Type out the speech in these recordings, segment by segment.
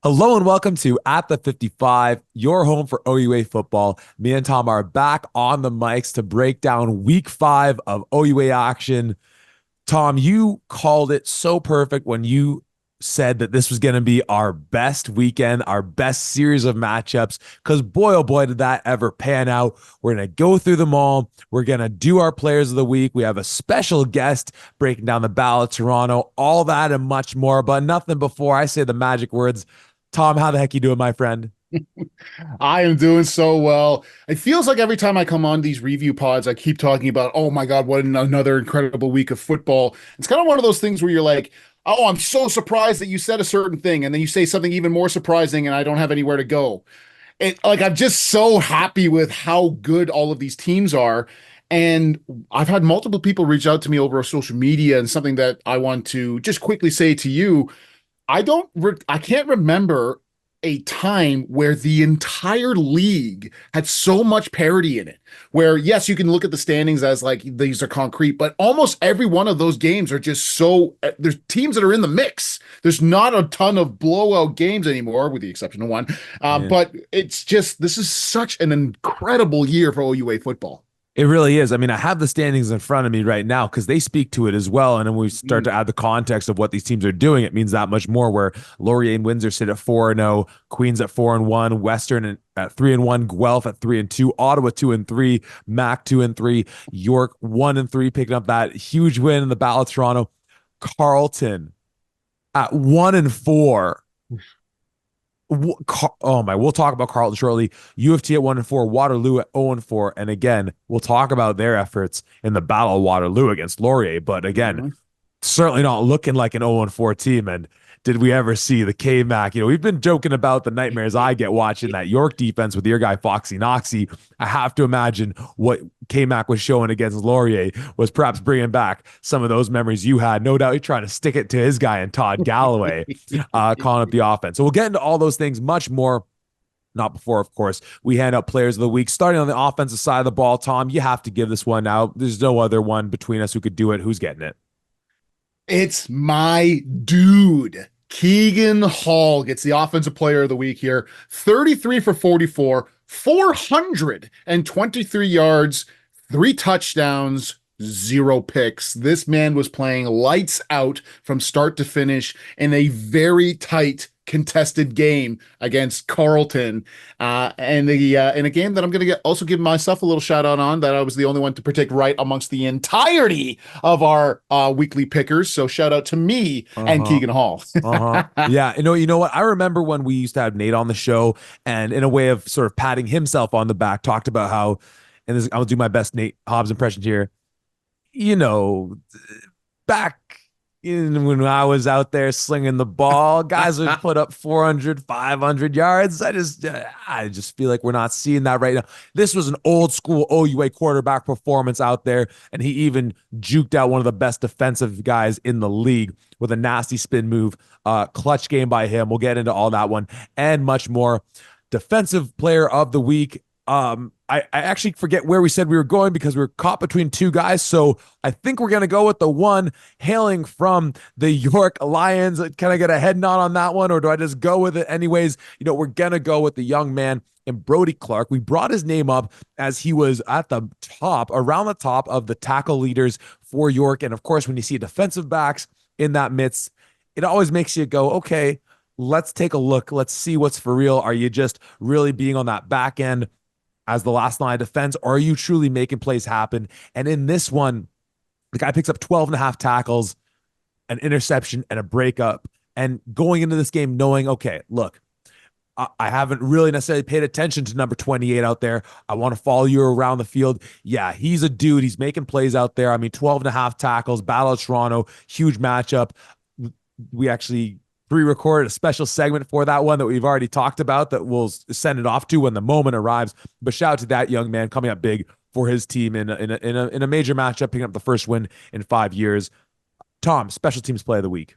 Hello and welcome to At the 55, your home for OUA football. Me and Tom are back on the mics to break down week 5 of OUA action. Tom, you called it so perfect when you said that this was going to be our best weekend, our best series of matchups, because boy, oh boy, did that ever pan out. We're going to go through them all. We're going to do our players of the week. We have a special guest breaking down the Battle of Toronto, all that and much more, but nothing before I say the magic words. Tom, how the heck you doing, my friend? I am doing so well. It feels like every time I come on these review pods, I keep talking about, oh my God, what another incredible week of football. It's kind of one of those things where you're like, oh, I'm so surprised that you said a certain thing. And then you say something even more surprising, and I don't have anywhere to go. I'm just so happy with how good all of these teams are. And I've had multiple people reach out to me over social media, and something that I want to just quickly say to you. I can't remember a time where the entire league had so much parity in it. Where, yes, you can look at the standings as like these are concrete, but almost every one of those games are just there's teams that are in the mix. There's not a ton of blowout games anymore, with the exception of one. Yeah. But this is such an incredible year for OUA football. It really is. I mean, I have the standings in front of me right now because they speak to it as well. And then we start to Mm. add the context of what these teams are doing. It means that much more. Where Laurier and Windsor sit at 4-0, Queens at 4-1, Western at 3-1, Guelph at 3-2, Ottawa 2-3, Mac 2-3, York 1-3, picking up that huge win in the Battle of Toronto. Carleton at 1-4. Oh my, we'll talk about Carleton shortly. U of T at 1-4, Waterloo at 0-4. And again, we'll talk about their efforts in the Battle of Waterloo against Laurier. But again, Mhm. certainly not looking like an 0-4 team. And did we ever see the K-Mac? We've been joking about the nightmares I get watching that York defense with your guy Foxy Noxie. I have to imagine what K-Mac was showing against Laurier was perhaps bringing back some of those memories you had. No doubt he's trying to stick it to his guy and Todd Galloway, calling up the offense. So we'll get into all those things much more. Not before, of course, we hand out players of the week. Starting on the offensive side of the ball, Tom, you have to give this one out. There's no other one between us who could do it. Who's getting it? It's my dude. Keegan Hall gets the offensive player of the week here. 33 for 44, 423 yards, 3 touchdowns, 0 picks. This man was playing lights out from start to finish in a very tight contested game against Carleton, in a game that I'm going to also give myself a little shout out on, that I was the only one to predict right amongst the entirety of our weekly pickers. So shout out to me and Uh-huh. Keegan Hall. Uh-huh. Yeah. You know what? I remember when we used to have Nate on the show and in a way of sort of patting himself on the back, talked about how, and this, I'll do my best Nate Hobbs impression here. You know, back in when I was out there slinging the ball, guys would put up 400, 500 yards. I just feel like we're not seeing that right now. This was an old school OUA quarterback performance out there, and he even juked out one of the best defensive guys in the league with a nasty spin move. Clutch game by him. We'll get into all that one and much more. Defensive player of the week. I actually forget where we said we were going because we were caught between two guys. So I think we're going to go with the one hailing from the York Lions. Can I get a head nod on that one, or do I just go with it anyways? We're going to go with the young man and Brody Clark. We brought his name up as he was at the top, around the top of the tackle leaders for York. And of course, when you see defensive backs in that midst, it always makes you go, okay, let's take a look. Let's see what's for real. Are you just really being on that back end as the last line of defense, or are you truly making plays happen? And in this one, the guy picks up 12 and a half tackles, an interception, and a breakup. And going into this game knowing, okay, look, I haven't really necessarily paid attention to number 28 out there. I want to follow you around the field. Yeah, he's a dude. He's making plays out there. I mean, 12 and a half tackles, Battle of Toronto, huge matchup. We actually pre-recorded a special segment for that one that we've already talked about that we'll send it off to when the moment arrives. But shout out to that young man coming up big for his team in a major matchup, picking up the first win in 5 years. Tom, special teams play of the week.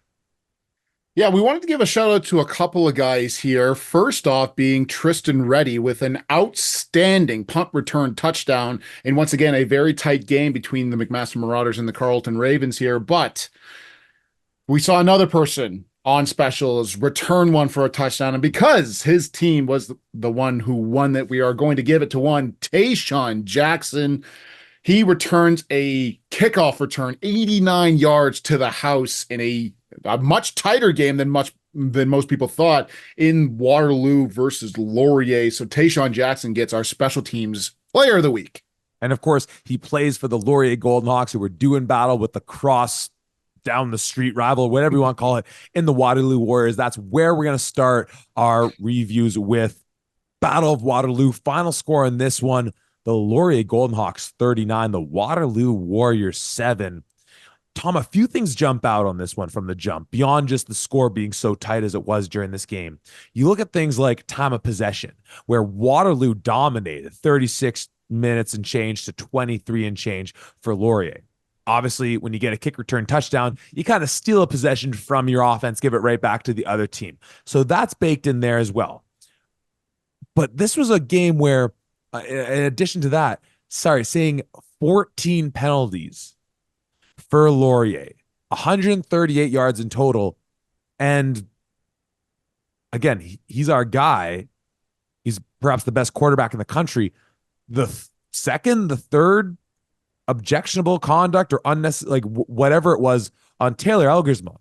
Yeah, we wanted to give a shout out to a couple of guys here. First off, being Tristan Reddy with an outstanding punt return touchdown. And once again, a very tight game between the McMaster Marauders and the Carleton Ravens here. But we saw another person on specials, return one for a touchdown. And because his team was the one who won that, we are going to give it to one Tayshaun Jackson. He returns a kickoff return 89 yards to the house in a much tighter game than most people thought in Waterloo versus Laurier. So Tayshaun Jackson gets our special teams player of the week. And of course, he plays for the Laurier Golden Hawks, who were doing battle with the cross down the street rival, whatever you want to call it, in the Waterloo Warriors. That's where we're going to start our reviews with Battle of Waterloo. Final score in this one, the Laurier Golden Hawks 39, the Waterloo Warriors 7. Tom, a few things jump out on this one from the jump, beyond just the score being so tight as it was during this game. You look at things like time of possession, where Waterloo dominated 36 minutes and change to 23 and change for Laurier. Obviously, when you get a kick return touchdown, you kind of steal a possession from your offense, give it right back to the other team. So that's baked in there as well. But this was a game where, in addition to that, seeing 14 penalties for Laurier, 138 yards in total. And again, he's our guy. He's perhaps the best quarterback in the country. The second, the third objectionable conduct or unnecessary, like whatever it was on Taylor Elgersma.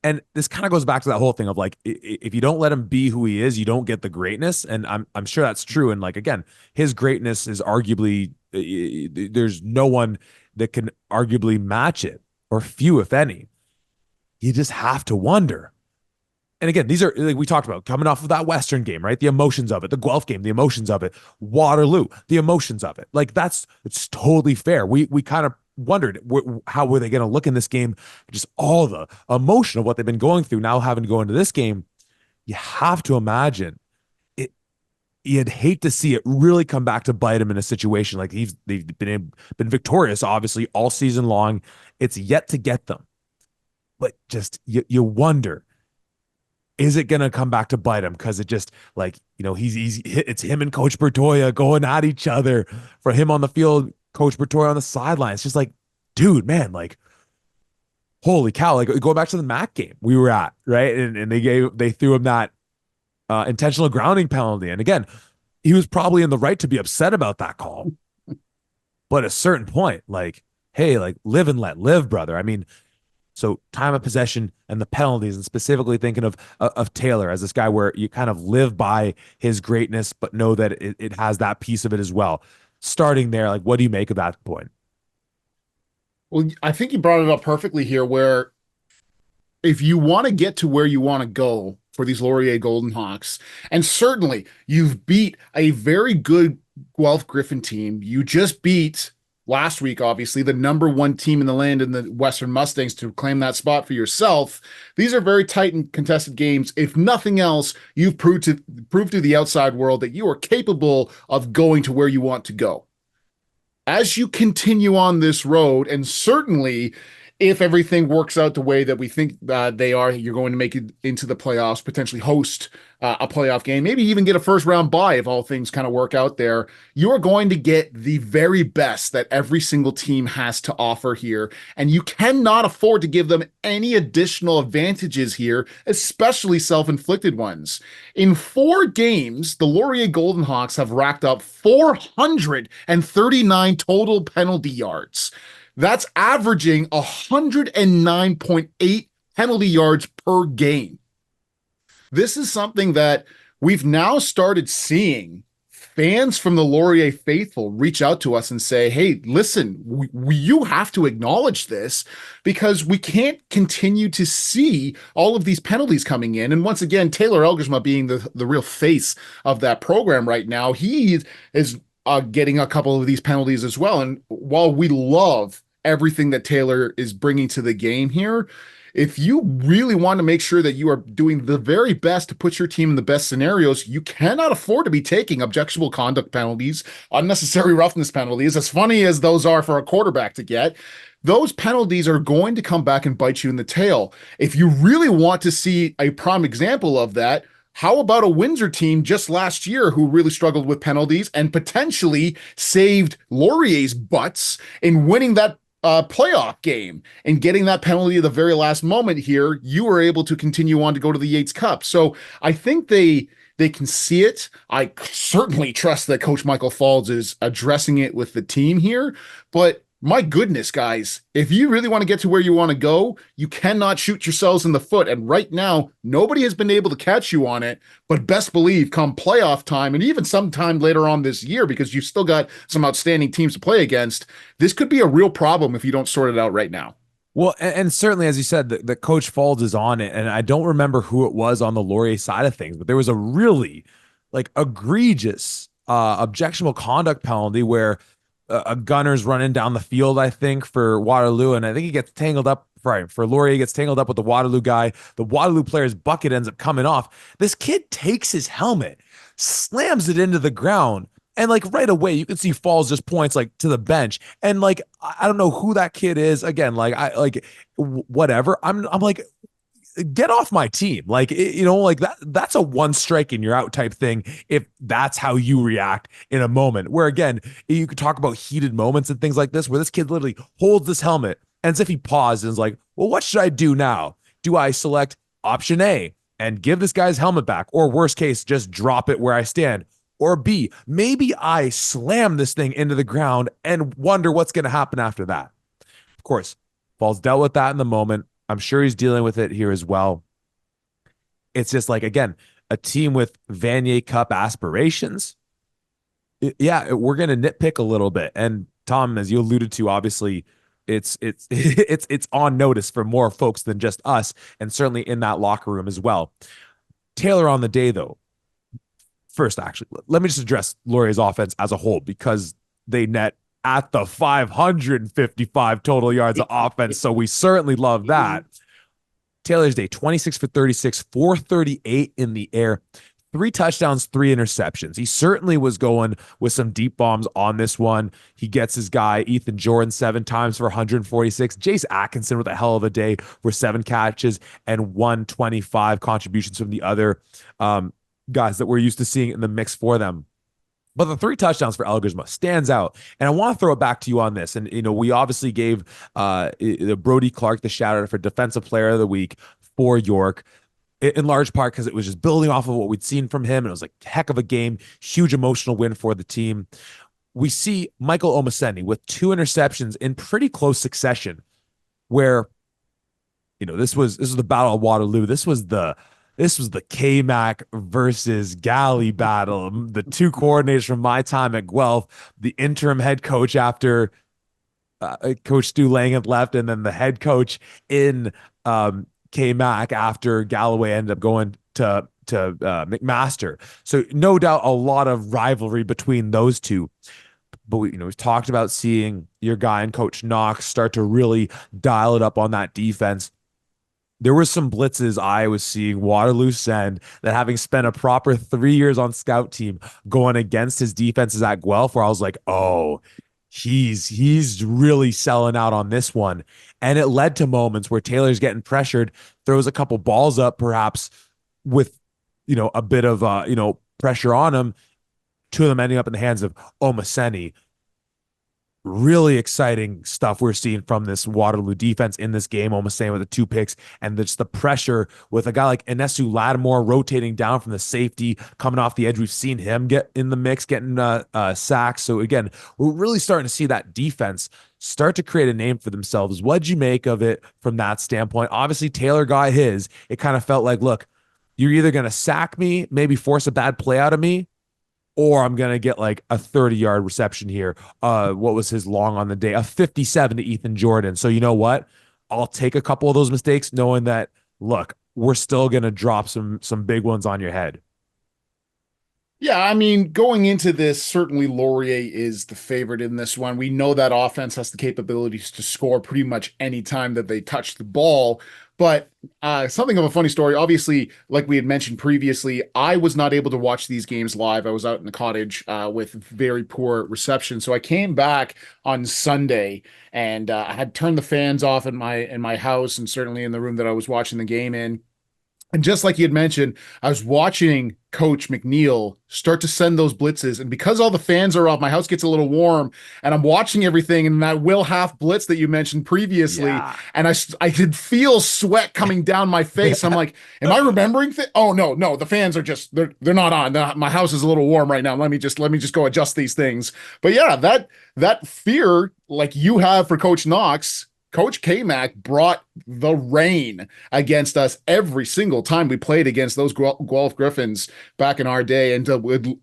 And this kind of goes back to that whole thing of like, if you don't let him be who he is, you don't get the greatness. And I'm sure that's true. And like, again, his greatness is arguably, there's no one that can arguably match it, or few, if any. You just have to wonder. And again, these are, like we talked about, coming off of that Western game, right? The emotions of it, the Guelph game, the emotions of it, Waterloo, the emotions of it. Like it's totally fair. We kind of wondered how were they going to look in this game? Just all the emotion of what they've been going through, now having to go into this game. You have to imagine it. You'd hate to see it really come back to bite him in a situation like they've been victorious, obviously, all season long. It's yet to get them, but just you wonder, is it going to come back to bite him? Because it just, like, it's him and Coach Bertoya going at each other, for him on the field, Coach Bertoya on the sideline. It's just like, dude, man, like, holy cow. Like, going back to the MAC game we were at, right? And they threw him that intentional grounding penalty. And again, he was probably in the right to be upset about that call. But at a certain point, like, hey, like, live and let live, brother. I mean, so time of possession and the penalties, and specifically thinking of Taylor as this guy where you kind of live by his greatness, but know that it has that piece of it as well. Starting there, like, what do you make of that point? Well, I think you brought it up perfectly here, where if you want to get to where you want to go for these Laurier Golden Hawks, and certainly you've beat a very good Guelph Griffin team, you just beat last week, obviously, the number one team in the land in the Western Mustangs to claim that spot for yourself. These are very tight and contested games. If nothing else, you've proved to the outside world that you are capable of going to where you want to go. As you continue on this road, and certainly if everything works out the way that we think they are, you're going to make it into the playoffs, potentially host a playoff game, maybe even get a first round bye if all things kind of work out there. You're going to get the very best that every single team has to offer here, and you cannot afford to give them any additional advantages here, especially self-inflicted ones. In 4 games, the Laurier Golden Hawks have racked up 439 total penalty yards. That's averaging 109.8 penalty yards per game. This is something that we've now started seeing fans from the Laurier faithful reach out to us and say, hey, listen, you have to acknowledge this, because we can't continue to see all of these penalties coming in. And once again, Taylor Elgersma being the real face of that program right now, he is getting a couple of these penalties as well. And while we love everything that Taylor is bringing to the game here, if you really want to make sure that you are doing the very best to put your team in the best scenarios, you cannot afford to be taking objectionable conduct penalties, unnecessary roughness penalties, as funny as those are for a quarterback to get. Those penalties are going to come back and bite you in the tail. If you really want to see a prime example of that, how about a Windsor team just last year who really struggled with penalties and potentially saved Laurier's butts in winning that playoff game and getting that penalty at the very last moment here, you were able to continue on to go to the Yates Cup. So I think they can see it. I certainly trust that Coach Michael Falls is addressing it with the team here, but my goodness, guys, if you really want to get to where you want to go, you cannot shoot yourselves in the foot. And right now, nobody has been able to catch you on it. But best believe, come playoff time, and even sometime later on this year, because you've still got some outstanding teams to play against, this could be a real problem if you don't sort it out right now. Well, and certainly, as you said, the Coach Falls is on it, and I don't remember who it was on the Laurier side of things, but there was a really like egregious, objectionable conduct penalty where a gunner's running down the field, I think, for Waterloo, and I think he gets tangled up. Right, for Laurier, he gets tangled up with the Waterloo guy. The Waterloo player's bucket ends up coming off. This kid takes his helmet, slams it into the ground, and like right away, you can see Falls just points like to the bench, and like I don't know who that kid is. Again, like I like whatever. I'm like, get off my team. Like, like that's a one strike and you're out type thing. If that's how you react in a moment where, again, you could talk about heated moments and things like this, where this kid literally holds this helmet and as if he paused and is like, well, what should I do now? Do I select option A and give this guy's helmet back? Or worst case, just drop it where I stand? Or B, maybe I slam this thing into the ground and wonder what's going to happen after that. Of course, Falls dealt with that in the moment. I'm sure he's dealing with it here as well. It's just like, again, a team with Vanier Cup aspirations. Yeah, we're going to nitpick a little bit. And Tom, as you alluded to, obviously, it's on notice for more folks than just us, and certainly in that locker room as well. Taylor on the day, though. First, actually, let me just address Laurier's offense as a whole because they net at the 555 total yards of offense. So we certainly love that. Taylor's day, 26 for 36, 438 in the air, 3 touchdowns, 3 interceptions. He certainly was going with some deep bombs on this one. He gets his guy, Ethan Jordan, 7 times for 146. Jace Atkinson with a hell of a day for 7 catches and 125 contributions from the other guys that we're used to seeing in the mix for them. But the 3 touchdowns for Elgersma stands out. And I want to throw it back to you on this. And, we obviously gave Brody Clark the shout out for Defensive Player of the Week for York, in large part because it was just building off of what we'd seen from him. And it was like heck of a game, huge emotional win for the team. We see Michael Omaseni with 2 interceptions in pretty close succession, where, this was the Battle of Waterloo. This was the K-Mac versus Galley battle. The two coordinators from my time at Guelph, the interim head coach after Coach Stu Lang had left, and then the head coach in K-Mac after Galloway ended up going to McMaster. So no doubt a lot of rivalry between those two. But we've talked about seeing your guy and Coach Knox start to really dial it up on that defense. There were some blitzes I was seeing Waterloo send that, having spent a proper 3 years on scout team going against his defenses at Guelph, where I was like, oh, he's really selling out on this one. And it led to moments where Taylor's getting pressured, throws a couple balls up, perhaps with, a bit of, pressure on him, 2 of them ending up in the hands of Omaseni. Really exciting stuff we're seeing from this Waterloo defense in this game, almost saying with the 2 picks and just the pressure with a guy like Enesu Lattimore rotating down from the safety, coming off the edge. We've seen him get in the mix, getting sacks. So again, we're really starting to see that defense start to create a name for themselves. What'd you make of it from that standpoint? Obviously, Taylor got his. It kind of felt like, look, you're either going to sack me, maybe force a bad play out of me, or I'm going to get like a 30-yard reception here. What was his long on the day? A 57 to Ethan Jordan. So you know what? I'll take a couple of those mistakes knowing that, look, we're still going to drop some big ones on your head. Yeah, I mean, going into this, certainly Laurier is the favorite in this one. We know that offense has the capabilities to score pretty much any time that they touch the ball. But something of a funny story, obviously, like we had mentioned previously, I was not able to watch these games live. I was out in the cottage with very poor reception. So I came back on Sunday and I had turned the fans off in my house and certainly in the room that I was watching the game in. And just like you had mentioned, I was watching Coach McNeil start to send those blitzes. And because all the fans are off, my house gets a little warm and I'm watching everything. And that Will Half blitz that you mentioned previously, Yeah. and I could feel sweat coming down my face. I'm like, am I remembering Oh, no, no, the fans are just, they're not on. My house is a little warm right now. Let me just go adjust these things. But yeah, that fear like you have for Coach Knox, Coach K-Mac brought the rain against us every single time we played against those Guelph Griffins back in our day. And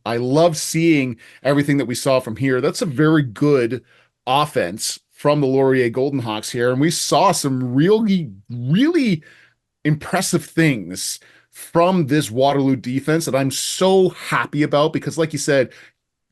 I love seeing everything that we saw from here. That's a very good offense from the Laurier Golden Hawks here. And we saw some really, really impressive things from this Waterloo defense that I'm so happy about because, like you said,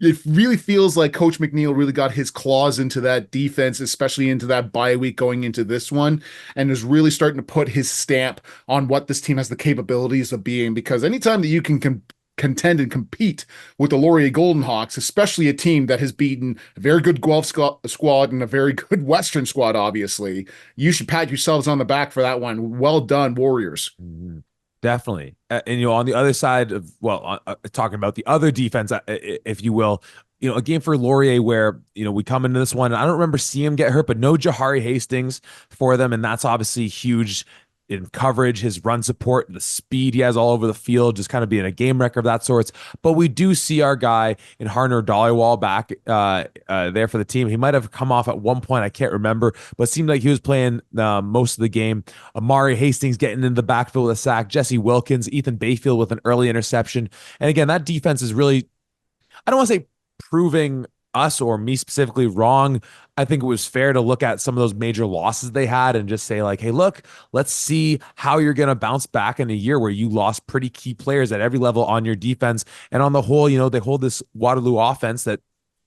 it really feels like Coach McNeil really got his claws into that defense, especially into that bye week going into this one, and is really starting to put his stamp on what this team has the capabilities of being. Because anytime that you can contend and compete with the Laurier Golden Hawks, especially a team that has beaten a very good Guelph squad and a very good Western squad, obviously, you should pat yourselves on the back for that one. Well done, Warriors. Mhm. Definitely. And on the other side of, well, talking about the other defense, if you will, a game for Laurier where, we come into this one, and I don't remember seeing him get hurt, but no Jahari Hastings for them. And that's obviously huge in coverage, his run support, the speed he has all over the field, just kind of being a game wrecker of that sorts. But we do see our guy in Harner Dollywall back there for the team. He might have come off at one point, I can't remember, but it seemed like he was playing most of the game. Amari Hastings getting into the backfield with a sack, Jesse Wilkins, Ethan Bayfield with an early interception. And again, that defense is really, I don't want to say proving us or me specifically wrong. I think it was fair to look at some of those major losses they had and just say, like, hey, look, let's see how you're going to bounce back in a year where you lost pretty key players at every level on your defense. And on the whole, they hold this Waterloo offense that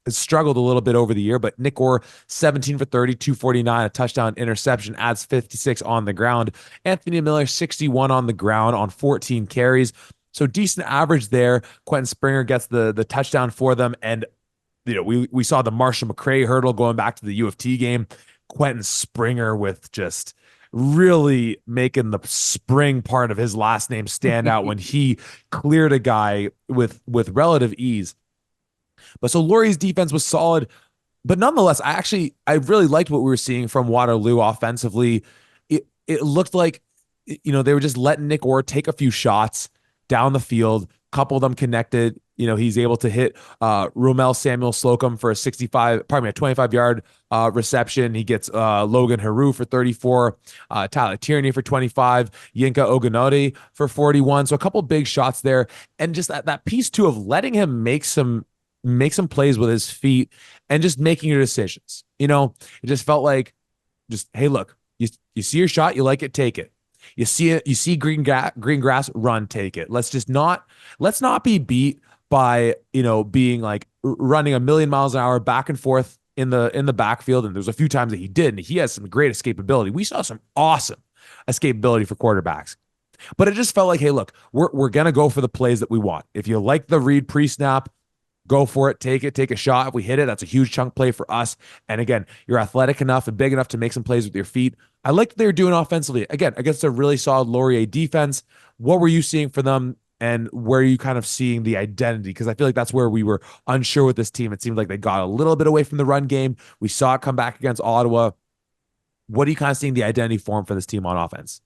has struggled a little bit over the year, but Nick Orr, 17 for 30, 249, a touchdown interception, adds 56 on the ground. Anthony Miller, 61 on the ground on 14 carries. So decent average there. Quentin Springer gets the touchdown for them. And we saw the Marshall McCray hurdle going back to the U of T game. Quentin Springer with just really making the spring part of his last name stand out when he cleared a guy with relative ease. But so Laurie's defense was solid, but nonetheless, I really liked what we were seeing from Waterloo offensively. It looked like they were just letting Nick Orr take a few shots down the field, couple of them connected. He's able to hit Romel Samuel Slocum for a 25-yard reception. He gets Logan Haru for 34, Tyler Tierney for 25, Yinka Ogunode for 41. So a couple big shots there. And just that piece too of letting him make some plays with his feet and just making your decisions. It just felt like just, hey, look, you see your shot, you like it, take it. You see it, you see green grass, run, take it. Let's not be beat by being like running a million miles an hour back and forth in the backfield. And there's a few times that he did, and he has some great escapability. We saw some awesome escapability for quarterbacks. But it just felt like, hey, look, we're gonna go for the plays that we want. If you like the read pre-snap, go for it, take a shot. If we hit it, that's a huge chunk play for us. And again, you're athletic enough and big enough to make some plays with your feet. I liked what they were doing offensively. Again, against a really solid Laurier defense. What were you seeing for them, and where are you kind of seeing the identity? Because I feel like that's where we were unsure with this team. It seemed like they got a little bit away from the run game. We saw it come back against Ottawa. What are you kind of seeing the identity form for this team on offense?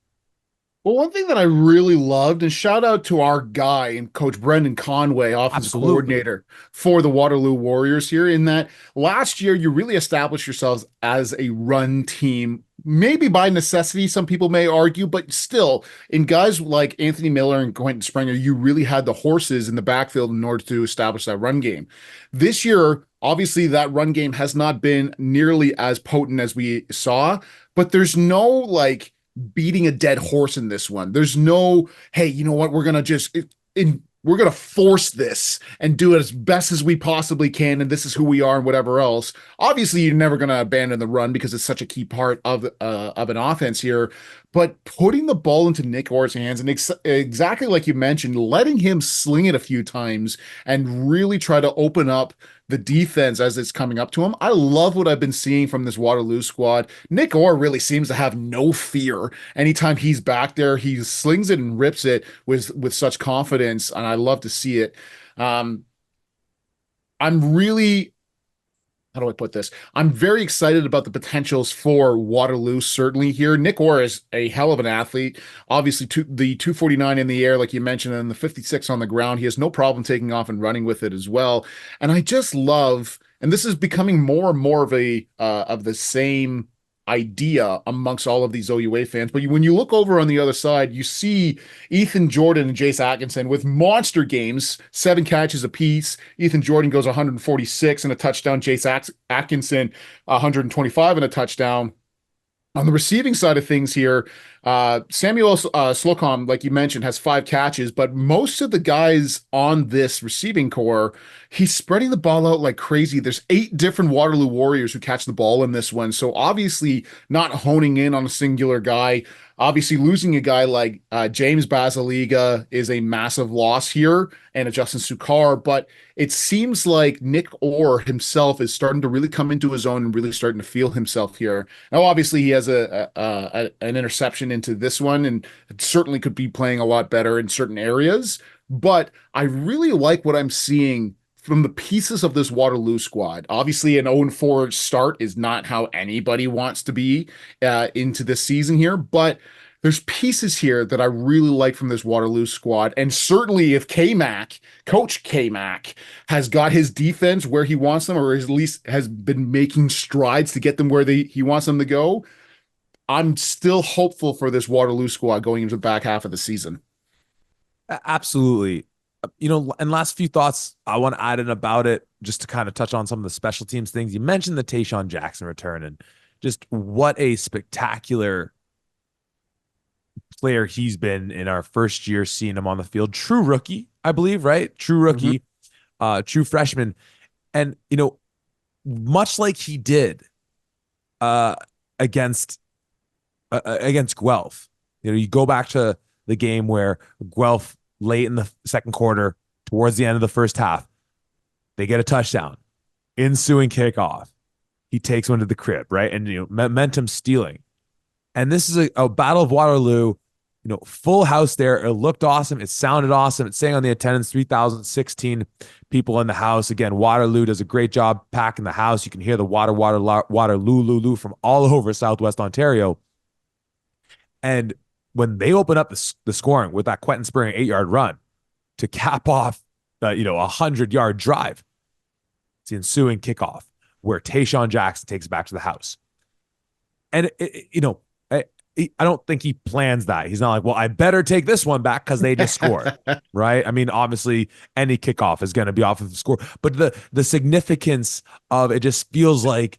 Well, one thing that I really loved, and shout out to our guy and Coach Brendan Conway, offensive Absolutely. coordinator for the Waterloo Warriors here, in that last year you really established yourselves as a run team, maybe by necessity, some people may argue, but still, in guys like Anthony Miller and Quentin Springer, you really had the horses in the backfield in order to establish that run game. This year, obviously, that run game has not been nearly as potent as we saw, but there's no like beating a dead horse in this one. There's no, hey, you know what? We're gonna we're gonna force this and do it as best as we possibly can, and this is who we are, and whatever else. Obviously, you're never gonna abandon the run because it's such a key part of an offense here. but putting the ball into Nick Orr's hands and exactly like you mentioned, letting him sling it a few times and really try to open up the defense as it's coming up to him. I love what I've been seeing from this Waterloo squad. Nick Orr really seems to have no fear. Anytime he's back there, he slings it and rips it with such confidence, and I love to see it. Um, I'm really how do I put this? I'm very excited about the potentials for Waterloo, certainly here. Nick Orr is a hell of an athlete. Obviously, the 249 in the air, like you mentioned, and the 56 on the ground. He has no problem taking off and running with it as well. And I just love, and this is becoming more and more of the same idea amongst all of these OUA fans. But when you look over on the other side, you see Ethan Jordan and Jace Atkinson with monster games, 7 catches apiece. Ethan Jordan goes 146 and a touchdown. Jace Atkinson 125 and a touchdown. On the receiving side of things here, Samuel Slocum, like you mentioned, has 5 catches, but most of the guys on this receiving core, he's spreading the ball out like crazy. There's 8 different Waterloo Warriors who catch the ball in this one. So obviously not honing in on a singular guy. Obviously losing a guy like James Basiliga is a massive loss here and a Justin Sukar, but it seems like Nick Orr himself is starting to really come into his own and really starting to feel himself here. Now, obviously, he has an interception into this one, and certainly could be playing a lot better in certain areas. But I really like what I'm seeing from the pieces of this Waterloo squad. Obviously, an 0-4 start is not how anybody wants to be into this season here, but there's pieces here that I really like from this Waterloo squad. And certainly if Coach K-Mac, has got his defense where he wants them, or at least has been making strides to get them where he wants them to go, I'm still hopeful for this Waterloo squad going into the back half of the season. Absolutely. And last few thoughts I want to add in about it, just to kind of touch on some of the special teams things. You mentioned the Tayshawn Jackson return, and just what a spectacular player he's been in our first year seeing him on the field. True rookie, I believe, right? True Mm-hmm. rookie, true freshman. And, much like he did uh, against against Guelph, you go back to the game where Guelph late in the second quarter, towards the end of the first half, they get a touchdown, ensuing kickoff. He takes one to the crib, right? And momentum stealing. And this is a Battle of Waterloo, full house there. It looked awesome. It sounded awesome. It's saying on the attendance, 3,016 people in the house. Again, Waterloo does a great job packing the house. You can hear the Waterloo from all over Southwest Ontario. And when they open up the scoring with that Quentin Spring 8-yard run to cap off, a 100-yard drive, it's the ensuing kickoff where Tayshawn Jackson takes it back to the house. And, I don't think he plans that. He's not like, well, I better take this one back because they just scored, right? I mean, obviously, any kickoff is going to be off of the score, but the significance of it just feels like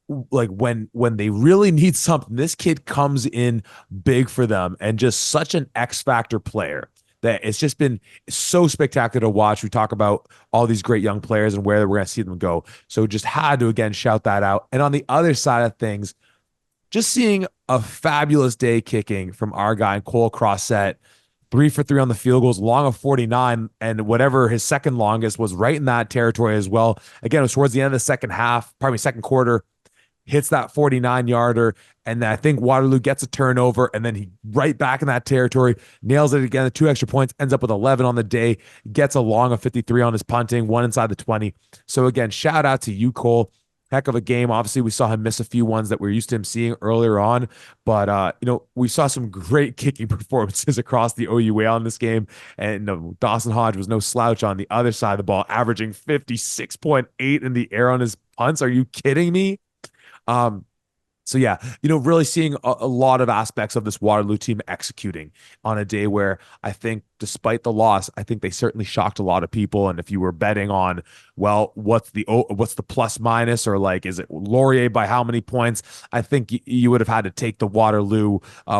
when they really need something, this kid comes in big for them, and just such an X factor player that it's just been so spectacular to watch. We talk about all these great young players and where we're going to see them go. So just had to again shout that out. And on the other side of things, just seeing a fabulous day kicking from our guy, Cole Crossett, 3 for 3 on the field goals, long of 49, and whatever his second longest was right in that territory as well. Again, it was towards the end of the second quarter, hits that 49-yarder, and then I think Waterloo gets a turnover, and then he right back in that territory, nails it again, the 2 extra points, ends up with 11 on the day, gets a long of 53 on his punting, 1 inside the 20. So again, shout out to you, Cole. Heck of a game. Obviously, we saw him miss a few ones that we're used to him seeing earlier on, but we saw some great kicking performances across the OUA on this game. And Dawson Hodge was no slouch on the other side of the ball, averaging 56.8 in the air on his punts. Are you kidding me? Um, So yeah, really seeing a lot of aspects of this Waterloo team executing on a day where I think, despite the loss, I think they certainly shocked a lot of people. And if you were betting on, well, what's the plus minus, or like, is it Laurier by how many points? I think you would have had to take the Waterloo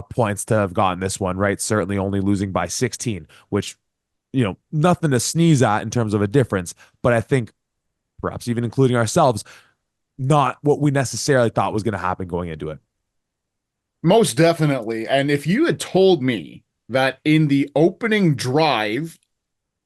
points to have gotten this one, right? Certainly only losing by 16, which, nothing to sneeze at in terms of a difference. But I think perhaps even including ourselves, not what we necessarily thought was going to happen going into it. Most definitely. And if you had told me that in the opening drive,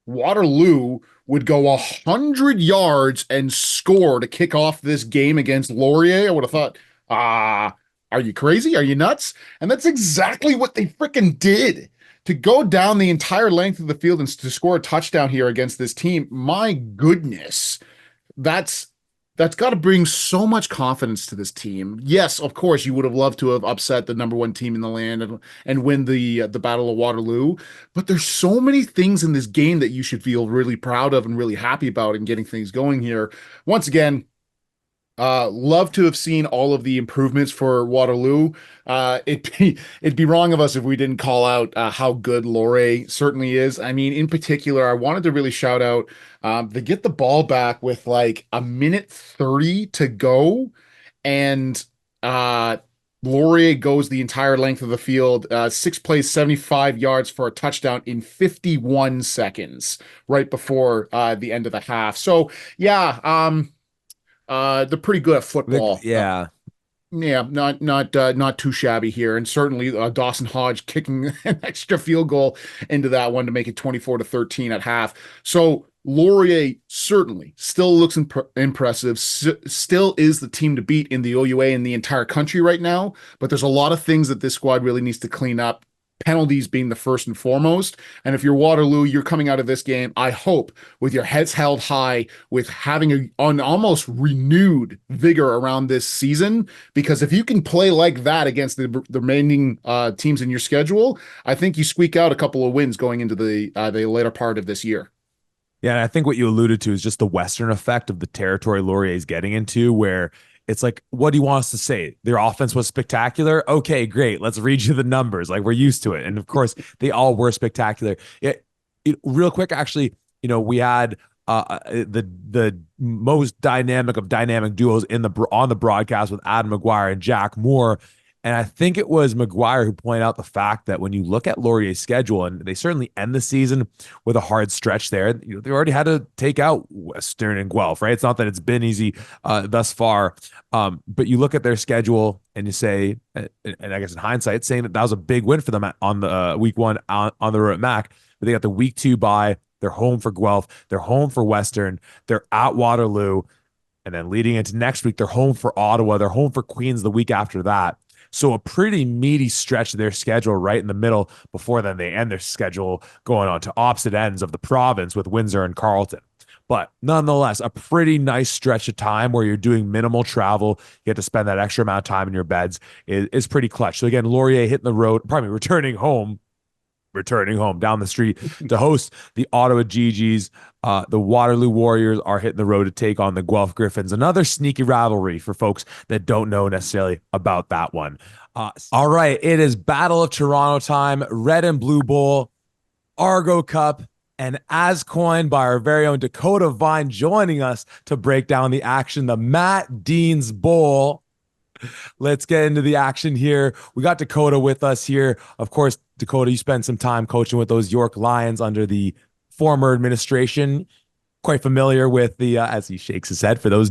Waterloo would go 100 yards and score to kick off this game against Laurier, I would have thought, ah, are you crazy? Are you nuts? And that's exactly what they freaking did. To go down the entire length of the field and to score a touchdown here against this team, my goodness, that's that's got to bring so much confidence to this team. Yes, of course, you would have loved to have upset the number one team in the land and win the Battle of Waterloo. But there's so many things in this game that you should feel really proud of and really happy about in getting things going here. Once again, love to have seen all of the improvements for Waterloo. It'd be wrong of us if we didn't call out how good Loré certainly is. I mean, in particular, I wanted to really shout out they get the ball back with like a minute 30 to go, and uh Laurier goes the entire length of the field, six plays, 75 yards for a touchdown in 51 seconds, right before the end of the half. So yeah, they're pretty good at football. Yeah. Yeah, not too shabby here, and certainly Dawson Hodge kicking an extra field goal into that one to make it 24-13 at half. So Laurier certainly still looks impressive. Still is the team to beat in the OUA in the entire country right now. But there's a lot of things that this squad really needs to clean up. Penalties being the first and foremost. And if you're Waterloo, you're coming out of this game, I hope, with your heads held high, with having an almost renewed vigor around this season. Because if you can play like that against the remaining teams in your schedule, I think you squeak out a couple of wins going into the later part of this year. Yeah, and I think what you alluded to is just the Western effect of the territory Laurier is getting into, where it's like, what do you want us to say? Their offense was spectacular. Okay, great. Let's read you the numbers. Like we're used to it. And of course, they all were spectacular. Real quick, actually, we had the most dynamic of dynamic duos on the broadcast with Adam McGuire and Jack Moore. And I think it was McGuire who pointed out the fact that when you look at Laurier's schedule, and they certainly end the season with a hard stretch there, they already had to take out Western and Guelph, right? It's not that it's been easy thus far, but you look at their schedule and you say, and I guess in hindsight, saying that was a big win for them on the week one on the road at Mac, but they got the week two bye. They're home for Guelph. They're home for Western. They're at Waterloo. And then leading into next week, they're home for Ottawa. They're home for Queens the week after that. So a pretty meaty stretch of their schedule right in the middle before then they end their schedule going on to opposite ends of the province with Windsor and Carleton. But nonetheless, a pretty nice stretch of time where you're doing minimal travel. You get to spend that extra amount of time in your beds is pretty clutch. So again, Laurier hitting the road, probably returning home down the street to host the Ottawa GGs. The Waterloo Warriors are hitting the road to take on the Guelph Griffins. Another sneaky rivalry for folks that don't know necessarily about that one. All right, it is Battle of Toronto time, Red and Blue Bowl, Argo Cup, and as coined by our very own Dakota Vine joining us to break down the action, the Matt Dean's Bowl. Let's get into the action here. We got Dakota with us here. Of course, Dakota, you spent some time coaching with those York Lions under the former administration. Quite familiar with the, as he shakes his head for those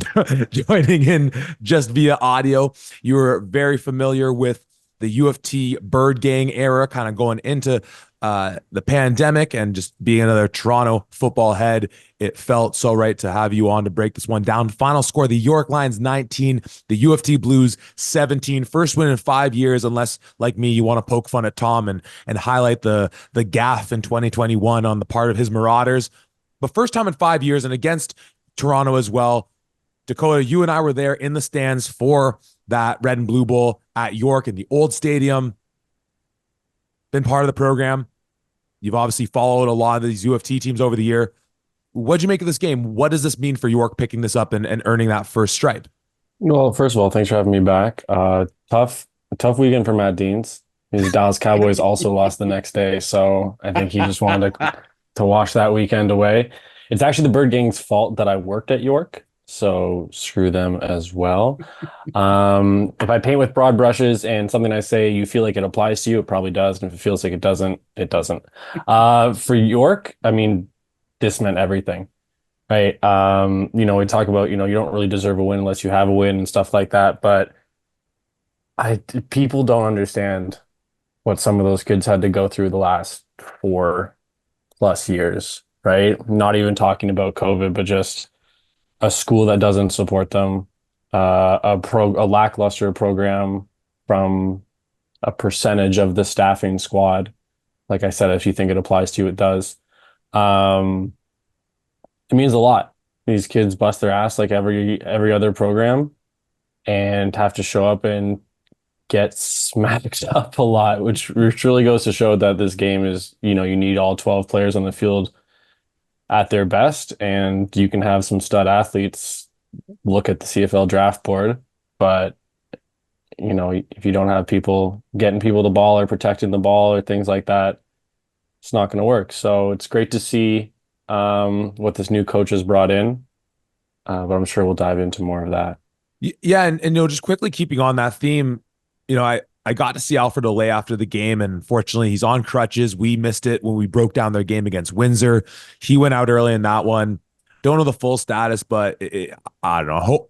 joining in just via audio. You were very familiar with the U of T Bird Gang era, kind of going into the pandemic and just being another Toronto football head. It felt so right to have you on to break this one down. Final score, the York Lions 19, the U of T Blues 17. First win in 5 years, unless, like me, you want to poke fun at Tom and highlight the gaffe in 2021 on the part of his Marauders. But first time in 5 years and against Toronto as well. Dakota, you and I were there in the stands for that Red and Blue Bowl at York in the old stadium. Been part of the program. You've obviously followed a lot of these U of T teams over the year. What'd you make of this game? What does this mean for York picking this up and earning that first stripe? Well, first of all, thanks for having me back. Tough weekend for Matt Deans. His Dallas Cowboys also lost the next day, so I think he just wanted to wash that weekend away. It's actually the Bird Gang's fault that I worked at York, so screw them as well. If I paint with broad brushes and something I say you feel like it applies to you, it probably does. And if it feels like it doesn't, it doesn't. For York, I mean, this meant everything, right? We talk about, you don't really deserve a win unless you have a win and stuff like that. But I People don't understand what some of those kids had to go through the last 4+ years, right? Not even talking about COVID, but just a school that doesn't support them, a lackluster program from a percentage of the staffing squad. Like I said, if you think it applies to you, it does. Um, it means a lot. These kids bust their ass like every other program and have to show up and get smacked up a lot, which really goes to show that this game is, you need all 12 players on the field at their best, and you can have some stud athletes look at the CFL draft board, but if you don't have people getting people the ball or protecting the ball or things like that, it's not going to work. So it's great to see what this new coach has brought in, but I'm sure we'll dive into more of that. Yeah, and just quickly keeping on that theme, I got to see Alfred Olay after the game, and fortunately he's on crutches. We missed it when we broke down their game against Windsor. He went out early in that one. Don't know the full status, but I don't know.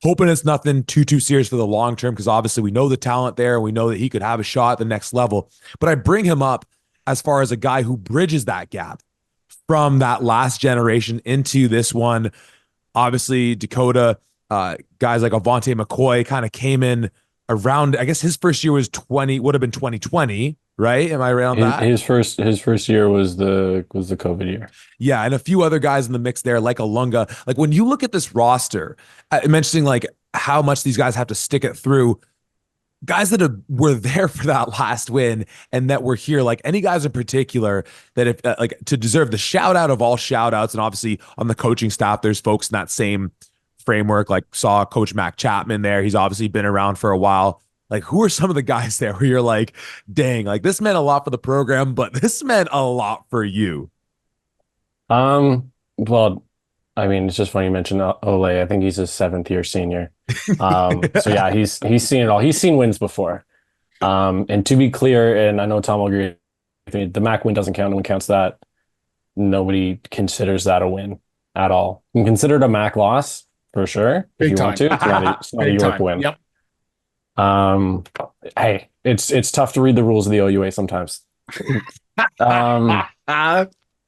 Hoping it's nothing too serious for the long term, because obviously we know the talent there and we know that he could have a shot at the next level. But I bring him up as far as a guy who bridges that gap from that last generation into this one. Obviously, Dakota, guys like Avante McCoy kind of came in around, I guess his first year was 20, would have been 2020, right? Am I right on His that? his first his first year was the COVID year. Yeah, and a few other guys in the mix there, like Alunga. Like when you look at this roster, mentioning like how much these guys have to stick it through, guys that were there for that last win and that were here, like any guys in particular that if like to deserve the shout out of all shout outs, and obviously on the coaching staff, there's folks in that same framework, like saw Coach Mac Chapman there. He's obviously been around for a while. Like, who are some of the guys there where you're like, dang, like this meant a lot for the program, but this meant a lot for you? Well, I mean, it's just funny you mentioned Ole. I think he's a seventh year senior. So yeah, he's seen it all. He's seen wins before. And to be clear, and I know Tom will agree with me, the MAC win doesn't count. No one counts that. Nobody considers that a win at all. You can consider it a MAC loss for sure if Big you time. want to. It's not a Big York time. win. Yep. Um, hey, it's tough to read the rules of the OUA sometimes. Um,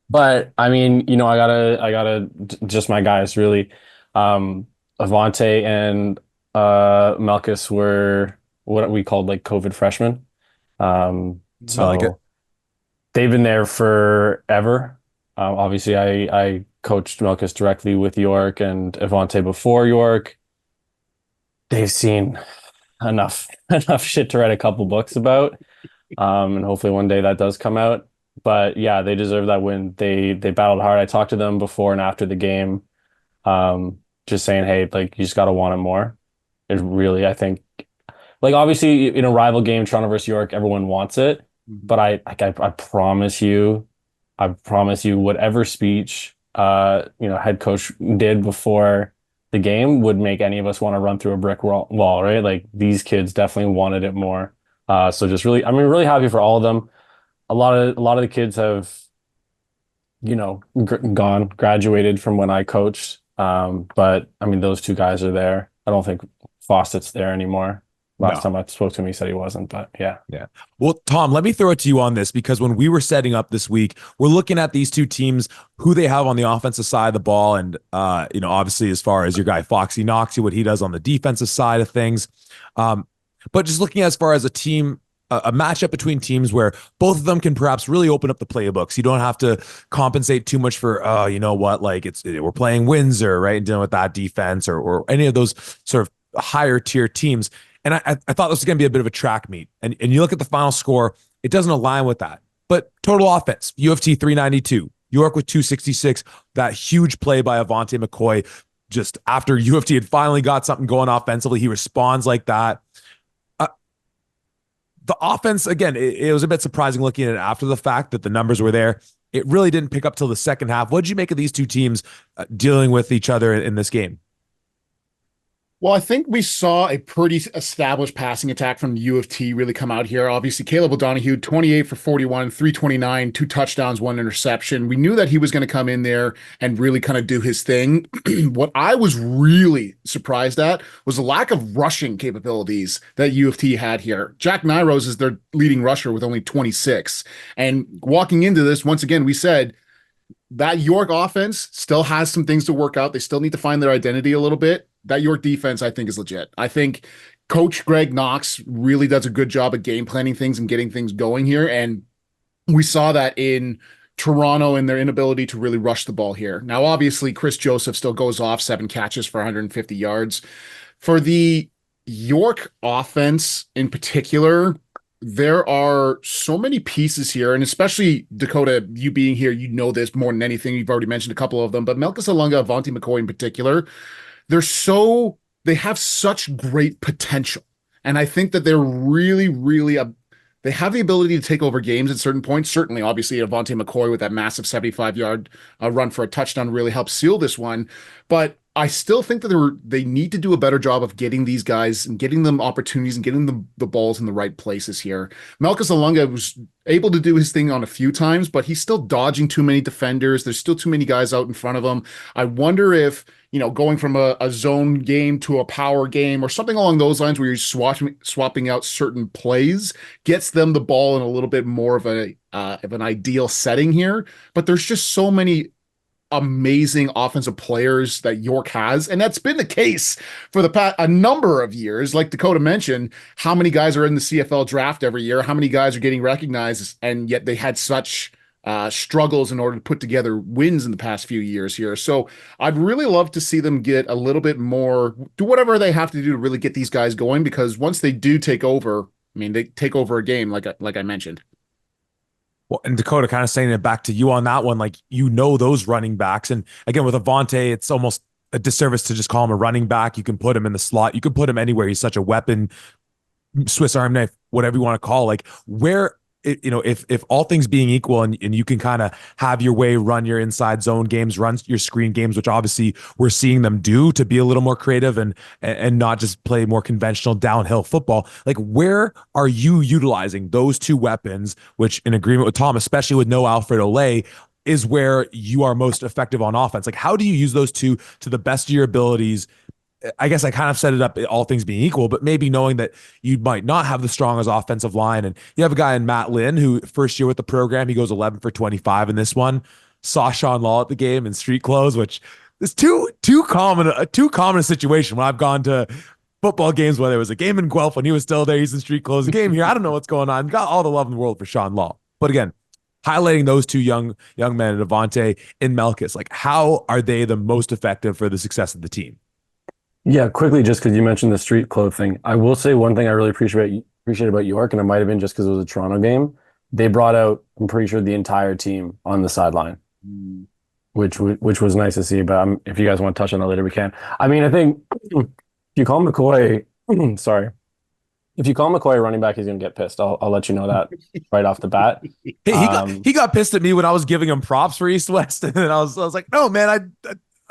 but I mean, I gotta just my guys really. Avante and Malchus were what we called like COVID freshmen. I like it. So they've been there forever. Obviously, I coached Malchus directly with York and Avante before York. They've seen enough shit to write a couple books about. And hopefully one day that does come out. But yeah, they deserve that win. They battled hard. I talked to them before and after the game, just saying, hey, like you just gotta want it more. It really, I think, like obviously in a rival game, Toronto versus York, everyone wants it. But I I promise you, whatever speech head coach did before the game would make any of us want to run through a brick wall, right? Like these kids definitely wanted it more. So just really, I mean, really happy for all of them. A lot of the kids have, graduated from when I coached. But I mean, those two guys are there. I don't think Fawcett's there anymore. Last No. time I spoke to him, he said he wasn't, but yeah. Yeah. Well, Tom, let me throw it to you on this, because when we were setting up this week, we're looking at these two teams, who they have on the offensive side of the ball, and obviously as far as your guy Foxy Knoxy, what he does on the defensive side of things. But just looking as far as a team, a matchup between teams where both of them can perhaps really open up the playbooks. You don't have to compensate too much for, you know what, like we're playing Windsor, right? And dealing with that defense or any of those sort of higher tier teams. And I thought this was going to be a bit of a track meet. And you look at the final score, it doesn't align with that. But total offense, U of T 392, York with 266, that huge play by Avante McCoy. Just after U of T had finally got something going offensively, he responds like that. The offense, again, it was a bit surprising looking at it after the fact that the numbers were there. It really didn't pick up till the second half. What did you make of these two teams dealing with each other in this game? Well, I think we saw a pretty established passing attack from the U of T really come out here. Obviously, Caleb O'Donoghue, 28 for 41, 329, two touchdowns, one interception. We knew that he was going to come in there and really kind of do his thing. What I was really surprised at was the lack of rushing capabilities that U of T had here. Jack Nyros is their leading rusher with only 26. And walking into this, once again, we said that York offense still has some things to work out. They still need to find their identity a little bit. That York defense, I think, is legit. I think Coach Greg Knox really does a good job of game planning things and getting things going here. And we saw that in Toronto and their inability to really rush the ball here. Now, obviously, Chris Joseph still goes off 7 catches for 150 yards. For the York offense in particular, there are so many pieces here, and especially Dakota, you being here, you know this more than anything. You've already mentioned a couple of them, but Melchus Alunga, Avonte McCoy in particular, they're so they have such great potential. And I think that they're really they have the ability to take over games at certain points. Certainly, obviously, Avonte McCoy with that massive 75-yard run for a touchdown really helped seal this one. But I still think that they need to do a better job of getting these guys and getting them opportunities and getting them the balls in the right places here. Melchus Alunga was able to do his thing on a few times, but he's still dodging too many defenders. There's still too many guys out in front of him. I wonder if, going from a zone game to a power game or something along those lines where you're swapping out certain plays gets them the ball in a little bit more of an ideal setting here. But there's just so many amazing offensive players that York has, and that's been the case for the past a number of years. Like Dakota mentioned, how many guys are in the CFL draft every year? How many guys are getting recognized, and yet they had such struggles in order to put together wins in the past few years here. So I'd really love to see them get a little bit more, do whatever they have to do to really get these guys going, because once they do take over, I mean, they take over a game like I mentioned. Well, and Dakota, kind of saying it back to you on that one, like those running backs, and again with Avonte, it's almost a disservice to just call him a running back. You can put him in the slot, you can put him anywhere. He's such a weapon, Swiss Army knife, whatever you want to call. Like where if all things being equal, and you can kind of have your way, run your inside zone games, run your screen games, which obviously we're seeing them do to be a little more creative and not just play more conventional downhill football. Like where are you utilizing those two weapons, which in agreement with Tom, especially with no Alfred Olay, is where you are most effective on offense? Like how do you use those two to the best of your abilities? I guess I kind of set it up, all things being equal, but maybe knowing that you might not have the strongest offensive line. And you have a guy in Matt Lynn who first year with the program, he goes 11 for 25 in this one. Saw Sean Law at the game in street clothes, which is too common a situation. When I've gone to football games, whether it was a game in Guelph when he was still there, he's in street clothes. A game here, I don't know what's going on. Got all the love in the world for Sean Law. But again, highlighting those two young men, Avonte and Melchus, like how are they the most effective for the success of the team? Yeah, quickly, just because you mentioned the street clothes thing, I will say one thing I really appreciate about York, and it might have been just because it was a Toronto game. They brought out, I'm pretty sure, the entire team on the sideline, which was nice to see. But if you guys want to touch on that later, we can. I mean, I think if you call McCoy, sorry, if you call McCoy a running back, he's going to get pissed. I'll let you know that right off the bat. Hey, he got pissed at me when I was giving him props for East West, and I was like, no, man,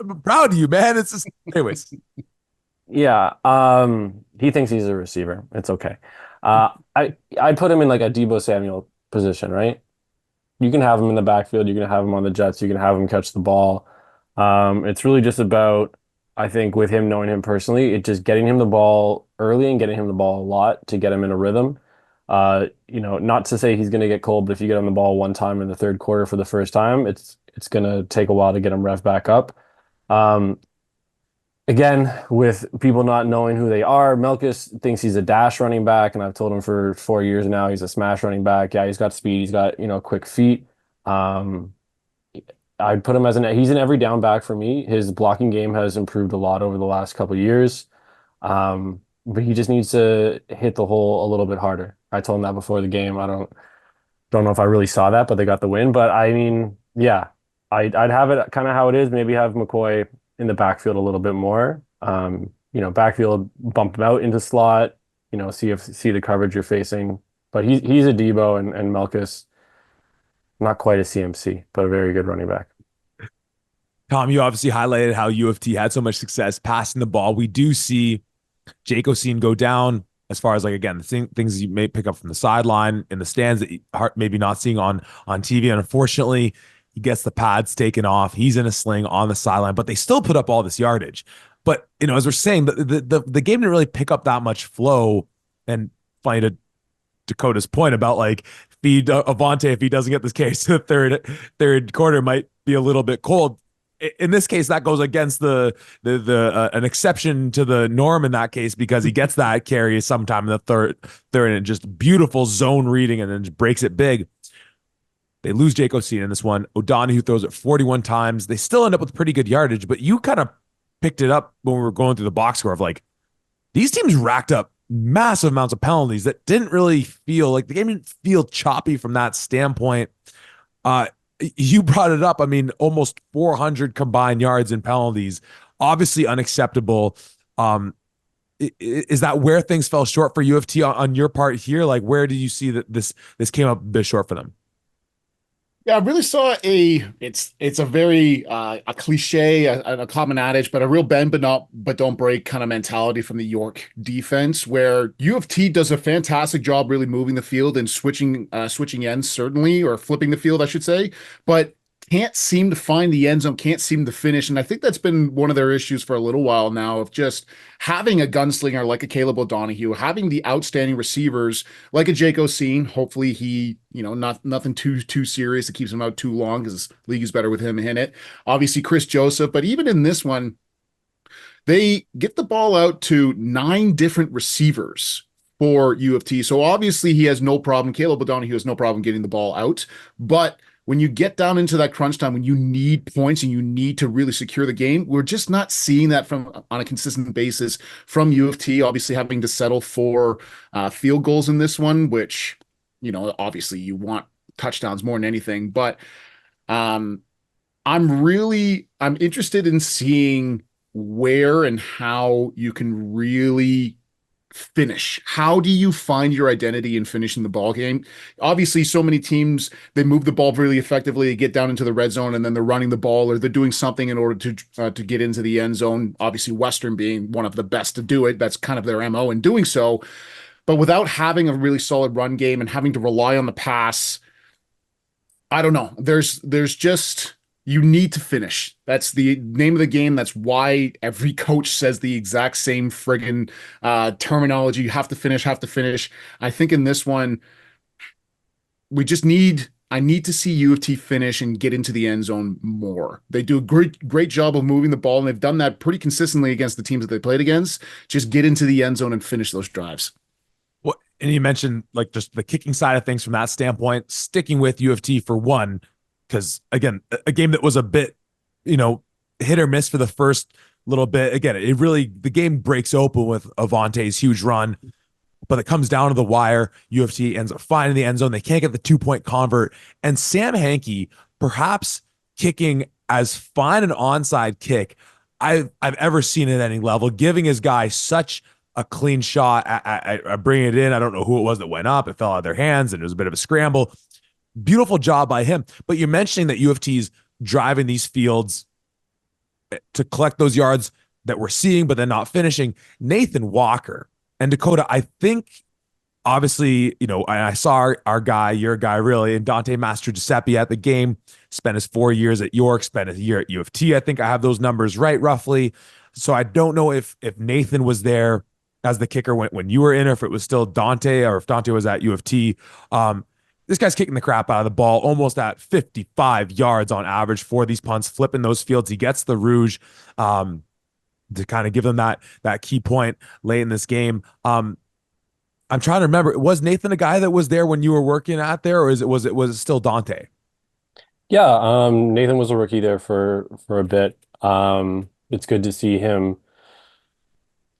I'm proud of you, man. It's just, anyways. Yeah, he thinks he's a receiver. It's okay. I'd put him in like a Deebo Samuel position, right? You can have him in the backfield, you can have him on the Jets, you can have him catch the ball. It's really just about, I think, with him knowing him personally, it just getting him the ball early and getting him the ball a lot to get him in a rhythm. Not to say he's going to get cold, but if you get him the ball one time in the third quarter for the first time, it's going to take a while to get him rev back up. Again, with people not knowing who they are, Melchus thinks he's a dash running back, and I've told him for 4 years now he's a smash running back. Yeah, he's got speed, he's got quick feet. I'd put him he's an every down back for me. His blocking game has improved a lot over the last couple of years, but he just needs to hit the hole a little bit harder. I told him that before the game. I don't know if I really saw that, but they got the win. But I mean, yeah, I'd have it kind of how it is. Maybe have McCoy in the backfield a little bit more. Backfield, bump him out into slot, see the coverage you're facing. But he's a Deebo, and Melchus, not quite a CMC, but a very good running back. Tom, you obviously highlighted how U of T had so much success passing the ball. We do see Jake Oseen go down as far as like again the things you may pick up from the sideline in the stands that you are maybe not seeing on TV. And unfortunately, he gets the pads taken off. He's in a sling on the sideline, but they still put up all this yardage. But as we're saying, the game didn't really pick up that much flow. And funny to Dakota's point about like feed Avante if he doesn't get this case to the third quarter might be a little bit cold. In this case, that goes against the an exception to the norm in that case because he gets that carry sometime in the third and just beautiful zone reading and then just breaks it big. They lose Jake Oseen in this one. O'Donohue throws it 41 times. They still end up with pretty good yardage, but you kind of picked it up when we were going through the box score of like these teams racked up massive amounts of penalties that didn't really feel like the game didn't feel choppy from that standpoint. You brought it up. I mean, almost 400 combined yards in penalties, obviously unacceptable. Is that where things fell short for U of T on your part here? Like, where did you see that this came up a bit short for them? Yeah, I really saw it's a very a cliche, a common adage, but a real bend but don't break kind of mentality from the York defense, where U of T does a fantastic job really moving the field and switching ends certainly, or flipping the field, I should say, but can't seem to find the end zone, can't seem to finish. And I think that's been one of their issues for a little while now of just having a gunslinger like a Caleb O'Donohue, having the outstanding receivers like a Jake Oseen. Hopefully he, nothing too serious that keeps him out too long because league is better with him in it. Obviously Chris Joseph, but even in this one, they get the ball out to 9 different receivers for U of T. So obviously he has no problem. Caleb O'Donohue has no problem getting the ball out, but when you get down into that crunch time, when you need points and you need to really secure the game, we're just not seeing that from on a consistent basis from U of T. Obviously, having to settle for field goals in this one, which obviously you want touchdowns more than anything. But um, I'm interested in seeing where and how you can really finish. How do you find your identity in finishing the ball game? Obviously, so many teams they move the ball really effectively, they get down into the red zone, and then they're running the ball or they're doing something in order to get into the end zone. Obviously, Western being one of the best to do it. That's kind of their MO in doing so. But without having a really solid run game and having to rely on the pass, I don't know. There's just you need to finish. That's the name of the game. That's why every coach says the exact same friggin' terminology. You have to finish, have to finish. I think in this one, I need to see U of T finish and get into the end zone more. They do a great job of moving the ball, and they've done that pretty consistently against the teams that they played against. Just get into the end zone and finish those drives. Well, and you mentioned like just the kicking side of things from that standpoint, sticking with U of T for one, because again, a game that was a bit, hit or miss for the first little bit. Again, the game breaks open with Avante's huge run, but it comes down to the wire. U of T ends up finding the end zone. They can't get the 2-point convert. And Sam Hankey, perhaps kicking as fine an onside kick I've ever seen at any level, giving his guy such a clean shot at bringing it in. I don't know who it was that went up. It fell out of their hands, and it was a bit of a scramble. Beautiful job by him. But you're mentioning that U of T's driving these fields to collect those yards that we're seeing, but then not finishing. Nathan Walker and Dakota, I think, obviously, I saw our guy, your guy, really, and Dante Master Giuseppe at the game, spent his 4 years at York, spent a year at U of T. I think I have those numbers right, roughly. So I don't know if Nathan was there as the kicker when you were in, or if it was still Dante, or if Dante was at U of T. This guy's kicking the crap out of the ball, almost at 55 yards on average for these punts, flipping those fields. He gets the rouge to kind of give them that key point late in this game. I'm trying to remember, was Nathan a guy that was there when you were working at there, or was it still Dante? Yeah, Nathan was a rookie there for a bit. It's good to see him,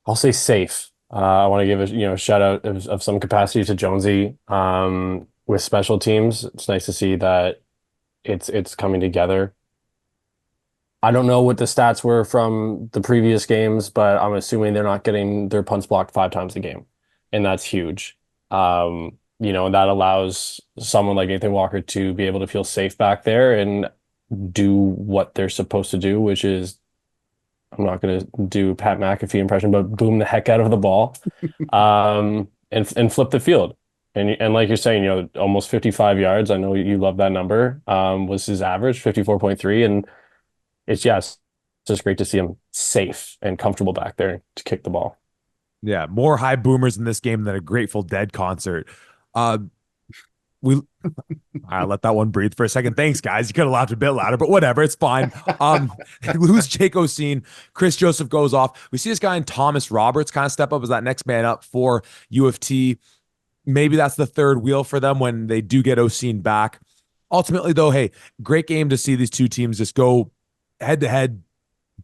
I'll say safe. I want to give a shout out of some capacity to Jonesy with special teams. It's nice to see that it's coming together. I don't know what the stats were from the previous games, but I'm assuming they're not getting their punts blocked 5 times a game, and that's huge. That allows someone like Nathan Walker to be able to feel safe back there. And do what they're supposed to do, which is I'm not going to do Pat McAfee impression, but boom the heck out of the ball, and flip the field. And like you're saying, almost 55 yards. I know you love that number. Was his average 54.3, and it's just great to see him safe and comfortable back there to kick the ball. Yeah, more high boomers in this game than a Grateful Dead concert. Uh, we I let that one breathe for a second. Thanks, guys. You could have laughed a bit louder, but whatever, it's fine. Lose Jake Oseen. Chris Joseph goes off. We see this guy in Thomas Roberts kind of step up as that next man up for U of T. Maybe that's the third wheel for them when they do get Oseen back. Ultimately, though, hey, great game to see these two teams just go head to head,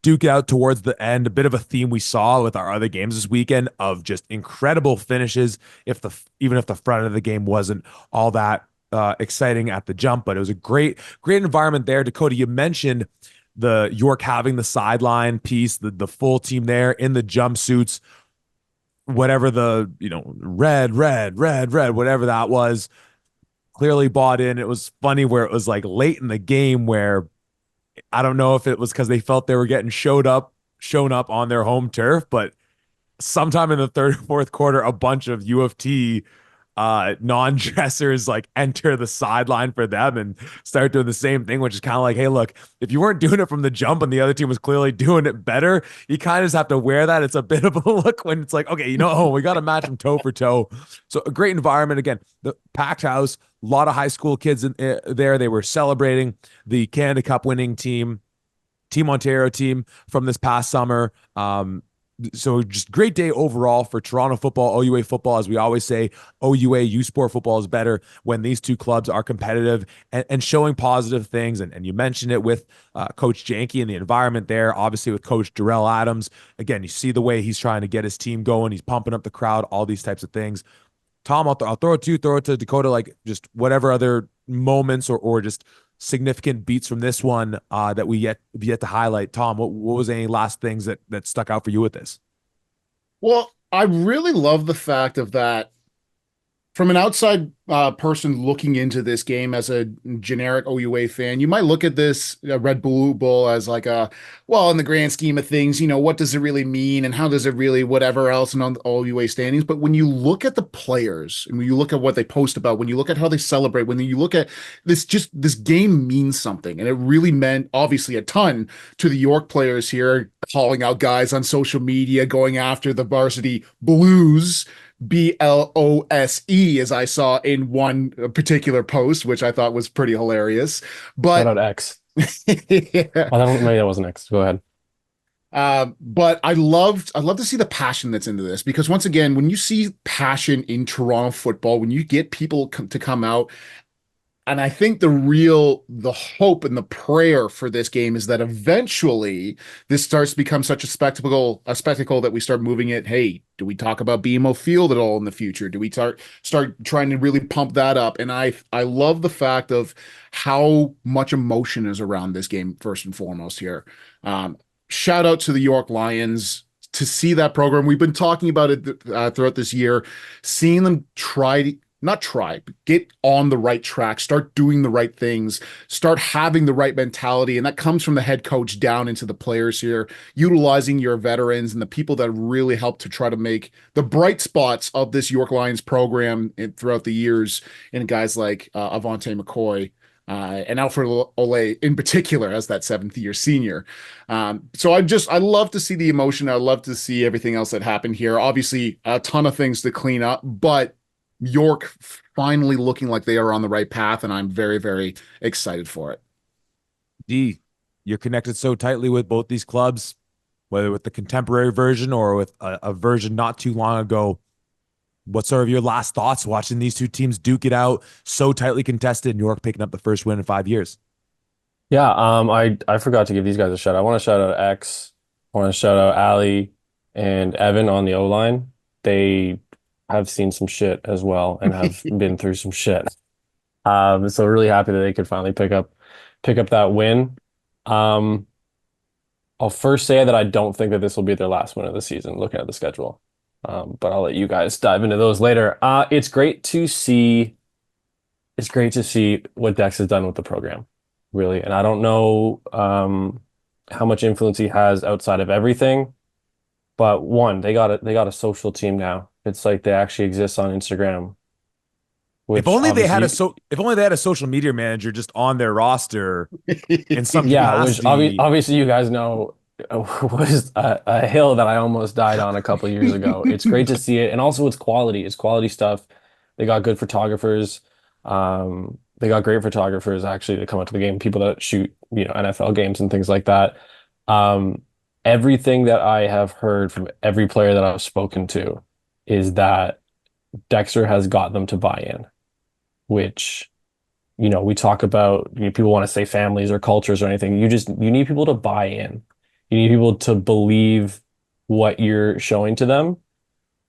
duke it out towards the end. A bit of a theme we saw with our other games this weekend of just incredible finishes. Even if the front of the game wasn't all that exciting at the jump, but it was a great environment there. Dakota, you mentioned the York having the sideline piece, the full team there in the jumpsuits, whatever the red, whatever that was, clearly bought in. It was funny where it was like late in the game where I don't know if it was because they felt they were getting shown up on their home turf, but sometime in the third or fourth quarter, a bunch of U of T non-dressers like enter the sideline for them and start doing the same thing, which is kind of like, hey, look, if you weren't doing it from the jump and the other team was clearly doing it better, you kind of just have to wear that. It's a bit of a look when it's like, okay, we got to match them toe for toe. So a great environment. Again, the packed house, a lot of high school kids there. They were celebrating the Canada Cup winning Team Ontario team from this past summer. So just great day overall for Toronto football, OUA football. As we always say, OUA U Sport football is better when these two clubs are competitive and showing positive things. And you mentioned it with Coach Janke and the environment there. Obviously with Coach Darrell Adams, again, you see the way he's trying to get his team going. He's pumping up the crowd, all these types of things. Tom, I'll throw it to you, throw it to Dakota, like just whatever other moments or just significant beats from this one that we yet to highlight. Tom, what was any last things that stuck out for you with this? Well, I really love the fact of that from an outside person looking into this game as a generic OUA fan, you might look at this Red Blue Bowl as like well, in the grand scheme of things, what does it really mean and how does it really whatever else and on the OUA standings? But when you look at the players and when you look at what they post about, when you look at how they celebrate, when you look at this game means something. And it really meant obviously a ton to the York players here, calling out guys on social media, going after the varsity Blues BLOSE, as I saw in one particular post, which I thought was pretty hilarious. Shout But out X. yeah. Oh, maybe that wasn't X. Go ahead. But I love to see the passion that's into this because once again, when you see passion in Toronto football, when you get people to come out, and I think the hope and the prayer for this game is that eventually this starts to become such a spectacle that we start moving it. Hey, do we talk about BMO Field at all in the future? Do we start trying to really pump that up? And I love the fact of how much emotion is around this game, first and foremost here. Shout out to the York Lions to see that program. We've been talking about it throughout this year, seeing them not try, but get on the right track, start doing the right things, start having the right mentality. And that comes from the head coach down into the players here, utilizing your veterans and the people that really help to try to make the bright spots of this York Lions program throughout the years. And guys like Avante McCoy, and Alfred Ole in particular as that seventh year senior. So I love to see the emotion. I love to see everything else that happened here. Obviously, a ton of things to clean up, but York finally looking like they are on the right path, and I'm very, very excited for it. D, you're connected so tightly with both these clubs, whether with the contemporary version or with a version not too long ago. What's sort of your last thoughts watching these two teams duke it out so tightly contested and York picking up the first win in 5 years? Yeah, I forgot to give these guys a shout out. I want to shout out X. I want to shout out Ali and Evan on the O line. They have seen some shit as well and have been through some shit. So really happy that they could finally pick up that win. I'll first say that I don't think that this will be their last win of the season, looking at the schedule. But I'll let you guys dive into those later. It's great to see what Dex has done with the program. really. And I don't know how much influence he has outside of everything. But one, they got a social team now. It's like they actually exist on Instagram, If which only they had a obviously, so if only they had a social media manager just on their roster in some yeah, which capacity. obviously you guys know was a hill that I almost died on a couple years ago. It's great to see it, and also it's quality. It's quality stuff. They got good photographers. They got great photographers actually to come up to the game. People that shoot, NFL games and things like that. Um, Everything that I have heard from every player that I've spoken to is that Dexter has got them to buy in, which we talk about, people want to say families or cultures or anything. You need people to buy in. You need people to believe what you're showing to them,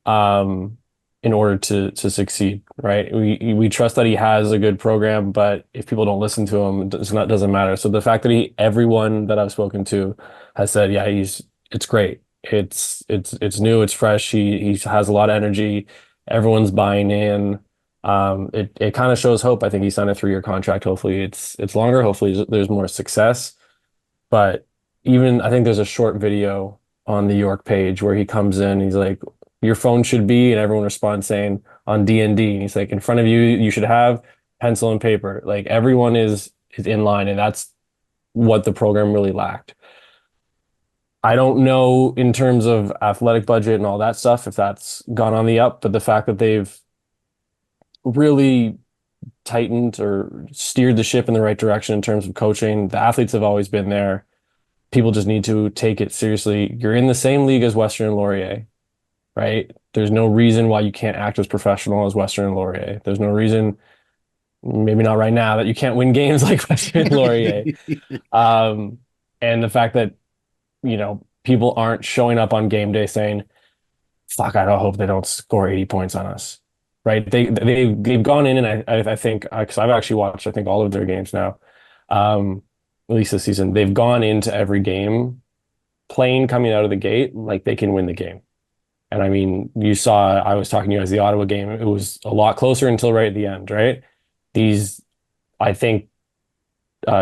um, in order to succeed, right? We trust that he has a good program, but if people don't listen to him, doesn't matter. So the fact that everyone that I've spoken to has said, yeah, it's great. It's new, it's fresh. He has a lot of energy. Everyone's buying in. It kind of shows hope. I think he signed a 3-year contract. Hopefully it's longer. Hopefully there's more success. But even I think there's a short video on the York page where he comes in, he's like, your phone should be, and everyone responds saying on D&D. And he's like, in front of you, you should have pencil and paper. Like everyone is in line, and that's what the program really lacked. I don't know in terms of athletic budget and all that stuff if that's gone on the up, but the fact that they've really tightened or steered the ship in the right direction in terms of coaching, the athletes have always been there. People just need to take it seriously. You're in the same league as Western and Laurier, right? There's no reason why you can't act as professional as Western and Laurier. There's no reason, maybe not right now, that you can't win games like Western and Laurier. Um, and the fact that, people aren't showing up on game day saying, fuck, I don't hope they don't score 80 points on us. Right? They've gone in, and I think, because I've actually watched, I think, all of their games now, at least this season. They've gone into every game playing coming out of the gate like they can win the game. And I mean, you saw, I was talking to you guys the Ottawa game. It was a lot closer until right at the end, right? These, I think,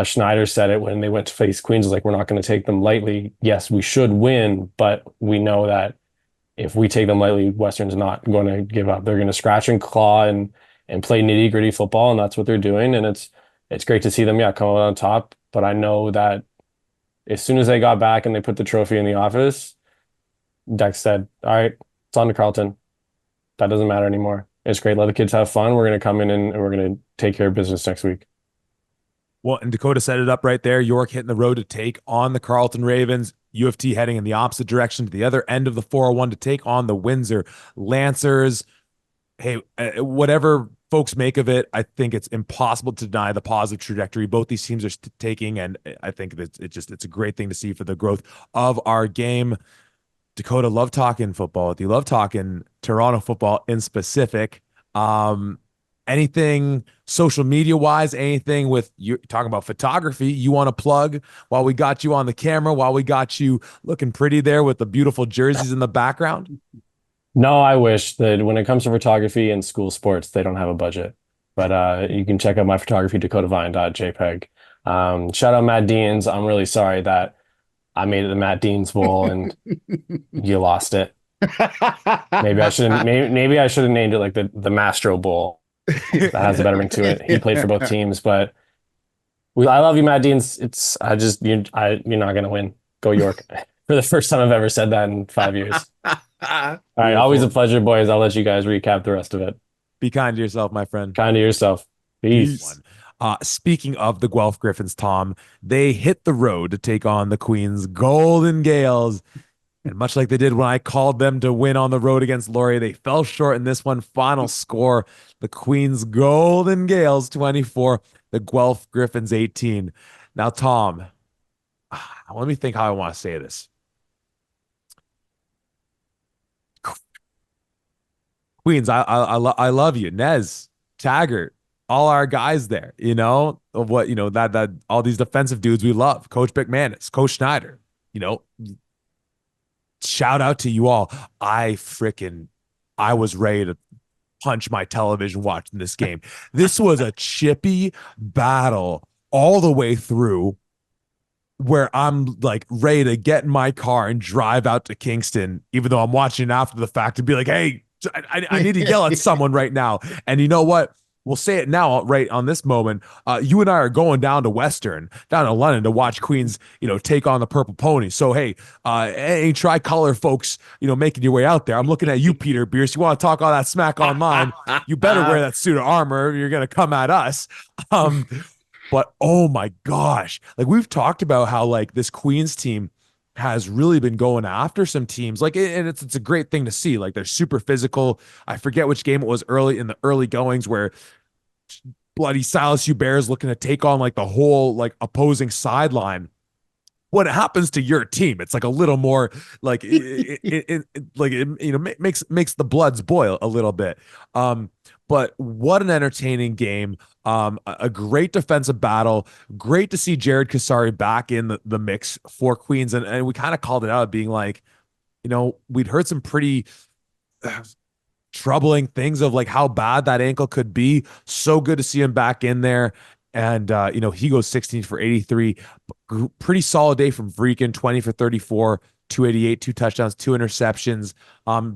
Schneider said it when they went to face Queens, was like, we're not going to take them lightly. Yes, we should win, but we know that if we take them lightly, Western's not going to give up. They're going to scratch and claw and play nitty gritty football, and that's what they're doing. And it's great to see them, yeah, come out on top. But I know that as soon as they got back and they put the trophy in the office, Dex said, "All right, it's on to Carleton. That doesn't matter anymore. It's great. Let the kids have fun. We're going to come in and we're going to take care of business next week." Well, and Dakota set it up right there. York hitting the road to take on the Carleton Ravens. U of T heading in the opposite direction to the other end of the 401 to take on the Windsor Lancers. Hey, whatever folks make of it, I think it's impossible to deny the positive trajectory both these teams are taking, and I think that it's a great thing to see for the growth of our game. Dakota, love talking football with you. Love talking Toronto football in specific. Um, Anything social media wise, anything with you talking about photography you want to plug while we got you on the camera, while we got you looking pretty there with the beautiful jerseys in the background? No, I wish that when it comes to photography and school sports, they don't have a budget. But you can check out my photography, dakotavine.jpg. Shout out Matt Deans. I'm really sorry that I made it the Matt Deans Bowl and you lost it. Maybe I should have named it like the Mastro Bowl. That has a better ring to it. He played for both teams, but I love you, Matt Deans. You're not gonna win. Go York. For the first time I've ever said that in 5 years. All right, always a pleasure, boys. I'll let you guys recap the rest of it. Be kind to yourself, my friend. Kind to yourself. Peace. Speaking of the Guelph Griffins, Tom, they hit the road to take on the Queens Golden Gales. And much like they did when I called them to win on the road against Laurier, they fell short in this one. Final score, the Queens Golden Gales 24, the Guelph Griffins 18. Now, Tom, let me think how I want to say this. Queens, I love you. Nez, Taggart, all our guys there, of what, that all these defensive dudes we love. Coach McManus, Coach Schneider, shout out to you all. I was ready to punch my television watching this game. This was a chippy battle all the way through where I'm like ready to get in my car and drive out to Kingston, even though I'm watching it after the fact, and be like, hey, I need to yell at someone right now. And you know what? We'll say it now, right on this moment. You and I are going down to Western, down to London to watch Queens, take on the Purple Pony. So, hey, any tricolor folks, making your way out there, I'm looking at you, Peter Bierce. You want to talk all that smack online? You better wear that suit of armor. You're going to come at us. Um, but oh my gosh, like we've talked about how like this Queens team has really been going after some teams like and it's a great thing to see. Like they're super physical. I forget which game it was early in the early goings where bloody Silas Hubert is looking to take on like the whole like opposing sideline. When it happens to your team, it's like a little more like makes the bloods boil a little bit. But what an entertaining game. A great defensive battle. Great to see Jared Kasari back in the mix for Queens. And we kind of called it out being like, we'd heard some pretty troubling things of like how bad that ankle could be. So good to see him back in there. And he goes 16 for 83. Pretty solid day from Vreekin, 20 for 34, 288, 2 touchdowns, 2 interceptions.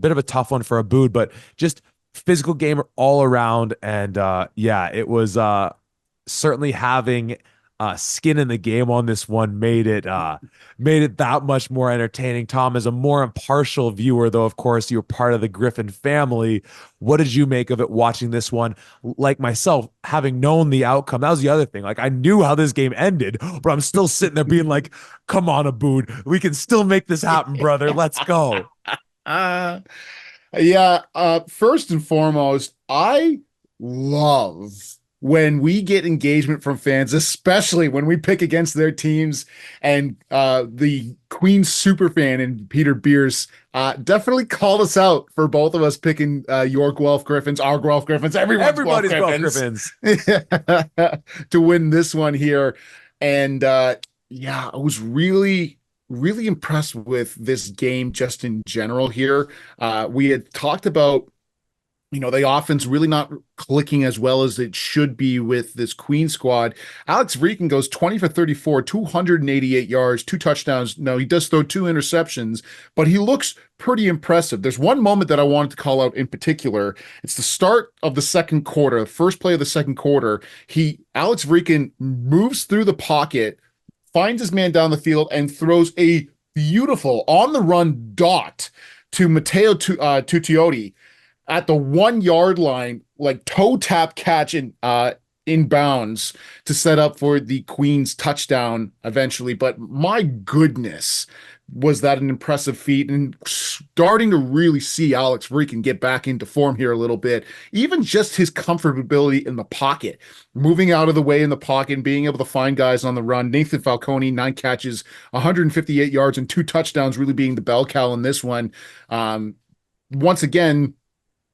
Bit of a tough one for Aboud, but just physical game all around. And it was certainly having skin in the game on this one made it that much more entertaining. Tom, as a more impartial viewer, though, of course, you're part of the Griffin family. What did you make of it watching this one? Like myself, having known the outcome, that was the other thing. Like I knew how this game ended, but I'm still sitting there being like, "Come on, Aboud, we can still make this happen, brother. Let's go." Uh, First and foremost, I love when we get engagement from fans, especially when we pick against their teams. And the Queen super fan and Peter Bierce definitely called us out for both of us picking your Guelph Griffins, our Guelph Griffins, Everybody's Guelph Griffins to win this one here. And I was really really impressed with this game just in general here. We had talked about the offense really not clicking as well as it should be with this Queen squad. Alex Vreekin goes 20 for 34, 288 yards, 2 touchdowns. No, he does throw 2 interceptions, but he looks pretty impressive. There's one moment that I wanted to call out in particular. It's the start of the second quarter, the first play of the second quarter. Alex Vreekin moves through the pocket, finds his man down the field, and throws a beautiful on-the-run dot to Matteo Tutiotti at the 1 yard line, like toe tap catch in bounds to set up for the Queens touchdown eventually. But my goodness, was that an impressive feat, and starting to really see Alex Vreekin get back into form here a little bit. Even just his comfortability in the pocket, moving out of the way in the pocket and being able to find guys on the run. Nathan Falcone, 9 catches, 158 yards and 2 touchdowns, really being the bell cow in this one. Once again,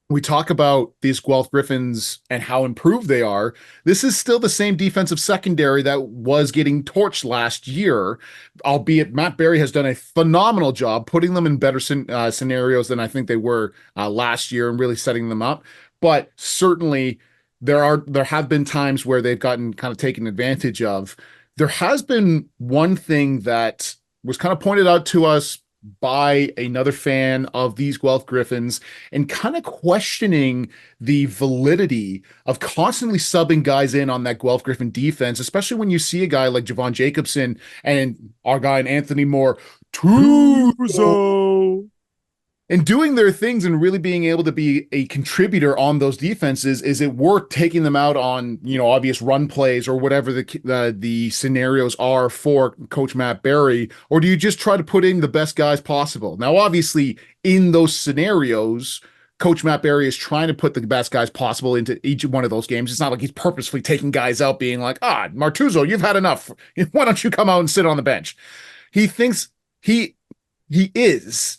we talk about these Guelph Griffins and how improved they are. This is still the same defensive secondary that was getting torched last year, albeit Matt Berry has done a phenomenal job putting them in better scenarios than I think they were last year and really setting them up. But certainly there have been times where they've gotten kind of taken advantage of. There has been one thing that was kind of pointed out to us by another fan of these Guelph Griffins and kind of questioning the validity of constantly subbing guys in on that Guelph Griffin defense, especially when you see a guy like Javon Jacobson and our guy Anthony Moore, Tuzo, and doing their things and really being able to be a contributor on those defenses. Is it worth taking them out on, obvious run plays or whatever the scenarios are for Coach Matt Berry? Or do you just try to put in the best guys possible? Now, obviously, in those scenarios, Coach Matt Berry is trying to put the best guys possible into each one of those games. It's not like he's purposefully taking guys out being like, Martuzzo, you've had enough. Why don't you come out and sit on the bench? He thinks he is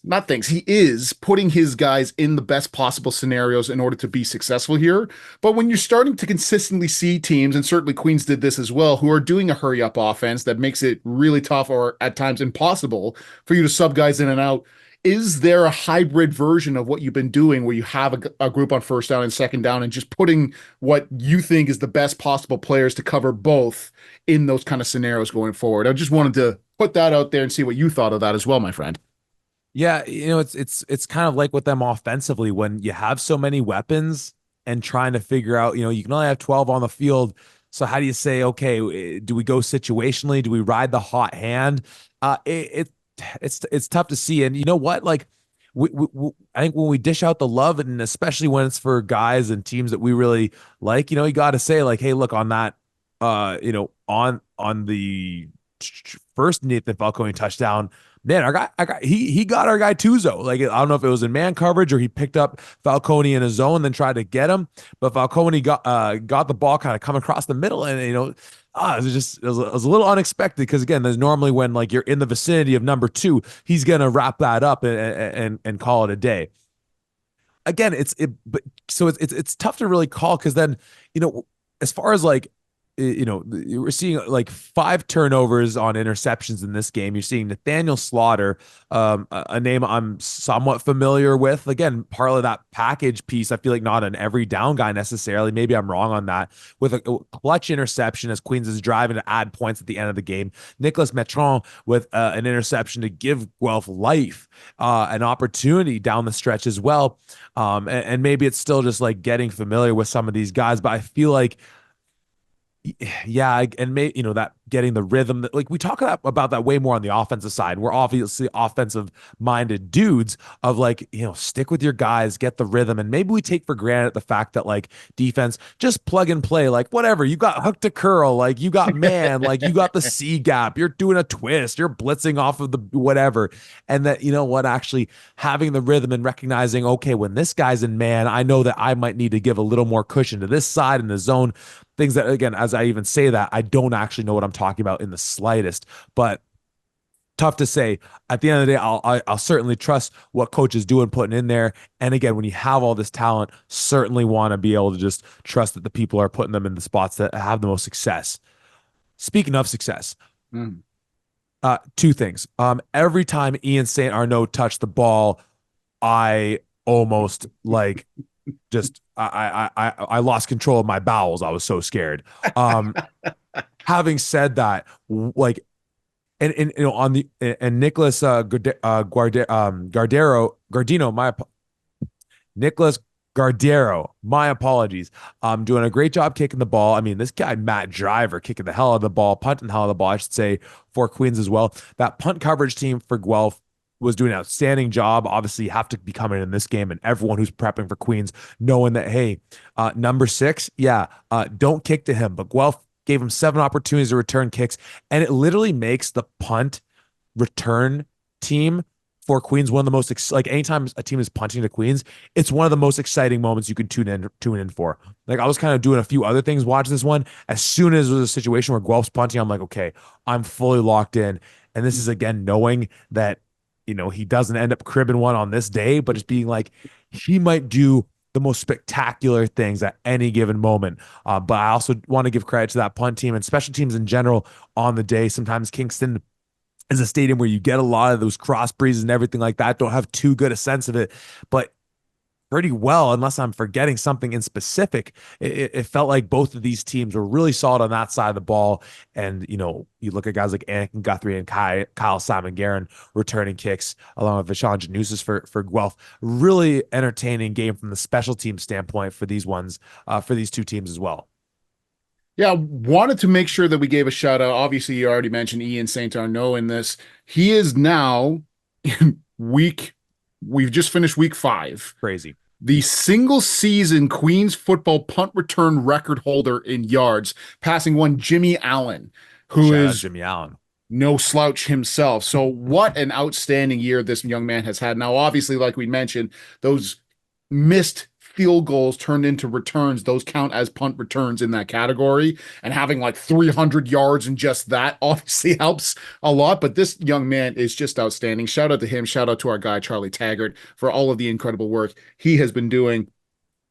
putting his guys in the best possible scenarios in order to be successful here. But when you're starting to consistently see teams, and certainly Queens did this as well, who are doing a hurry up offense that makes it really tough or at times impossible for you to sub guys in and out, is there a hybrid version of what you've been doing where you have a group on first down and second down and just putting what you think is the best possible players to cover both in those kind of scenarios going forward? I just wanted to put that out there and see what you thought of that as well, my friend. Yeah, it's kind of like with them offensively when you have so many weapons and trying to figure out, you can only have 12 on the field. So how do you say, okay, do we go situationally? Do we ride the hot hand? It's tough to see. And you know what? Like I think when we dish out the love, and especially when it's for guys and teams that we really like, you got to say like, hey, look on that, on the first Nathan Falcone touchdown, man, he got our guy Tuzo. Like I don't know if it was in man coverage or he picked up Falcone in his zone, then tried to get him, but Falcone got the ball kind of come across the middle, and it was a little unexpected because again, there's normally when like you're in the vicinity of number two, he's gonna wrap that up and call it a day. Again, it's tough to really call because then as far as like we're seeing like 5 turnovers on interceptions in this game. You're seeing Nathaniel Slaughter, a name I'm somewhat familiar with. Again, part of that package piece. I feel like not an every down guy necessarily. Maybe I'm wrong on that. With a clutch interception as Queens is driving to add points at the end of the game. Nicholas Metron with an interception to give Guelph life, an opportunity down the stretch as well. And maybe it's still just like getting familiar with some of these guys, but I feel like yeah, and that getting the rhythm that like we talk about that way more on the offensive side. We're obviously offensive minded dudes of like, stick with your guys, get the rhythm. And maybe we take for granted the fact that like defense just plug and play, like whatever, you got hook to curl, like you got man, like you got the C gap, you're doing a twist, you're blitzing off of the whatever. And that, what, actually having the rhythm and recognizing, okay, when this guy's in man, I know that I might need to give a little more cushion to this side in the zone. Things that, again, as I even say that, I don't actually know what I'm talking about in the slightest, but tough to say. At the end of the day, I'll certainly trust what coach is doing, putting in there. And again, when you have all this talent, certainly want to be able to just trust that the people are putting them in the spots that have the most success. Speaking of success, 2 things. Every time Ian St. Arnaud touched the ball, I almost like just I lost control of my bowels. I was so scared. Having said that, like, and on the and Nicholas Nicholas Gardero, my apologies. Doing a great job kicking the ball. I mean, this guy Matt Driver kicking the hell out of the ball, punting the hell out of the ball, I should say, for Queens as well. That punt coverage team for Guelph was doing an outstanding job. Obviously, you have to be coming in this game, and everyone who's prepping for Queens knowing that, hey, number 6, don't kick to him. But Guelph gave him 7 opportunities to return kicks, and it literally makes the punt return team for Queens one of the most like anytime a team is punting to Queens, it's one of the most exciting moments you can tune in for. Like I was kind of doing a few other things watching this one. As soon as it was a situation where Guelph's punting, I'm like, okay, I'm fully locked in. And this is again knowing that he doesn't end up cribbing one on this day, but just being like, he might do the most spectacular things at any given moment. But I also want to give credit to that punt team and special teams in general on the day. Sometimes Kingston is a stadium where you get a lot of those cross breezes and everything like that. Don't have too good a sense of it, but pretty well, unless I'm forgetting something in specific. It felt like both of these teams were really solid on that side of the ball. And, you look at guys like Anakin Guthrie and Kyle Simon Guerin returning kicks, along with Vishon Janusis for Guelph. Really entertaining game from the special team standpoint for these ones, for these 2 teams as well. Yeah, wanted to make sure that we gave a shout out. Obviously, you already mentioned Ian St. Arnaud in this. He is now in we've just finished week 5. Crazy. The single season Queens football punt return record holder in yards, passing one Jimmy Allen, who Shout out is Jimmy Allen. No slouch himself. So what an outstanding year this young man has had. Now, obviously, like we mentioned, those missed field goals turned into returns. Those count as punt returns in that category. And having like 300 yards and just that obviously helps a lot. But this young man is just outstanding. Shout out to him. Shout out to our guy, Charlie Taggart, for all of the incredible work he has been doing.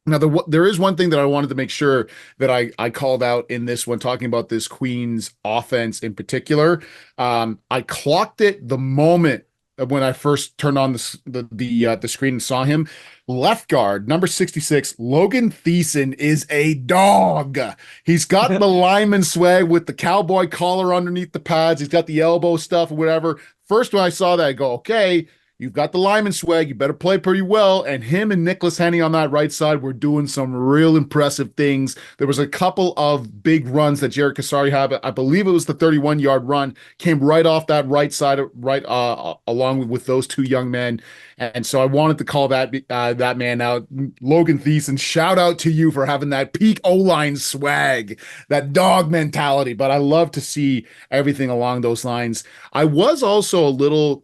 Now, there is one thing that I wanted to make sure that I called out in this one, talking about this Queens offense in particular. I clocked it the moment when I first turned on the screen and saw him. Left guard, number 66, Logan Thiessen is a dog. He's got the lineman swag with the cowboy collar underneath the pads. He's got the elbow stuff or whatever. First, when I saw that, I go, okay, you've got the lineman swag. You better play pretty well. And him and Nicholas Henney on that right side were doing some real impressive things. There was a couple of big runs that Jared Kasari had. I believe it was the 31-yard run, came right off that right side, right along with those two young men. And so I wanted to call that man out. Logan Thiessen, shout out to you for having that peak O-line swag, that dog mentality. But I love to see everything along those lines. I was also a little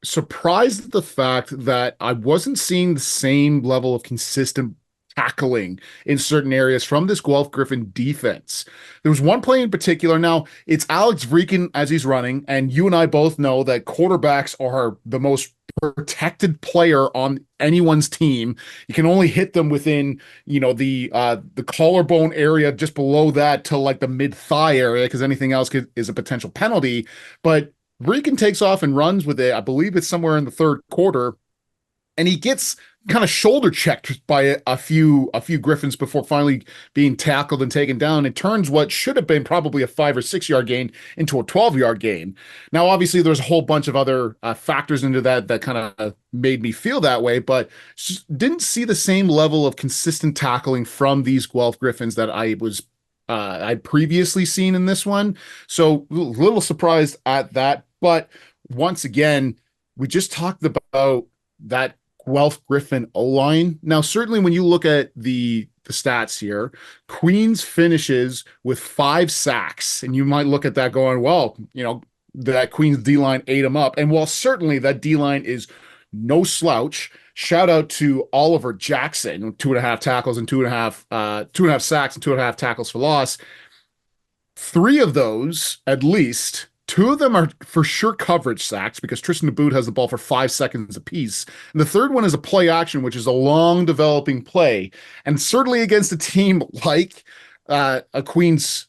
surprised at the fact that I wasn't seeing the same level of consistent tackling in certain areas from this Guelph Griffin defense. There was one play in particular. Now, it's Alex Vreeken as he's running, and you and I both know that quarterbacks are the most protected player on anyone's team. You can only hit them within, the collarbone area just below that to like the mid-thigh area, because anything else is a potential penalty. But Regan takes off and runs with it. I believe it's somewhere in the third quarter, and he gets kind of shoulder checked by a few Griffins before finally being tackled and taken down. It turns what should have been probably a 5 or 6 yard gain into a 12-yard gain. Now, obviously, there's a whole bunch of other factors into that kind of made me feel that way, but didn't see the same level of consistent tackling from these Guelph Griffins that I'd previously seen in this one. So a little surprised at that. But once again, we just talked about that Guelph Griffin O-line. Now, certainly when you look at the stats here, Queens finishes with 5 sacks. And you might look at that going, well, that Queens D-line ate them up. And while certainly that D-line is no slouch, shout out to Oliver Jackson, 2.5 tackles and 2.5 sacks and 2.5 tackles for loss. 3 of those, at least, 2 of them are for sure coverage sacks because Tristan DeBoot has the ball for 5 seconds apiece. And the third one is a play action, which is a long developing play. And certainly against a team like a Queens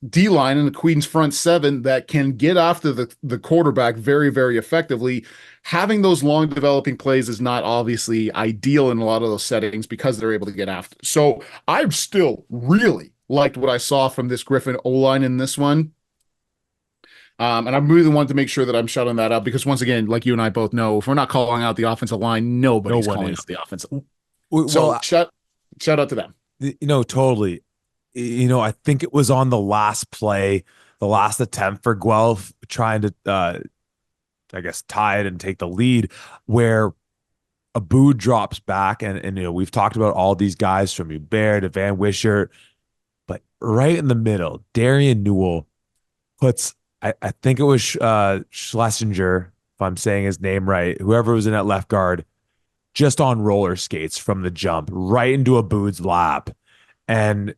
D-line and the Queens front 7 that can get after the quarterback very, very effectively, having those long developing plays is not obviously ideal in a lot of those settings because they're able to get after. So I still really liked what I saw from this Griffin O-line in this one. And I really wanted to make sure that I'm shouting that out because once again, like you and I both know, if we're not calling out the offensive line, nobody's calling out the offensive line. So shout out to them. Totally. I think it was on the last play, the last attempt for Guelph trying to, I guess, tie it and take the lead, where Aboud drops back. And we've talked about all these guys from Hubert to Van Wishart, but right in the middle, Darian Newell puts, I think it was Schlesinger, if I'm saying his name right, whoever was in that left guard, just on roller skates from the jump, right into Aboud's lap. And,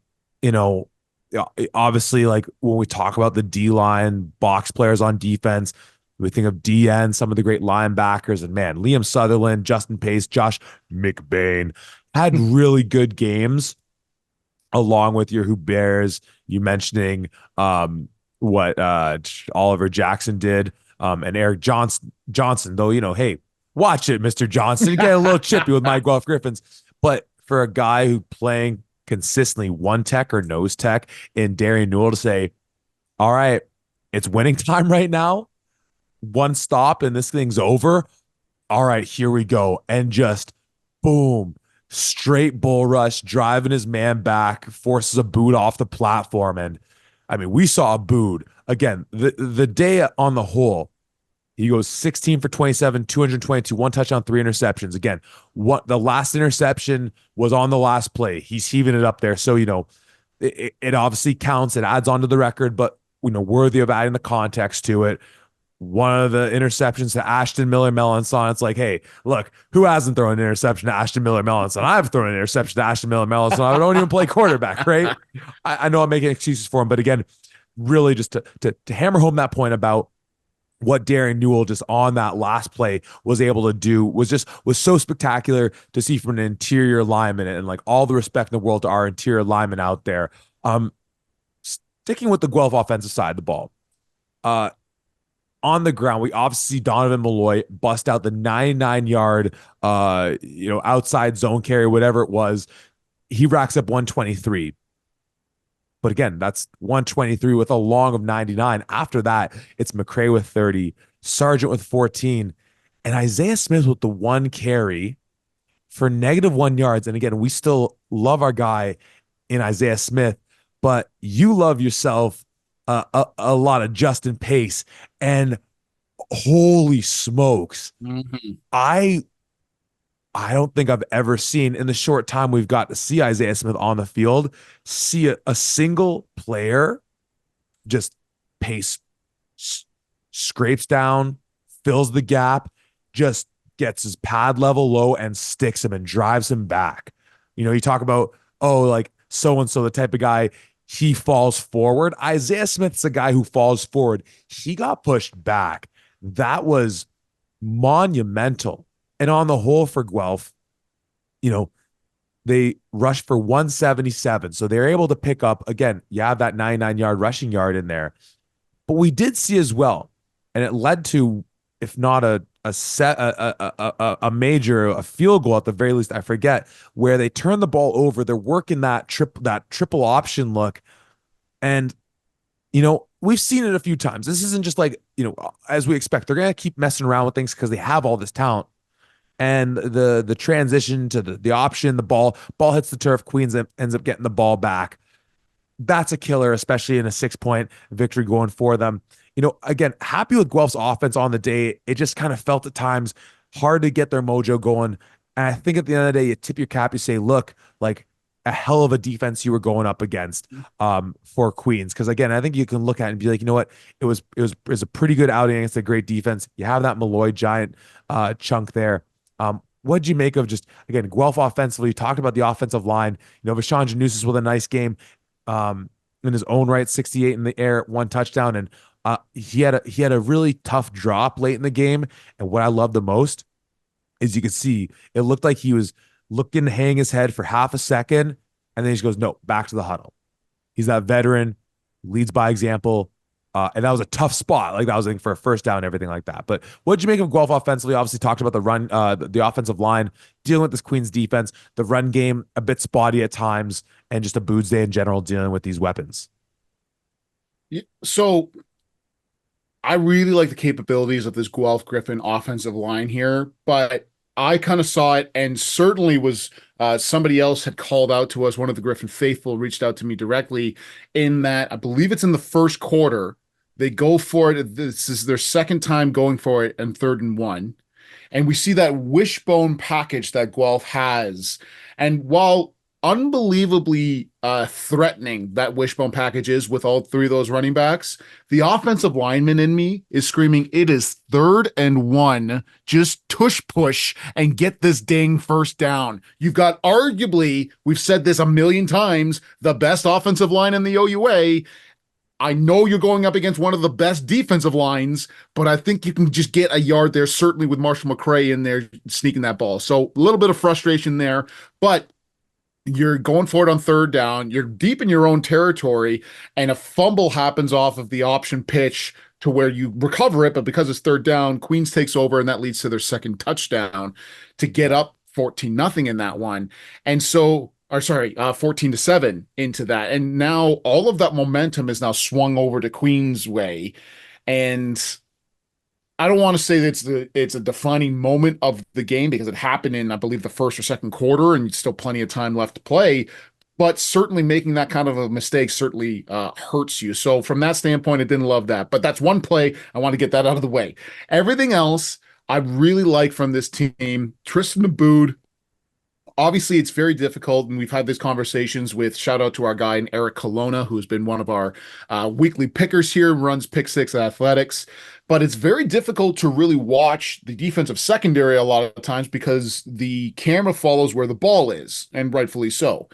obviously, like when we talk about the D-line, box players on defense, we think of DN, some of the great linebackers, and man, Liam Sutherland, Justin Pace, Josh McBain had really good games, along with your Huberts, you mentioning what Oliver Jackson did, and Eric Johnson, though, hey, watch it, Mr. Johnson. You get a little chippy with my Guelph Griffins. But for a guy who playing consistently one tech or nose tech in Darian Newell to say, all right, it's winning time right now. One stop and this thing's over. All right, here we go. And just boom, straight bull rush, driving his man back, forces Aboud off the platform. And I mean, we saw Aboud again, the day on the whole, he goes 16 for 27, 222, 1 touchdown, 3 interceptions. Again, the last interception was on the last play. He's heaving it up there. So, it obviously counts. It adds on to the record, but, worthy of adding the context to it. One of the interceptions to Ashton Miller Melanson. It's like, hey, look, who hasn't thrown an interception to Ashton Miller Melanson? I've thrown an interception to Ashton Miller Melanson. I don't even play quarterback, right? I know I'm making excuses for him, but again, really just to hammer home that point about what Darian Newell just on that last play was able to do was so spectacular to see from an interior lineman, and like all the respect in the world to our interior linemen out there. Sticking with the Guelph offensive side of the ball, on the ground, we obviously see Donovan Malloy bust out the 99-yard outside zone carry, whatever it was. He racks up 123. But again, that's 123 with a long of 99. After that, it's McCray with 30, Sargent with 14, and Isaiah Smith with the one carry for -1 yards. And again, we still love our guy in Isaiah Smith, but you love yourself a lot of Justin Pace. And holy smokes, Mhm. I I don't think I've ever seen in the short time we've got to see Isaiah Smith on the field, see a single player just pace scrapes down, fills the gap, just gets his pad level low and sticks him and drives him back. You talk about, oh, like so and so, the type of guy, he falls forward. Isaiah Smith's a guy who falls forward. He got pushed back. That was monumental. And on the whole for Guelph, you know, they rushed for 177. So they're able to pick up, again, you have that 99-yard rushing yard in there. But we did see as well, and it led to, if not a major a field goal at the very least, I forget, where they turn the ball over. They're working that triple option look, and we've seen it a few times. This isn't just like as we expect. They're gonna keep messing around with things because they have all this talent. And the transition to the option, the ball hits the turf. Queens ends up getting the ball back. That's a killer, especially in a 6-point victory going for them. Again, happy with Guelph's offense on the day. It just kind of felt at times hard to get their mojo going. And I think at the end of the day, you tip your cap, you say, look, like a hell of a defense you were going up against for Queens. Because again, I think you can look at it and be like, you know what? It was a pretty good outing against a great defense. You have that Malloy giant chunk there. What'd you make of just, again, Guelph offensively? You talked about the offensive line. Vashon Janusis with a nice game in his own right, 68 in the air, 1 touchdown. And he had a really tough drop late in the game. And what I love the most is you could see it looked like he was looking to hang his head for half a second. And then he just goes, no, back to the huddle. He's that veteran, leads by example. And that was a tough spot. Like that was for a first down and everything like that. But what did you make of Guelph offensively? Obviously talked about the run, the offensive line, dealing with this Queens defense, the run game, a bit spotty at times, and just a Boots day in general dealing with these weapons. So I really like the capabilities of this Guelph Griffin offensive line here, but I kind of saw it and certainly was somebody else had called out to us. One of the Griffin faithful reached out to me directly in that I believe it's in the first quarter. They go for it. This is their second time going for it and 3rd and 1. And we see that wishbone package that Guelph has. And while unbelievably threatening that wishbone package is with all three of those running backs, the offensive lineman in me is screaming, it is 3rd and 1. Just tush push and get this dang first down. You've got arguably, we've said this a million times, the best offensive line in the OUA. I know you're going up against one of the best defensive lines, but I think you can just get a yard there, certainly with Marshall McCray in there sneaking that ball. So a little bit of frustration there, but you're going for it on 3rd down. You're deep in your own territory, and a fumble happens off of the option pitch to where you recover it, but because it's 3rd down, Queens takes over, and that leads to their second touchdown to get up 14-0 in that one. And so, 14-7 into that. And now all of that momentum is now swung over to Queens' way. And I don't want to say that it's a defining moment of the game because it happened in, I believe, the first or second quarter, and still plenty of time left to play. But certainly making that kind of a mistake certainly hurts you. So from that standpoint, I didn't love that. But that's one play. I want to get that out of the way. Everything else I really like from this team. Tristan Aboud, obviously it's very difficult, and we've had these conversations with shout out to our guy in Eric Colonna, who's been one of our weekly pickers here, runs Pick Six Athletics. But it's very difficult to really watch the defensive secondary a lot of times because the camera follows where the ball is, and rightfully so.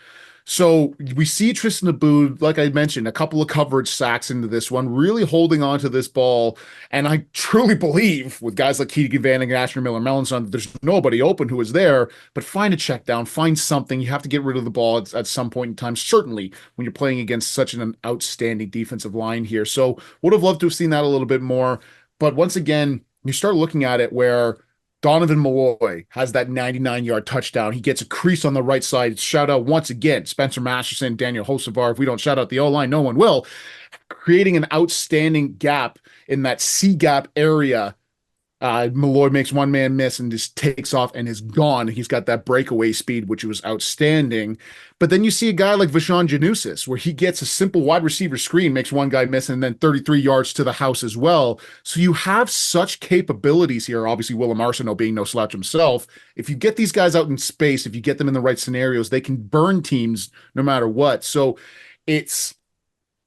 So we see Tristan Aboud, like I mentioned, a couple of coverage sacks into this one, really holding on to this ball. And I truly believe with guys like Keegan Van and Ashton Miller Melanson, there's nobody open who is there, but find a check down, find something. You have to get rid of the ball at some point in time, certainly when you're playing against such an outstanding defensive line here. So would have loved to have seen that a little bit more. But once again, you start looking at it where Donovan Malloy has that 99-yard touchdown. He gets a crease on the right side. Shout out once again, Spencer Masterson, Daniel Hosevar. If we don't shout out the O-line, no one will. Creating an outstanding gap in that C gap area. Malloy makes one man miss and just takes off and is gone. He's got that breakaway speed, which was outstanding. But then you see a guy like Vashon Janusis, where he gets a simple wide receiver screen, makes one guy miss, and then 33 yards to the house as well. So you have such capabilities here. Obviously, Willem Arsenault being no slouch himself. If you get these guys out in space, if you get them in the right scenarios, they can burn teams no matter what. So it's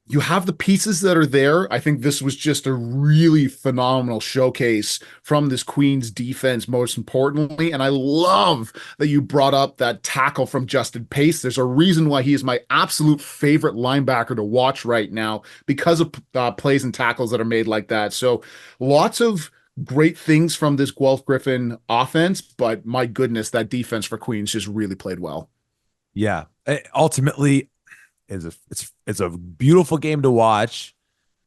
you have the pieces that are there. I think this was just a really phenomenal showcase from this Queens defense, most importantly. And I love that you brought up that tackle from Justin Pace. There's a reason why he is my absolute favorite linebacker to watch right now because of plays and tackles that are made like that. So lots of great things from this Guelph Griffin offense, but my goodness, that defense for Queens just really played well. Yeah. Ultimately, it's a beautiful game to watch.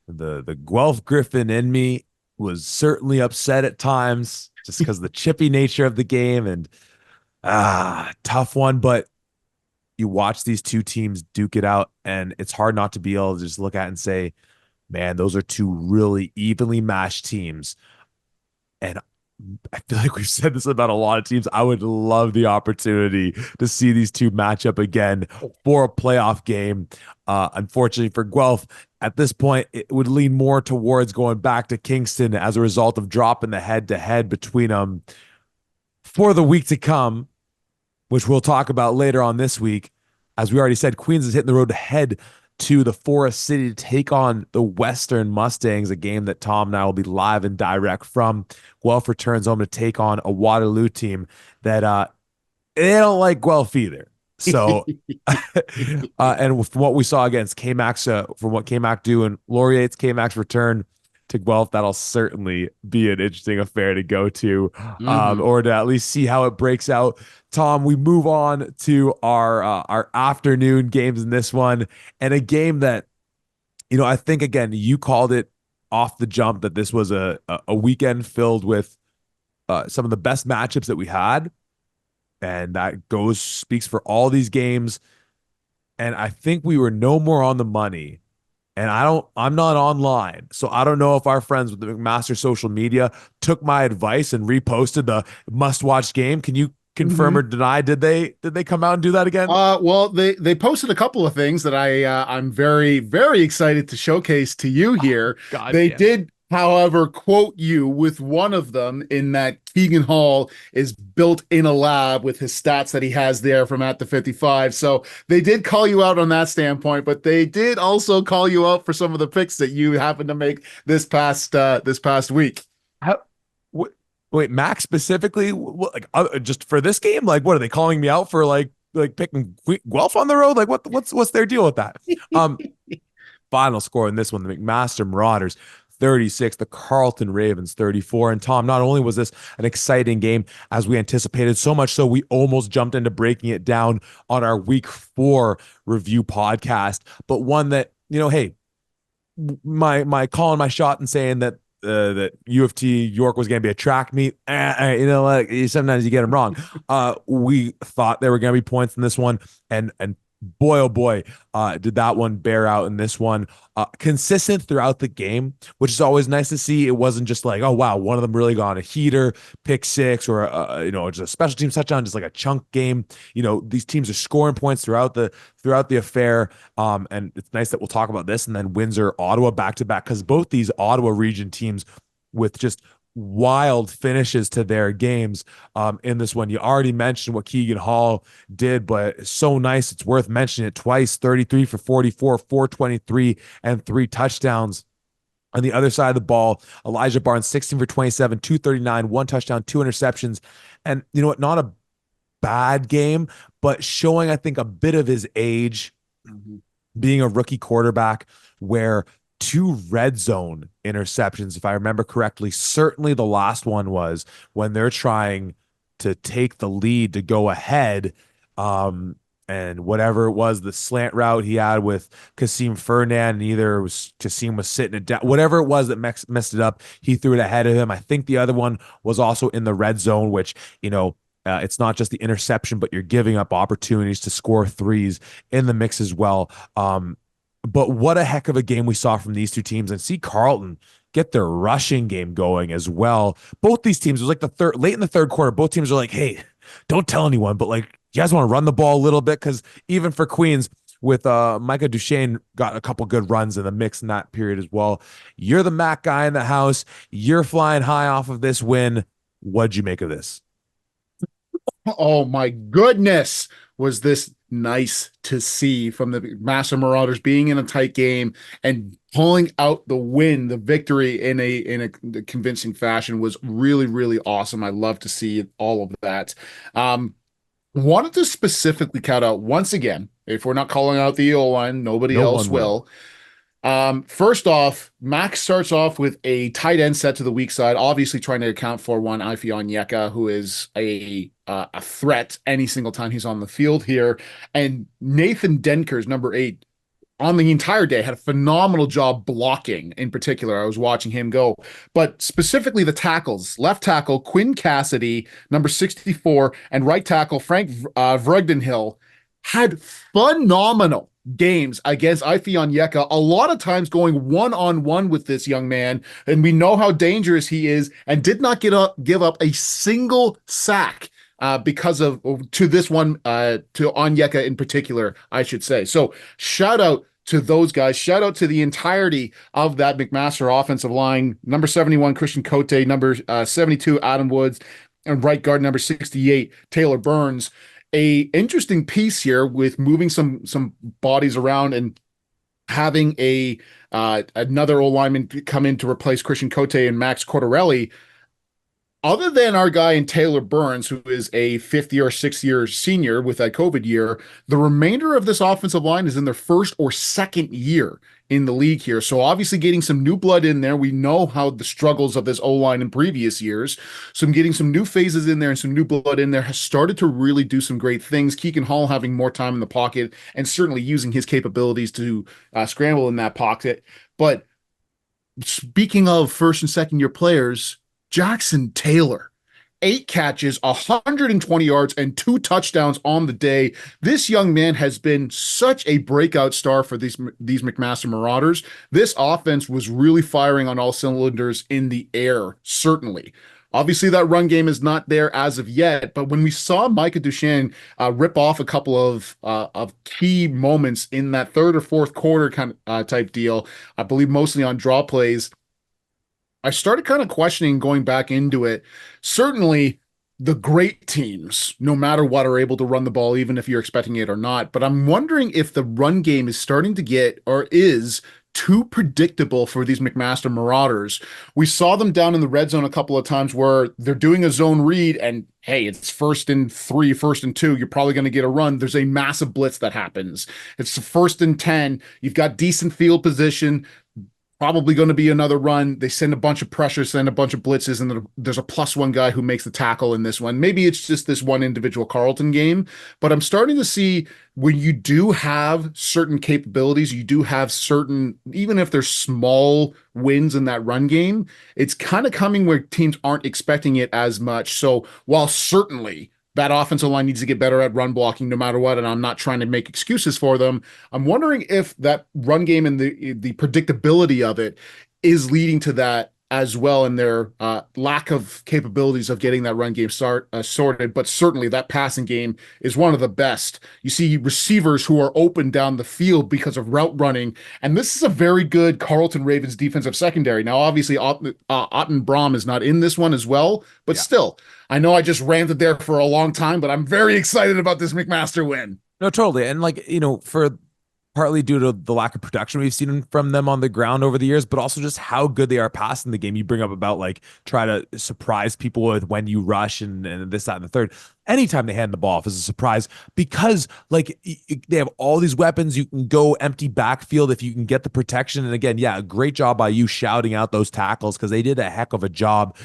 The Guelph Griffin in me was certainly upset at times just because of the chippy nature of the game and tough one. But you watch these two teams duke it out, and it's hard not to be able to just look at and say, man, those are two really evenly matched teams. And I feel like we've said this about a lot of teams. I would love the opportunity to see these two match up again for a playoff game. Unfortunately for Guelph, at this point, it would lean more towards going back to Kingston as a result of dropping the head-to-head between them for the week to come, which we'll talk about later on this week. As we already said, Queens is hitting the road to head to the Forest City to take on the Western Mustangs, a game that Tom and I will be live and direct from. Guelph returns home to take on a Waterloo team that they don't like Guelph either. So, and from what we saw against K-Max, from what K-Max do and Lauriate's K-Max return to Guelph, that'll certainly be an interesting affair to go to, or to at least see how it breaks out. Tom, we move on to our afternoon games in this one, and a game that, I think again you called it off the jump that this was a weekend filled with some of the best matchups that we had, and that speaks for all these games. And I think we were no more on the money. And I'm not online. So I don't know if our friends with the McMaster social media took my advice and reposted the must-watch game. Can you confirm or deny? Did they come out and do that again? Well, they posted a couple of things that I'm very, very excited to showcase to you here. God, they yeah. did, however, quote you with one of them in that Keegan Hall is built in a lab with his stats that he has there from at the 55. So they did call you out on that standpoint, but they did also call you out for some of the picks that you happened to make this past week. How, wait, Max specifically, like just for this game? Like, what are they calling me out for? Like picking Guelph on the road? Like, what's their deal with that? Final score in this one: the McMaster Marauders 36, the Carleton Ravens 34. And Tom, not only was this an exciting game as we anticipated, so much so we almost jumped into breaking it down on our week 4 review podcast, but one that, hey, my calling my shot and saying that that U of T York was going to be a track meet, like sometimes you get them wrong. We thought there were going to be points in this one, and boy, oh boy, did that one bear out in this one. Consistent throughout the game, which is always nice to see. It wasn't just like, oh wow, one of them really got on a heater, pick six, or just a special teams touchdown, just like a chunk game. These teams are scoring points throughout the affair. And it's nice that we'll talk about this, and then Windsor, Ottawa back to back, because both these Ottawa region teams with just wild finishes to their games in this one. You already mentioned what Keegan Hall did, but it's so nice. It's worth mentioning it twice: 33 for 44, 423, and 3 touchdowns. On the other side of the ball, Elijah Barnes, 16 for 27, 239, 1 touchdown, 2 interceptions. And you know what? Not a bad game, but showing, I think, a bit of his age, being a rookie quarterback, where 2 red zone interceptions, if I remember correctly. Certainly the last one was when they're trying to take the lead to go ahead. and whatever it was, the slant route he had with Kasim Fernand, either was Kasim was sitting it down, whatever it was that messed it up, he threw it ahead of him. I think the other one was also in the red zone, which, it's not just the interception, but you're giving up opportunities to score threes in the mix as well. But what a heck of a game we saw from these two teams, and see Carlton get their rushing game going as well. Both these teams, it was like late in the third quarter, both teams are like, hey, don't tell anyone, but like, you guys want to run the ball a little bit? Because even for Queens, with Micah Duchesne got a couple good runs in the mix in that period as well. You're the Mac guy in the house. You're flying high off of this win. What'd you make of this? Oh my goodness, was this nice to see from the Master Marauders being in a tight game and pulling out the win, the victory in a convincing fashion was really, really awesome. I love to see all of that. Wanted to specifically count out once again, if we're not calling out the O line, nobody No else one will. will. First off, Max starts off with a tight end set to the weak side, obviously trying to account for one Ify Onyeka, who is a threat any single time he's on the field here. And Nathan Denkers, number 8, on the entire day had a phenomenal job blocking. In particular, I was watching him go, but specifically the tackles: left tackle Quinn Cassidy, number 64, and right tackle Frank Vrugdenhill had phenomenal games against Ify Onyeka, a lot of times going one-on-one with this young man, and we know how dangerous he is, and did not give up a single sack because of to this one to Onyeka in particular, I should say. So shout out to those guys. Shout out to the entirety of that McMaster offensive line. Number 71, Christian Cote, number 72, Adam Woods, and right guard number 68, Taylor Burns. A interesting piece here with moving some bodies around and having another old lineman come in to replace Christian Cote and Max Cordarelli. Other than our guy in Taylor Burns, who is a fifth year or sixth year senior with that COVID year, the remainder of this offensive line is in their first or second year in the league here. So obviously getting some new blood in there. We know how the struggles of this O-line in previous years. So getting some new phases in there and some new blood in there has started to really do some great things. Keegan Hall having more time in the pocket and certainly using his capabilities to scramble in that pocket. But speaking of first and second year players, Jackson Taylor, 8 catches, 120 yards, and 2 touchdowns on the day. This young man has been such a breakout star for these McMaster Marauders. This offense was really firing on all cylinders in the air, certainly. Obviously, that run game is not there as of yet, but when we saw Micah Duchesne rip off a couple of key moments in that third or fourth quarter kind of type deal, I believe mostly on draw plays, I started kind of questioning going back into it. Certainly, the great teams, no matter what, are able to run the ball, even if you're expecting it or not. But I'm wondering if the run game is starting to get, or is, too predictable for these McMaster Marauders. We saw them down in the red zone a couple of times where they're doing a zone read and, hey, it's 1st and 3, 1st and 2. You're probably going to get a run. There's a massive blitz that happens. It's 1st and 10. You've got decent field position. Probably going to be another run. They send a bunch of pressure, send a bunch of blitzes, and there's a +1 guy who makes the tackle in this one. Maybe it's just this one individual Carlton game, but I'm starting to see when you do have certain capabilities, you do have certain, even if there's small wins in that run game, it's kind of coming where teams aren't expecting it as much. So while certainly that offensive line needs to get better at run blocking no matter what, and I'm not trying to make excuses for them, I'm wondering if that run game and the predictability of it is leading to that as well, in their lack of capabilities of getting that run game sorted. But certainly that passing game is one of the best. You see receivers who are open down the field because of route running, and this is a very good Carlton Ravens defensive secondary. Now, obviously, Otten Brom is not in this one as well, but Yeah. still, I know I just ranted there for a long time, but I'm very excited about this McMaster win. No, totally. And like, for partly due to the lack of production we've seen from them on the ground over the years, but also just how good they are passing the game. You bring up about like try to surprise people with when you rush and this, that, and the third. anytime they hand the ball off is a surprise because like they have all these weapons. You can go empty backfield if you can get the protection. And again, yeah, great job by you shouting out those tackles because they did a heck of a job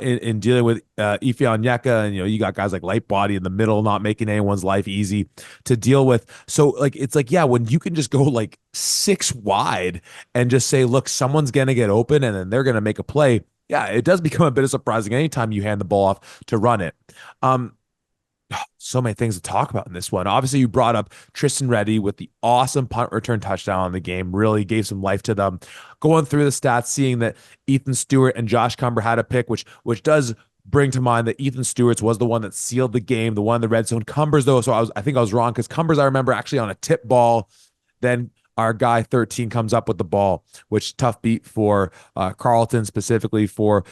in dealing with Ife Onyeka. And you got guys like Lightbody in the middle, not making anyone's life easy to deal with. So like it's like, yeah, when you can just go like 6 wide and just say, look, someone's gonna get open and then they're gonna make a play. Yeah, it does become a bit of surprising anytime you hand the ball off to run it. Um, so many things to talk about in this one. Obviously, you brought up Tristan Reddy with the awesome punt return touchdown in the game, really gave some life to them. Going through the stats, seeing that Ethan Stewart and Josh Cumber had a pick, which does bring to mind that Ethan Stewart's was the one that sealed the game, the one in the red zone. Cumber's though, so I think I was wrong because Cumber's I remember actually on a tip ball. Then our guy 13 comes up with the ball, which tough beat for Carlton specifically for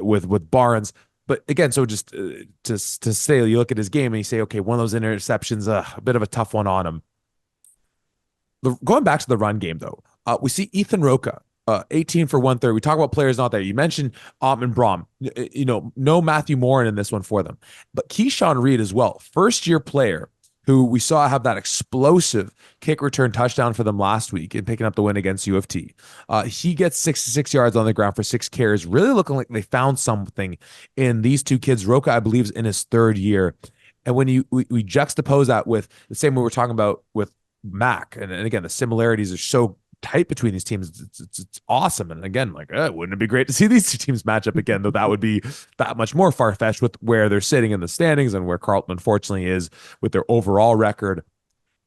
with Barnes. But again, so just to say, you look at his game and you say, okay, one of those interceptions, a bit of a tough one on him. Going back to the run game, though, we see Ethan Roca, 18 for 130. We talk about players not there. You mentioned Ottman Brom. No Matthew Morin in this one for them. But Keyshawn Reed as well, first-year player who we saw have that explosive kick return touchdown for them last week in picking up the win against U of T. He gets 66 yards on the ground for 6 carries, really looking like they found something in these two kids. Roca, I believe, is in his 3rd year. And when we juxtapose that with the same we were talking about with Mac, and again, the similarities are so tight between these teams. It's awesome. And again, like, wouldn't it be great to see these two teams match up again? Though that would be that much more far fetched with where they're sitting in the standings and where Carlton unfortunately is with their overall record.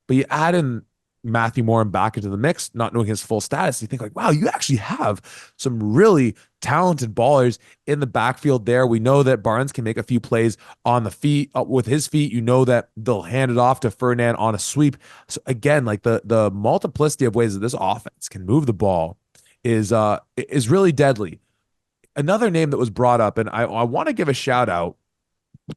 But you add in Matthew Morin back into the mix, not knowing his full status, you think like, wow, you actually have some really talented ballers in the backfield there. We know that Barnes can make a few plays on the feet with his feet. You know that they'll hand it off to Ferdinand on a sweep. So again, like the multiplicity of ways that this offense can move the ball is really deadly. Another name that was brought up, and I want to give a shout out,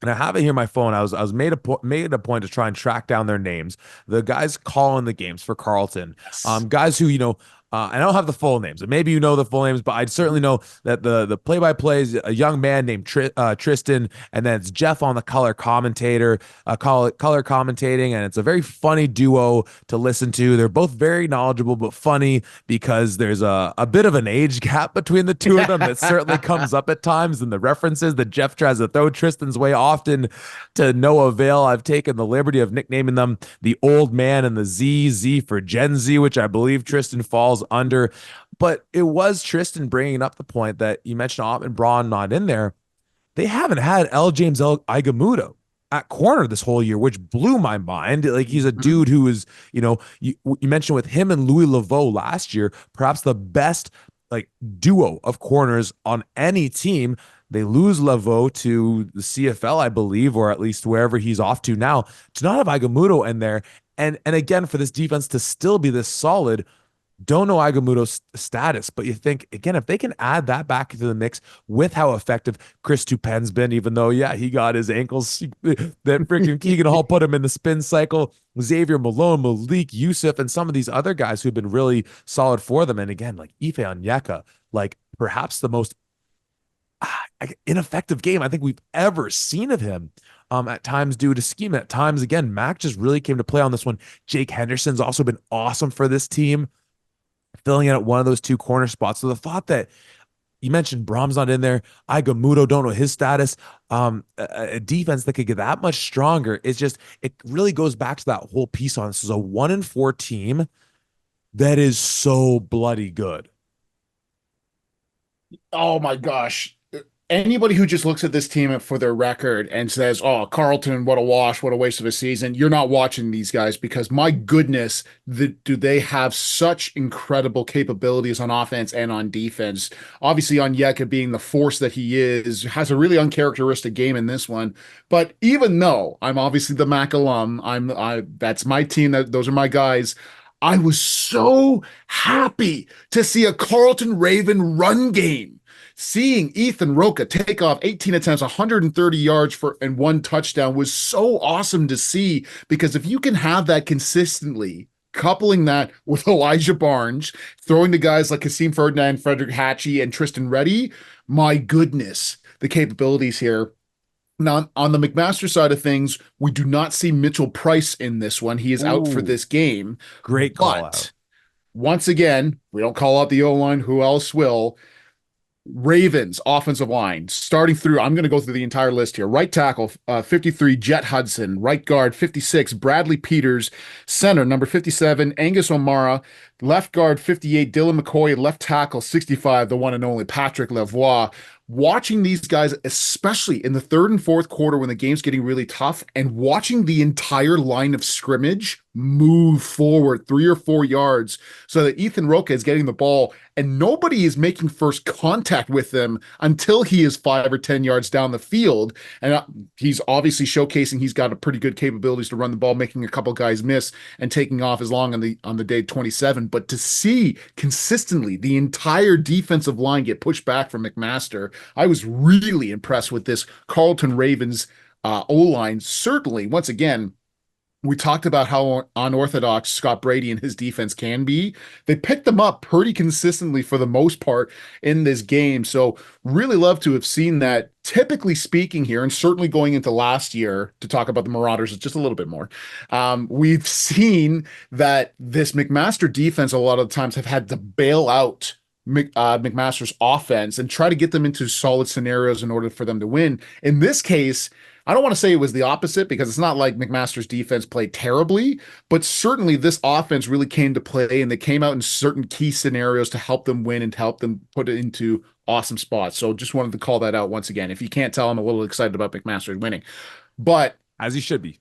and I have it here on my phone. I was made a point to try and track down their names. The guys calling the games for Carlton, Yes. guys who I don't have the full names, and maybe you know the full names, but I certainly know that the play by play is a young man named Tristan, and then it's Jeff on the color commentator, color commentating, and it's a very funny duo to listen to. They're both very knowledgeable, but funny because there's a bit of an age gap between the two of them that certainly comes up at times, and the references that Jeff tries to throw Tristan's way often to no avail. I've taken the liberty of nicknaming them the old man and the Z for Gen Z, which I believe Tristan falls under. But it was Tristan bringing up the point that you mentioned Ottman Braun not in there. They haven't had James Igamudo at corner this whole year, which blew my mind. Like he's a dude who is, you mentioned with him and Louis Laveau last year, perhaps the best like duo of corners on any team. They lose Laveau to the CFL, I believe, or at least wherever he's off to now. To not have Igamudo in there, and again for this defense to still be this solid. Don't know Agamudo's status, but you think, again, if they can add that back into the mix with how effective Chris Tupin's been, even though, yeah, he got his ankles, then freaking Keegan Hall put him in the spin cycle, Xavier Malone, Malik Yusuf, and some of these other guys who've been really solid for them. And again, like Ife Onyeka, like perhaps the most ineffective game I think we've ever seen of him. At times due to scheme. At times, again, Mac just really came to play on this one. Jake Henderson's also been awesome for this team, filling in at one of those two corner spots. So the thought that you mentioned Brahms not in there, Igamudo, don't know his status, a defense that could get that much stronger. It really goes back to that whole piece on this is a 1-4 team that is so bloody good. Oh my gosh. Anybody who just looks at this team for their record and says, "Oh, Carlton, what a wash, what a waste of a season," you're not watching these guys because my goodness, do they have such incredible capabilities on offense and on defense. Obviously, Onyeka being the force that he is, has a really uncharacteristic game in this one. But even though I'm obviously the Mac alum, that's my team, those are my guys. I was so happy to see a Carlton Raven run game. Seeing Ethan Roca take off 18 attempts, 130 yards and 1 touchdown was so awesome to see because if you can have that consistently, coupling that with Elijah Barnes, throwing to guys like Kasim Ferdinand, Frederick Hatchie, and Tristan Reddy, my goodness, the capabilities here. Now, on the McMaster side of things, we do not see Mitchell Price in this one. He is out for Ooh, this game. great call out. But once again, we don't call out the O line. Who else will? Ravens offensive line starting through. I'm going to go through the entire list here. Right tackle, 53, Jet Hudson. Right guard, 56, Bradley Peters. Center, number 57, Angus O'Mara. Left guard, 58, Dylan McCoy. Left tackle, 65, the one and only Patrick Lavoie. Watching these guys, especially in the third and fourth quarter when the game's getting really tough, and watching the entire line of scrimmage move forward 3 or 4 yards so that Ethan Roca is getting the ball and nobody is making first contact with him until he is 5 or 10 yards down the field. And he's obviously showcasing he's got a pretty good capabilities to run the ball, making a couple guys miss and taking off as long on the day 27. But to see consistently the entire defensive line get pushed back from McMaster, I was really impressed with this Carlton Ravens O line. Certainly, once again, we talked about how unorthodox Scott Brady and his defense can be. They picked them up pretty consistently for the most part in this game. So, really love to have seen that. Typically speaking, here, and certainly going into last year to talk about the Marauders just a little bit more, we've seen that this McMaster defense a lot of the times have had to bail out McMaster's offense and try to get them into solid scenarios in order for them to win. In this case, I don't want to say it was the opposite because it's not like McMaster's defense played terribly, but certainly this offense really came to play and they came out in certain key scenarios to help them win and to help them put it into awesome spots. So just wanted to call that out once again. If you can't tell, I'm a little excited about McMaster winning, but As he should be.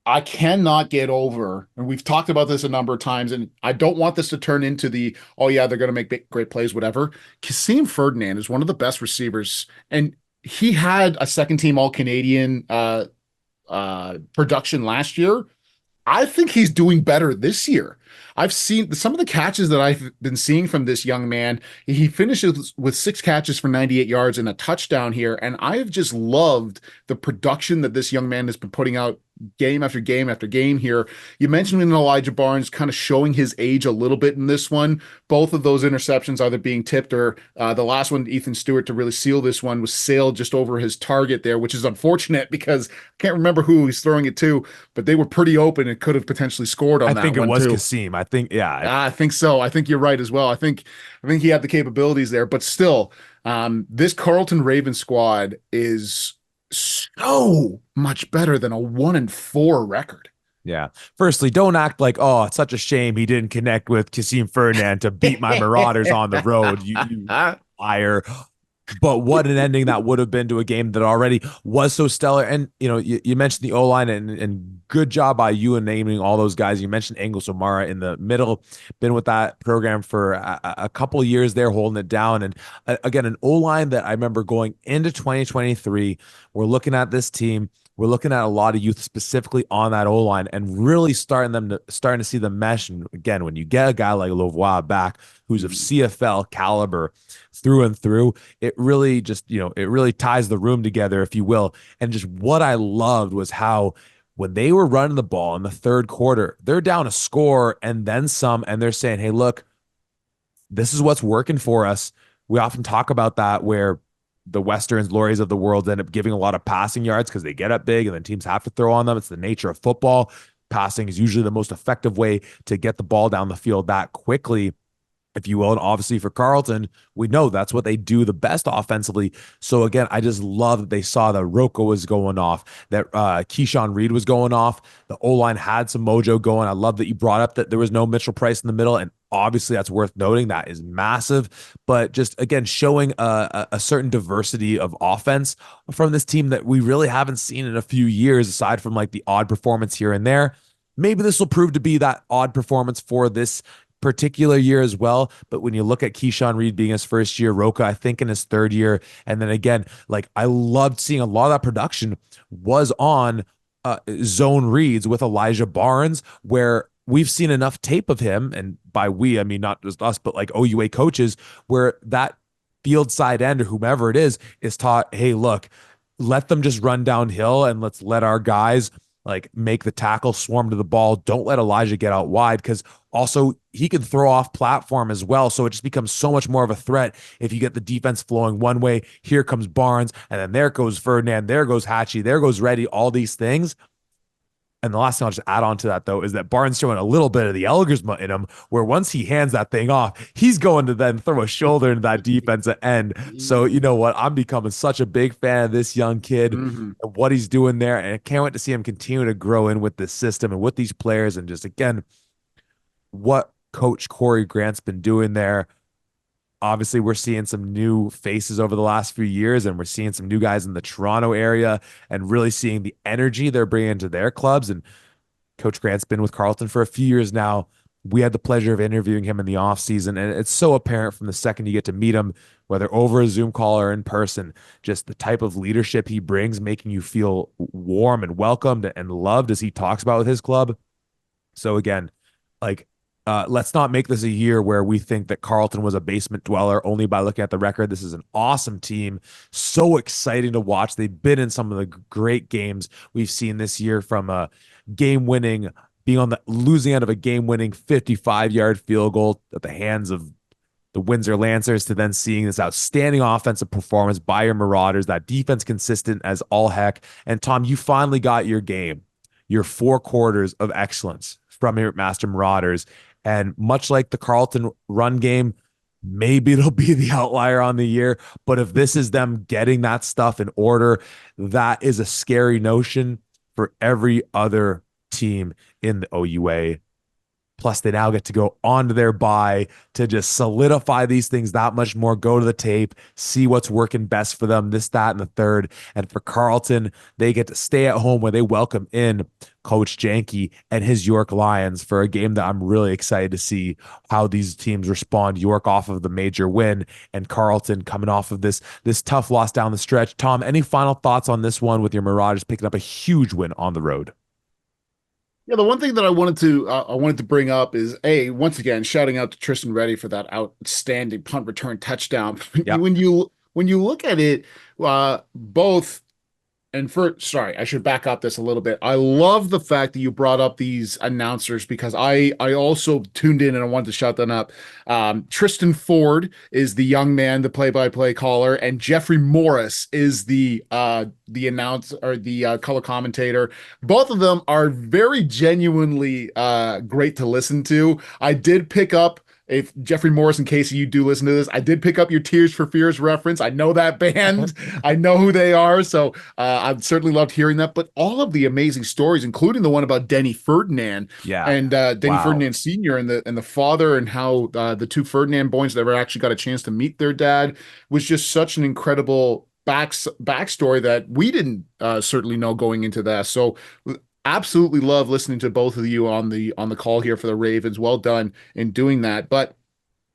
I cannot get over, and we've talked about this a number of times, and I don't want this to turn into the, oh yeah, they're going to make great plays, whatever. Kasim Ferdinand is one of the best receivers, and he had a second team All Canadian production last year. I think he's doing better this year. I've seen some of the catches that I've been seeing from this young man. He finishes with 6 catches for 98 yards and a touchdown here. And I have just loved the production that this young man has been putting out game after game after game here. You mentioned in Elijah Barnes kind of showing his age a little bit in this one. Both of those interceptions either being tipped or the last one, Ethan Stewart, to really seal this one, was sailed just over his target there, which is unfortunate because I can't remember who he's throwing it to, but they were pretty open and could have potentially scored on I that think it one was too. Kasim. I think, yeah. I think so. I think you're right as well. I think he had the capabilities there, but still, this Carlton Raven squad is so much better than a 1-4 record. Yeah. Firstly, don't act like, oh, it's such a shame he didn't connect with Kasim Ferdinand to beat my Marauders on the road. You liar. But what an ending that would have been to a game that already was so stellar. And, you mentioned the O-line and good job by you in naming all those guys. You mentioned Angus O'Mara in the middle, been with that program for a couple of years there, holding it down. And again, an O-line that I remember going into 2023, we're looking at this team. We're looking at a lot of youth specifically on that O-line and really starting to see the mesh. And again, when you get a guy like Lavoie back, who's of CFL caliber through and through, it really just, it really ties the room together, if you will. And just what I loved was how when they were running the ball in the third quarter, they're down a score and then some, and they're saying, hey, look, this is what's working for us. We often talk about that where the Westerns, Laurie's of the world end up giving a lot of passing yards because they get up big and then teams have to throw on them. It's the nature of football. Passing is usually the most effective way to get the ball down the field that quickly, if you will. And obviously for Carlton, we know that's what they do the best offensively. So again, I just love that they saw that Rocco was going off, that Keyshawn Reed was going off. The O-line had some mojo going. I love that you brought up that there was no Mitchell Price in the middle. And obviously that's worth noting. That is massive. But just again, showing a certain diversity of offense from this team that we really haven't seen in a few years, aside from like the odd performance here and there. Maybe this will prove to be that odd performance for this particular year as well. But when you look at Keyshawn Reed being his first year, Roca, I think in his third year, and then again, like I loved seeing a lot of that production was on zone reads with Elijah Barnes, where we've seen enough tape of him, and by we, I mean not just us, but like OUA coaches, where that field side end or whomever it is taught, hey, look, let them just run downhill and let's let our guys like make the tackle, swarm to the ball. Don't let Elijah get out wide because also he can throw off platform as well. So it just becomes so much more of a threat if you get the defense flowing one way. Here comes Barnes, and then there goes Ferdinand, there goes Hatchie, there goes Reddy, all these things. And the last thing I'll just add on to that, though, is that Barnes showing a little bit of the Elgersma in him, where once he hands that thing off, he's going to then throw a shoulder into that defensive end. So, you know what? I'm becoming such a big fan of this young kid Mhm. and what he's doing there. And I can't wait to see him continue to grow in with this system and with these players. And just, again, what Coach Corey Grant's been doing there. Obviously, we're seeing some new faces over the last few years, and we're seeing some new guys in the Toronto area and really seeing the energy they're bringing to their clubs. And Coach Grant's been with Carleton for a few years now. We had the pleasure of interviewing him in the offseason, and it's so apparent from the second you get to meet him, whether over a Zoom call or in person, just the type of leadership he brings, making you feel warm and welcomed and loved as he talks about with his club. So again, like let's not make this a year where we think that Carleton was a basement dweller only by looking at the record. This is an awesome team. So exciting to watch. They've been in some of the great games we've seen this year, from a game winning, being on the losing end of a game winning 55-yard field goal at the hands of the Windsor Lancers, to then seeing this outstanding offensive performance by your Marauders, that defense consistent as all heck. And Tom, you finally got your game, your 4 quarters of excellence from your Master Marauders. And much like the Carleton run game, maybe it'll be the outlier on the year. But if this is them getting that stuff in order, that is a scary notion for every other team in the OUA. Plus, they now get to go onto their bye to just solidify these things that much more, go to the tape, see what's working best for them, this, that, and the third. And for Carleton, they get to stay at home where they welcome in Coach Janke and his York Lions for a game that I'm really excited to see how these teams respond. York off of the major win, and Carleton coming off of this tough loss down the stretch. Tom, any final thoughts on this one with your Marauders picking up a huge win on the road? Yeah, the one thing that I wanted to bring up is once again shouting out to Tristan Reddy for that outstanding punt return touchdown. Yep. When you look at it, both and for sorry, I should back up this a little bit. I love the fact that you brought up these announcers because I also tuned in and I wanted to shout them up. Tristan Ford is the young man, the play-by-play caller, and Jeffrey Morris is the announcer or the color commentator. Both of them are very genuinely great to listen to. I did pick up, if Jeffrey Morris and Casey, you do listen to this, I did pick up your Tears for Fears reference. I know that band. I know who they are. So I've certainly loved hearing that. But all of the amazing stories, including the one about Denny Ferdinand Yeah. and Denny Wow. Ferdinand Sr. and the father, and how the two Ferdinand boys never actually got a chance to meet their dad, was just such an incredible backstory that we didn't certainly know going into that. So absolutely love listening to both of you on the call here for the Ravens. Well done in doing that. But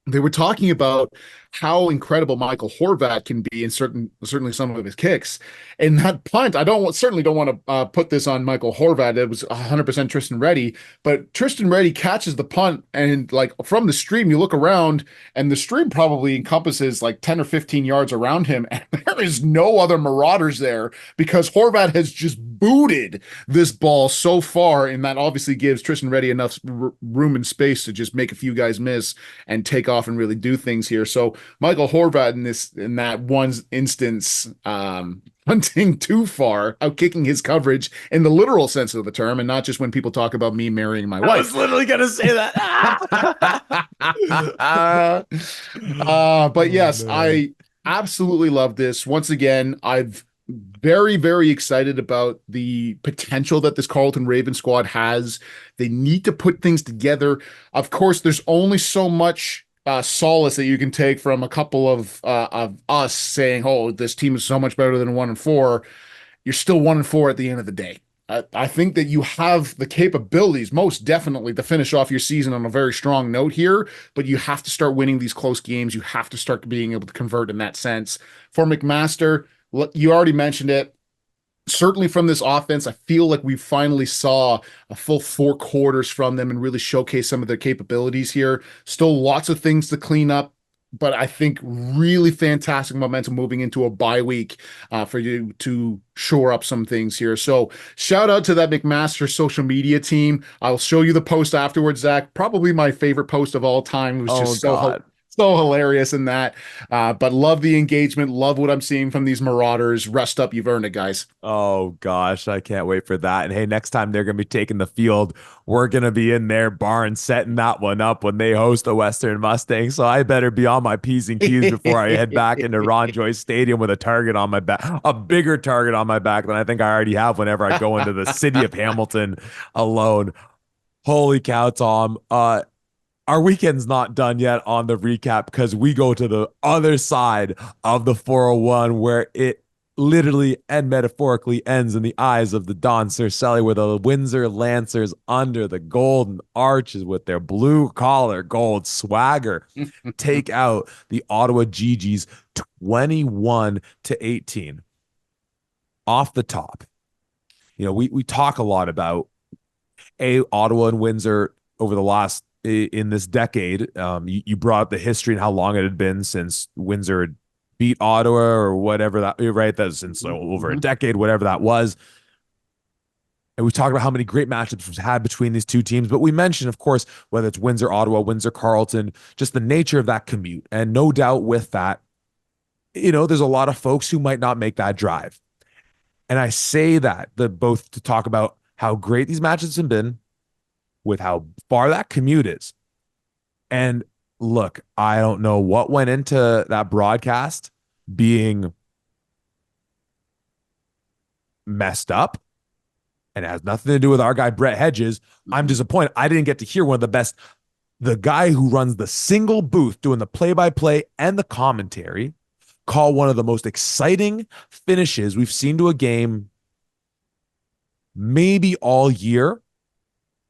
they were talking about how incredible Michael Horvat can be in certainly some of his kicks. And that punt, certainly don't want to put this on Michael Horvat. It was 100% Tristan Reddy, but Tristan Reddy catches the punt, and like from the stream, you look around, and the stream probably encompasses like 10 or 15 yards around him, and there is no other Marauders there because Horvat has just booted this ball so far, and that obviously gives Tristan Reddy enough room and space to just make a few guys miss and take off and really do things here. So Michael Horvat in that one instance, hunting too far, out kicking his coverage in the literal sense of the term, and not just when people talk about me marrying my I wife. was literally going to say that. But yes, man. I absolutely love this. Once again, I've very, very excited about the potential that this Carleton Raven squad has. They need to put things together. Of course, there's only so much solace that you can take from a couple of us saying, "Oh, this team is so much better than 1-4." You're still 1-4 at the end of the day. I think that you have the capabilities, most definitely, to finish off your season on a very strong note here, but you have to start winning these close games. You have to start being able to convert in that sense. For McMaster, you already mentioned it. Certainly from this offense, I feel like we finally saw a full 4 quarters from them and really showcase some of their capabilities here. Still lots of things to clean up. but I think really fantastic momentum moving into a bye week for you to shore up some things here. So shout out to that McMaster social media team. I'll show you the post afterwards, Zach. Probably my favorite post of all time. It was Oh just so God. so hilarious in that. But love the engagement. Love what I'm seeing from these Marauders. Rest up. You've earned it, guys. Oh gosh, I can't wait for that. And hey, next time they're gonna be taking the field, we're gonna be in their barn setting that one up when they host the Western Mustangs. So I better be on my P's and Q's before I head back into Ron Joyce Stadium with a target on my back, a bigger target on my back than I think I already have whenever I go into the city of Hamilton alone. Holy cow, Tom. Our weekend's not done yet on the recap because we go to the other side of the 401 where it literally and metaphorically ends in the eyes of the Don Cercelli, where the Windsor Lancers under the golden arches with their blue collar gold swagger take out the Ottawa GGs 21-18. Off the top, we talk a lot about Ottawa and Windsor over the last in this decade. You brought up the history and how long it had been since Windsor had beat Ottawa or whatever that, right? That's since over a Mhm. decade, whatever that was. And we talked about how many great matchups we've had between these two teams. But we mentioned, of course, whether it's Windsor, Ottawa, Windsor, Carleton, just the nature of that commute. And no doubt with that, there's a lot of folks who might not make that drive. And I say that both to talk about how great these matches have been with how far that commute is. And look, I don't know what went into that broadcast being messed up, and it has nothing to do with our guy Brett Hedges. I'm disappointed I didn't get to hear one of the best, the guy who runs the single booth doing the play-by-play and the commentary, call one of the most exciting finishes we've seen to a game maybe all year.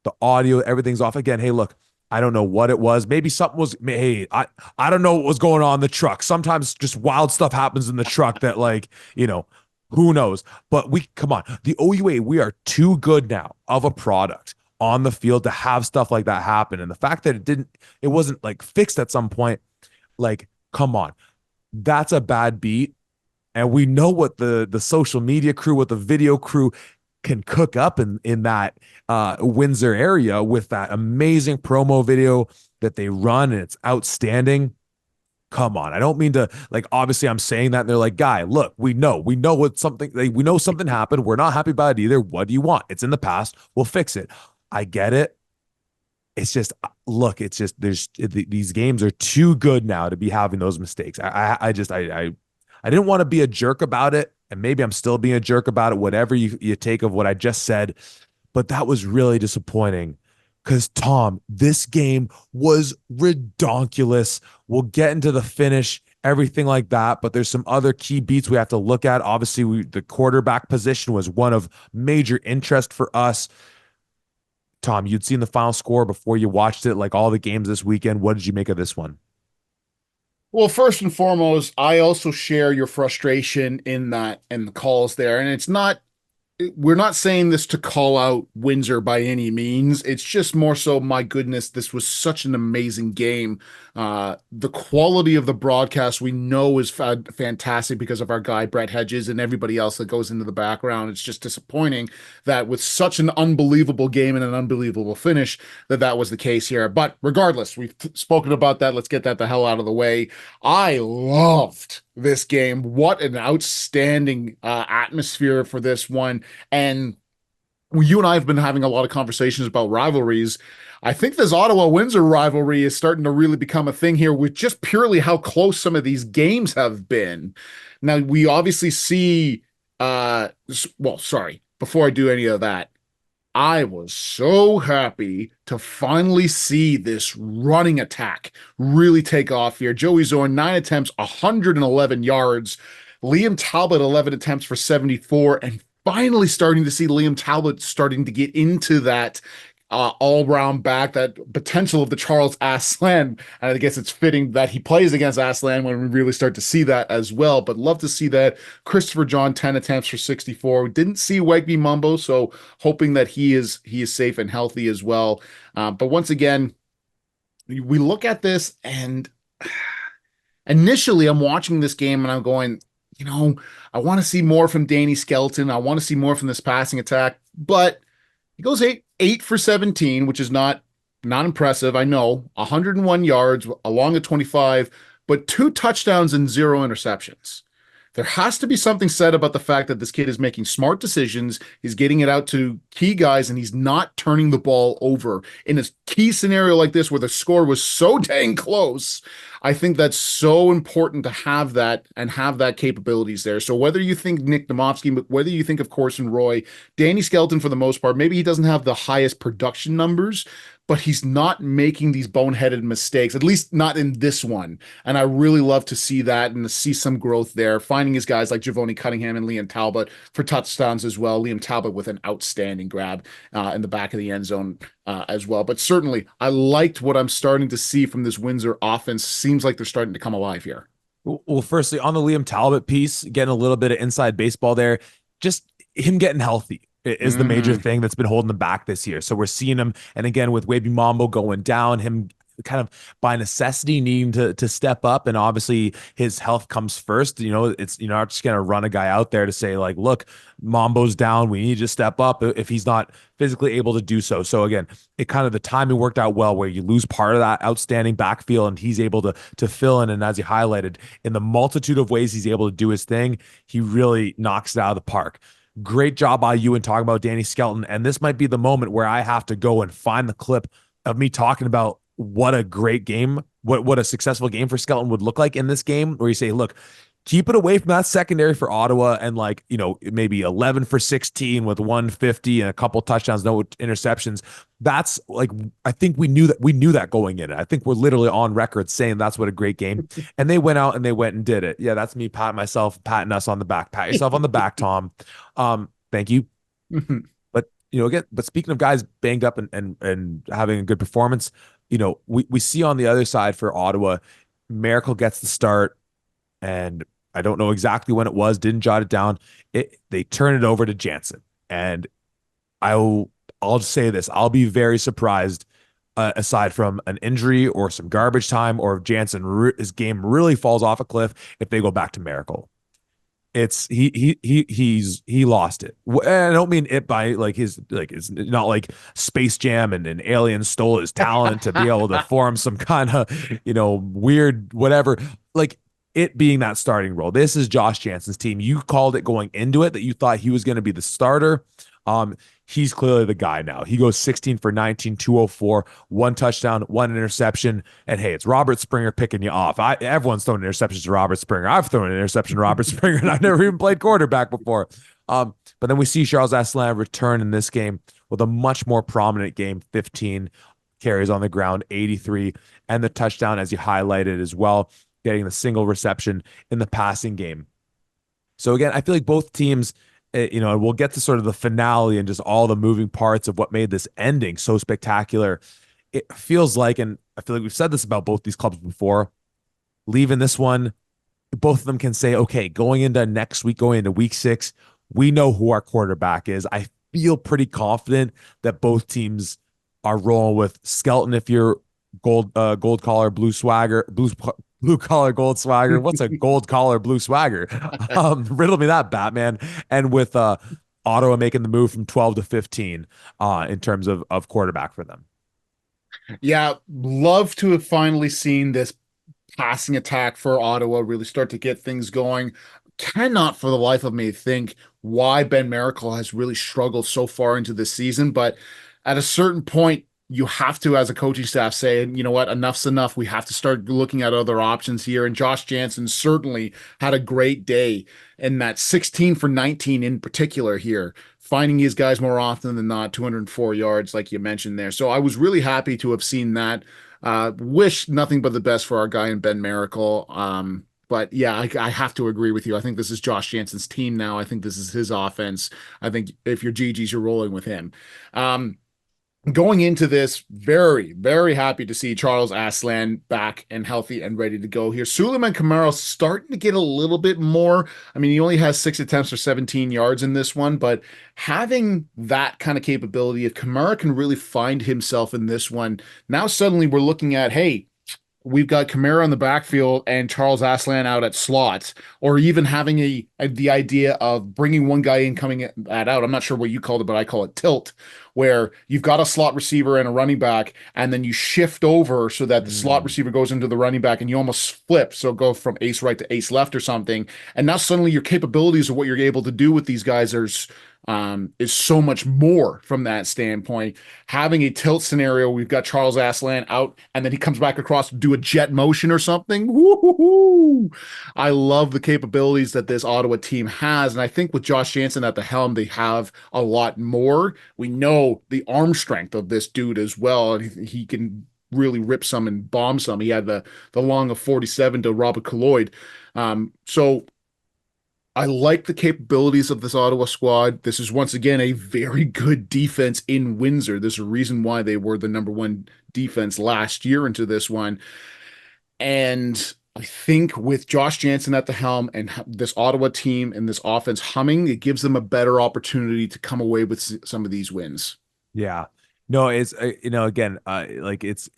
The audio, everything's off again. Hey, look, I don't know what it was. Maybe something was, hey, I don't know what was going on in the truck. Sometimes just wild stuff happens in the truck that, like, who knows? But come on, the OUA, we are too good now of a product on the field to have stuff like that happen. And the fact that it wasn't like fixed at some point, like, come on, that's a bad beat. And we know what the social media crew, what the video crew can cook up in that Windsor area with that amazing promo video that they run, and it's outstanding. Come on, I don't mean to, like, obviously I'm saying that and they're like, guy, look, we know what something, we know something happened. We're not happy about it either. What do you want? It's in the past. We'll fix it. I get it. It's just, look, it's just, these games are too good now to be having those mistakes. I didn't want to be a jerk about it, and maybe I'm still being a jerk about it, whatever you take of what I just said, but that was really disappointing because, Tom, this game was redonkulous. We'll get into the finish, everything like that, but there's some other key beats we have to look at. Obviously, the quarterback position was one of major interest for us. Tom, you'd seen the final score before you watched it, like all the games this weekend. What did you make of this one? Well, first and foremost, I also share your frustration in that and the calls there. And we're not saying this to call out Windsor by any means. It's just more so, my goodness, this was such an amazing game. The quality of the broadcast we know is fantastic because of our guy Brett Hedges and everybody else that goes into the background. It's just disappointing that with such an unbelievable game and an unbelievable finish, that was the case here. But regardless, we've spoken about that. Let's get that the hell out of the way. I loved this game. What an outstanding atmosphere for this one. And you and I have been having a lot of conversations about rivalries. I think this Ottawa Windsor rivalry is starting to really become a thing here with just purely how close some of these games have been. Now, we obviously see, well, sorry, before I do any of that, I was so happy to finally see this running attack really take off here. Joey Zorn, 9 attempts, 111 yards. Liam Talbot, 11 attempts for 74. And finally starting to see Liam Talbot starting to get into that all-round back, that potential of the Charles Aslan. And I guess it's fitting that he plays against Aslan when we really start to see that as well. But love to see that. Christopher John, 10 attempts for 64. We didn't see Wegby Mumbo, so hoping that he is safe and healthy as well. But once again, we look at this and initially I'm watching this game and I'm going, you know, I want to see more from Danny Skelton. I want to see more from this passing attack, but he goes eight for 17, which is not impressive. I know 101 yards along at 25, but two touchdowns and zero interceptions. There has to be something said about the fact that this kid is making smart decisions. He's getting it out to key guys and he's not turning the ball over in a key scenario like this where the score was so dang close. I think that's so important to have that and have that capabilities there. So whether you think Nick Nomovsky, whether you think of Corson Roy, Danny Skelton for the most part, maybe he doesn't have the highest production numbers, but he's not making these boneheaded mistakes, at least not in this one. And I really love to see that and to see some growth there. Finding his guys like Javoni Cunningham and Liam Talbot for touchdowns as well. Liam Talbot with an outstanding grab in the back of the end zone as well. But certainly, I liked what I'm starting to see from this Windsor offense. Seems like they're starting to come alive here. Well, firstly, on the Liam Talbot piece, getting a little bit of inside baseball there, just him getting healthy is the major thing that's been holding them back this year. So we're seeing him, and again with Wavy Mambo going down, him kind of by necessity needing to step up, and obviously his health comes first. It's you're not just gonna run a guy out there to say like, look, Mambo's down, we need to step up if he's not physically able to do so. So again, it kind of the timing worked out well where you lose part of that outstanding backfield and he's able to fill in. And as you highlighted, in the multitude of ways he's able to do his thing, he really knocks it out of the park. Great job by you in talking about Danny Skelton. And this might be the moment where I have to go and find the clip of me talking about what a great game, what a successful game for Skelton would look like in this game, where you say, look, keep it away from that secondary for Ottawa and maybe 11 for 16 with 150 and a couple touchdowns, no interceptions. That's like, I think we knew that going in. I think we're literally on record saying that's what a great game. And they went out and they went and did it. Yeah, that's me patting us on the back. Pat yourself on the back, Tom. Thank you. But again, speaking of guys banged up and having a good performance, we see on the other side for Ottawa, Miracle gets the start, and I don't know exactly when it was, didn't jot it down. They turn it over to Jansen, and I'll just say this: I'll be very surprised, aside from an injury or some garbage time, or if his game really falls off a cliff, if they go back to Miracle. He lost it. And I don't mean it by it's not like Space Jam and an alien stole his talent to be able to form some kind of weird whatever, like it being that starting role. This is Josh Jansen's team. You called it going into it that you thought he was going to be the starter. He's clearly the guy now. He goes 16 for 19, 204, one touchdown, one interception. And hey, it's Robert Springer picking you off. Everyone's throwing interceptions to Robert Springer. I've thrown an interception to Robert Springer, and I've never even played quarterback before. But then we see Charles Asselin return in this game with a much more prominent game, 15 carries on the ground, 83, and the touchdown, as you highlighted as well, getting the single reception in the passing game. So again, I feel like both teams, we'll get to sort of the finale and just all the moving parts of what made this ending so spectacular. It feels like, and I feel like we've said this about both these clubs before, leaving this one, both of them can say, okay, going into next week, going into week 6, we know who our quarterback is. I feel pretty confident that both teams are rolling with Skelton if you're gold collar, blue swagger, blue collar, gold swagger. What's a gold collar, blue swagger? Riddle me that, Batman. And with Ottawa making the move from 12 to 15 in terms of quarterback for them. Yeah, love to have finally seen this passing attack for Ottawa really start to get things going. Cannot for the life of me think why Ben Miracle has really struggled so far into this season, but at a certain point, you have to, as a coaching staff, say, you know what, enough's enough. We have to start looking at other options here. And Josh Jansen certainly had a great day in that 16 for 19 in particular here, finding his guys more often than not, 204 yards, like you mentioned there. So I was really happy to have seen that. Wish nothing but the best for our guy in Ben Miracle. But yeah, I have to agree with you. I think this is Josh Jansen's team now. I think this is his offense. I think if you're GG's, you're rolling with him. Going into this, very, very happy to see Charles Asselin back and healthy and ready to go here. Suleiman Kamara starting to get a little bit more. I mean, he only has 6 attempts for 17 yards in this one, but having that kind of capability, if Kamara can really find himself in this one, now suddenly we're looking at, hey, we've got Kamara in the backfield and Charles Aslan out at slot, or even having the idea of bringing one guy in coming at out. I'm not sure what you called it, but I call it tilt, where you've got a slot receiver and a running back, and then you shift over so that the slot Mm, receiver goes into the running back, and you almost flip, so go from ace right to ace left or something. And now suddenly your capabilities of what you're able to do with these guys is so much more from that standpoint. Having a tilt scenario, we've got Charles Aslan out, and then he comes back across to do a jet motion or something. Woo-hoo-hoo. I love the capabilities that this Ottawa team has, and I think with Josh Jansen at the helm, they have a lot more. We know the arm strength of this dude as well, and he can really rip some and bomb some. He had the long of 47 to Robert Colloid. So I like the capabilities of this Ottawa squad. This is once again a very good defense in Windsor. There's a reason why they were the number one defense last year into this one. And I think with Josh Jansen at the helm and this Ottawa team and this offense humming, it gives them a better opportunity to come away with some of these wins. yeah. No, it's again, like it's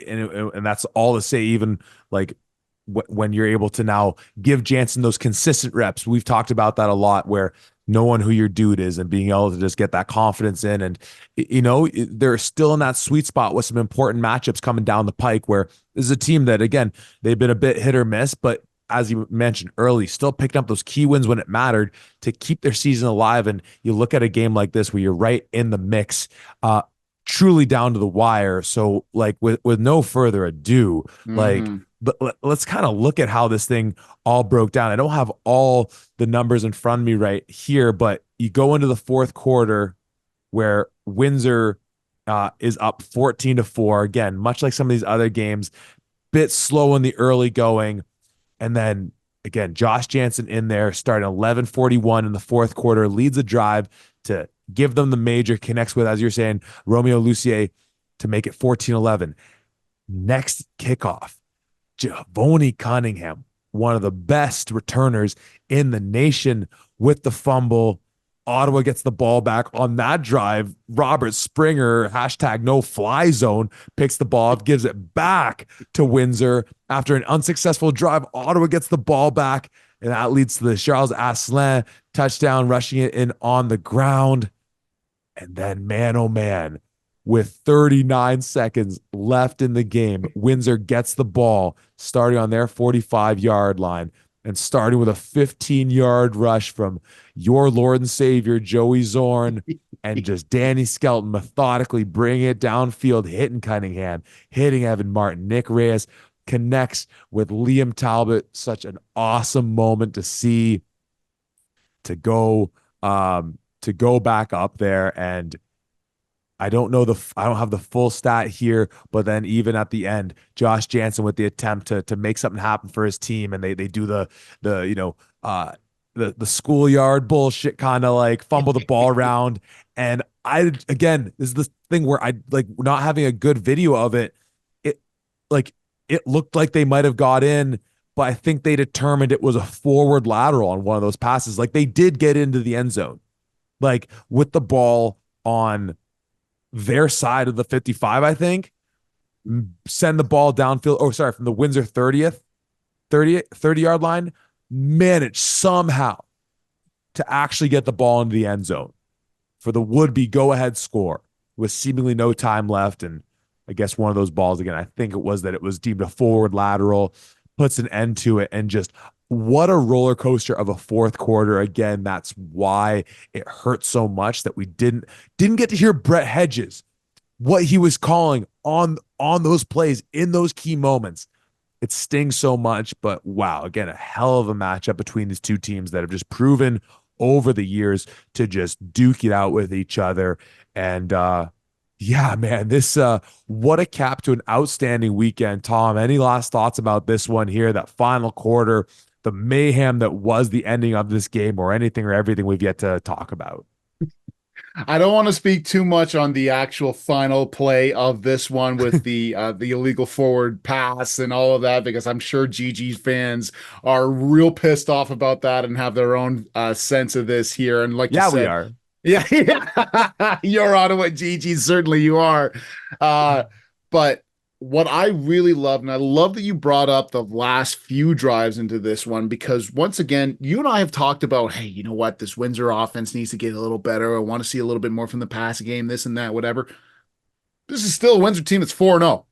and that's all to say. Even like when you're able to now give Jansen those consistent reps, we've talked about that a lot. Where knowing who your dude is and being able to just get that confidence in, and they're still in that sweet spot with some important matchups coming down the pike. Where this is a team that again they've been a bit hit or miss, but as you mentioned early, still picking up those key wins when it mattered to keep their season alive. And you look at a game like this where you're right in the mix, truly down to the wire. So, like, with no further ado, like, Mm-hmm. let's kind of look at how this thing all broke down. I don't have all the numbers in front of me right here, but you go into the fourth quarter where Windsor is up 14-4. Again, much like some of these other games, bit slow in the early going. And then again, Josh Jansen in there starting 11:41 in the fourth quarter, leads a drive to give them the major, connects with, as you're saying, Romeo Lucier to make it 14-11. Next kickoff, Javoni Cunningham, one of the best returners in the nation with the fumble. Ottawa gets the ball back on that drive. Robert Springer, hashtag no fly zone, picks the ball up, gives it back to Windsor. After an unsuccessful drive, Ottawa gets the ball back, and that leads to the Charles Asselin touchdown, rushing it in on the ground. And then, man, oh man, with 39 seconds left in the game, Windsor gets the ball starting on their 45-yard line and starting with a 15-yard rush from your Lord and Savior, Joey Zorn, and just Danny Skelton methodically bringing it downfield, hitting Cunningham, hitting Evan Martin. Nick Reyes connects with Liam Talbot. Such an awesome moment to see, to go back up there. And I don't have the full stat here, but then even at the end, Josh Jansen with the attempt to make something happen for his team, and they do the the schoolyard bullshit, kind of like fumble the ball around. And again, this is the thing where I like not having a good video of it. It like it looked like they might have got in, but I think they determined it was a forward lateral on one of those passes. Like they did get into the end zone, like with the ball on their side of the 55, I think, send the ball downfield. Oh, sorry, from the Windsor 30-yard line, manage somehow to actually get the ball into the end zone for the would-be go-ahead score with seemingly no time left. And I guess one of those balls, again, I think it was deemed a forward lateral, puts an end to it. And just what a roller coaster of a fourth quarter. Again, that's why it hurt so much that we didn't get to hear Brett Hedges, what he was calling on those plays in those key moments. It stings so much, but wow, again, a hell of a matchup between these two teams that have just proven over the years to just duke it out with each other. And yeah, man, this what a cap to an outstanding weekend. Tom, any last thoughts about this one here, that final quarter, the mayhem that was the ending of this game, or anything or everything we've yet to talk about? I don't want to speak too much on the actual final play of this one with the illegal forward pass and all of that, because I'm sure GG fans are real pissed off about that and have their own sense of this here. And like you Yeah, we said, are. yeah, yeah. You're Ottawa GG, certainly you are. But what I really love, and I love that you brought up the last few drives into this one, because once again, you and I have talked about, hey, you know what, this Windsor offense needs to get a little better. I want to see a little bit more from the passing game, this and that, whatever. This is still a Windsor team that's 4-0,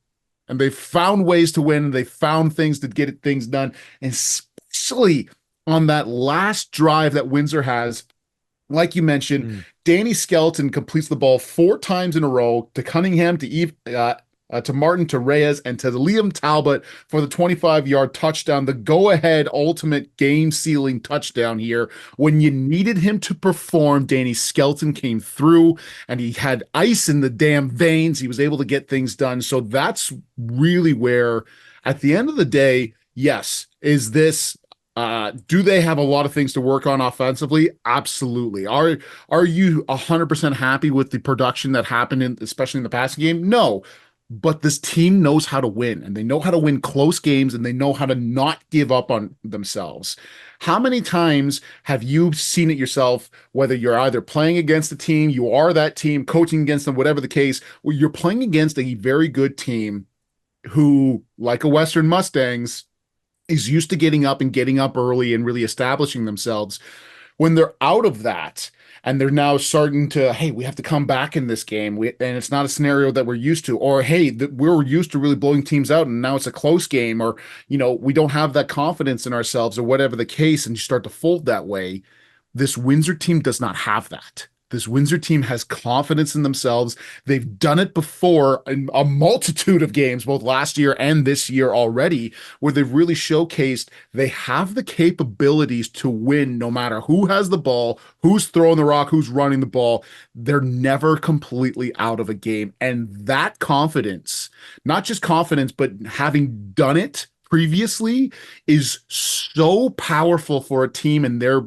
and they've found ways to win. They found things to get things done, and especially on that last drive that Windsor has. Like you mentioned, Mm. Danny Skelton completes the ball 4 times in a row to Cunningham, to Martin, to Reyes, and to Liam Talbot for the 25-yard touchdown, the go-ahead ultimate game-sealing touchdown here. When you needed him to perform, Danny Skelton came through, and he had ice in the damn veins. He was able to get things done. So that's really where, at the end of the day, yes, is this do they have a lot of things to work on offensively? Absolutely. Are you 100% happy with the production that happened in, especially in the passing game? No. But this team knows how to win, and they know how to win close games, and they know how to not give up on themselves. How many times have you seen it yourself, whether you're either playing against a team, you are that team, coaching against them, whatever the case, where you're playing against a very good team who, like a Western Mustangs, is used to getting up early and really establishing themselves. When they're out of that and they're now starting to, hey, we have to come back in this game, and it's not a scenario that we're used to, or hey, we're used to really blowing teams out and now it's a close game, or we don't have that confidence in ourselves, or whatever the case, and you start to fold that way. This Windsor team does not have that. This Windsor team has confidence in themselves. They've done it before in a multitude of games, both last year and this year already, where they've really showcased they have the capabilities to win no matter who has the ball, who's throwing the rock, who's running the ball. They're never completely out of a game. And that confidence, not just confidence, but having done it previously, is so powerful for a team and their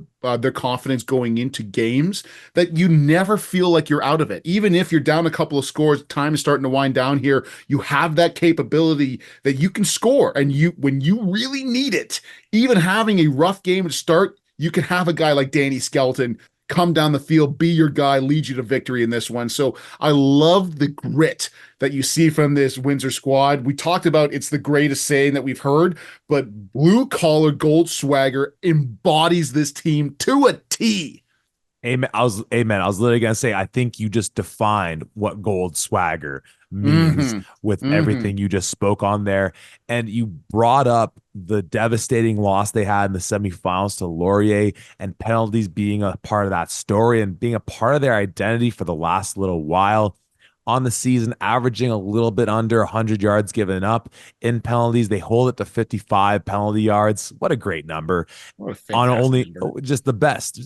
confidence going into games, that you never feel like you're out of it. Even if you're down a couple of scores, time is starting to wind down here, you have that capability that you can score, and you, when you really need it, even having a rough game to start, you can have a guy like Danny Skelton come down the field, be your guy, lead you to victory in this one. So I love the grit that you see from this Windsor squad. We talked about it's the greatest saying that we've heard, but blue collar gold swagger embodies this team to a T. Amen. Amen. I was literally gonna say, I think you just defined what gold swagger means Mm-hmm. with Mm-hmm. everything you just spoke on there. And you brought up the devastating loss they had in the semifinals to Laurier, and penalties being a part of that story and being a part of their identity for the last little while. On the season, averaging a little bit under 100 yards given up in penalties. They hold it to 55 penalty yards. What a great number What a on fantastic only number. just the best,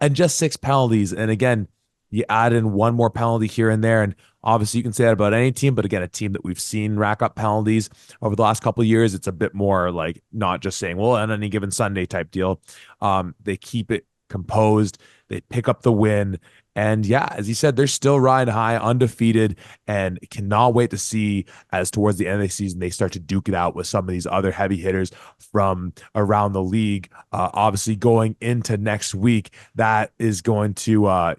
and just 6 penalties. And again, you add in one more penalty here and there, and obviously you can say that about any team, but again, a team that we've seen rack up penalties over the last couple of years, it's a bit more like not just saying, well, on any given Sunday type deal. They keep it composed, they pick up the win, and yeah, as you said, they're still riding high, undefeated, and cannot wait to see, as towards the end of the season they start to duke it out with some of these other heavy hitters from around the league. Obviously, going into next week, that is going to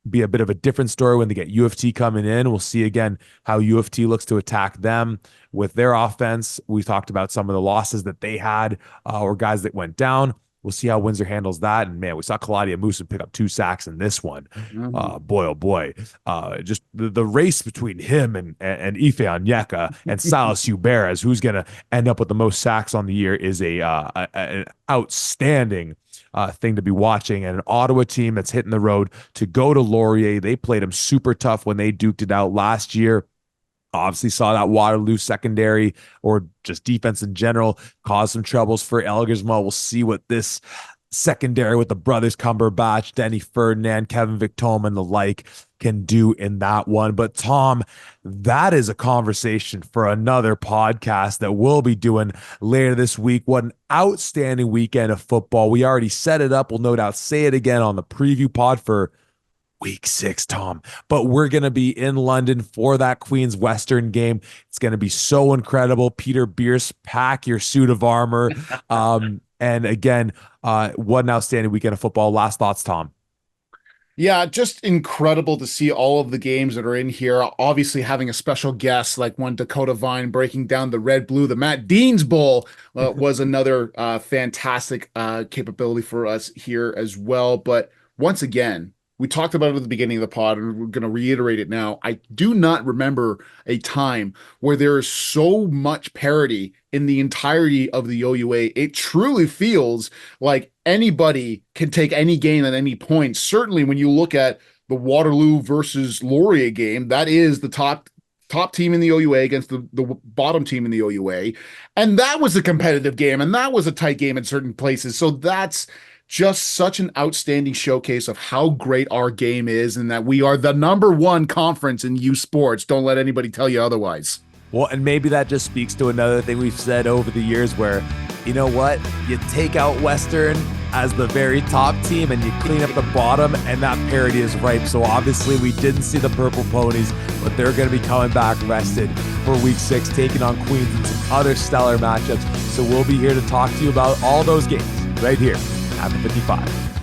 be a bit of a different story when they get U of T coming in. We'll see again how U of T looks to attack them with their offense. We talked about some of the losses that they had, or guys that went down. We'll see how Windsor handles that. And man, we saw Claudia Mooson pick up 2 sacks in this one. Mhm. Boy, oh boy. Just the race between him and Ife Onyeka and Silas Hubert as who's going to end up with the most sacks on the year is an outstanding thing to be watching. And an Ottawa team that's hitting the road to go to Laurier. They played him super tough when they duked it out last year. Obviously saw that Waterloo secondary, or just defense in general, cause some troubles for Elgersma. We'll see what this secondary with the brothers Cumberbatch, Denny Ferdinand, Kevin Victome, and the like can do in that one. But Tom, that is a conversation for another podcast that we'll be doing later this week. What an outstanding weekend of football. We already set it up. We'll no doubt say it again on the preview pod for week 6, Tom. But we're going to be in London for that Queen's Western game. It's going to be so incredible. Peter Bierce, pack your suit of armor. And again, what an outstanding weekend of football. Last thoughts, Tom. Yeah, just incredible to see all of the games that are in here. Obviously, having a special guest like one Dakota Vine breaking down the red blue, the Matt Dean's Bowl was another fantastic capability for us here as well. But once again, we talked about it at the beginning of the pod, and we're going to reiterate it now. I do not remember a time where there is so much parity in the entirety of the OUA. It truly feels like anybody can take any game at any point. Certainly, when you look at the Waterloo versus Laurier game, that is the top team in the OUA against the bottom team in the OUA. And that was a competitive game, and that was a tight game in certain places. So that's just such an outstanding showcase of how great our game is, and that we are the number one conference in U Sports. Don't let anybody tell you otherwise. Well, and maybe that just speaks to another thing we've said over the years where, you know what, you take out Western as the very top team and you clean up the bottom, and that parity is ripe. So obviously we didn't see the Purple Ponies, but they're going to be coming back rested for week 6, taking on Queens and some other stellar matchups. So we'll be here to talk to you about all those games right here at the 55.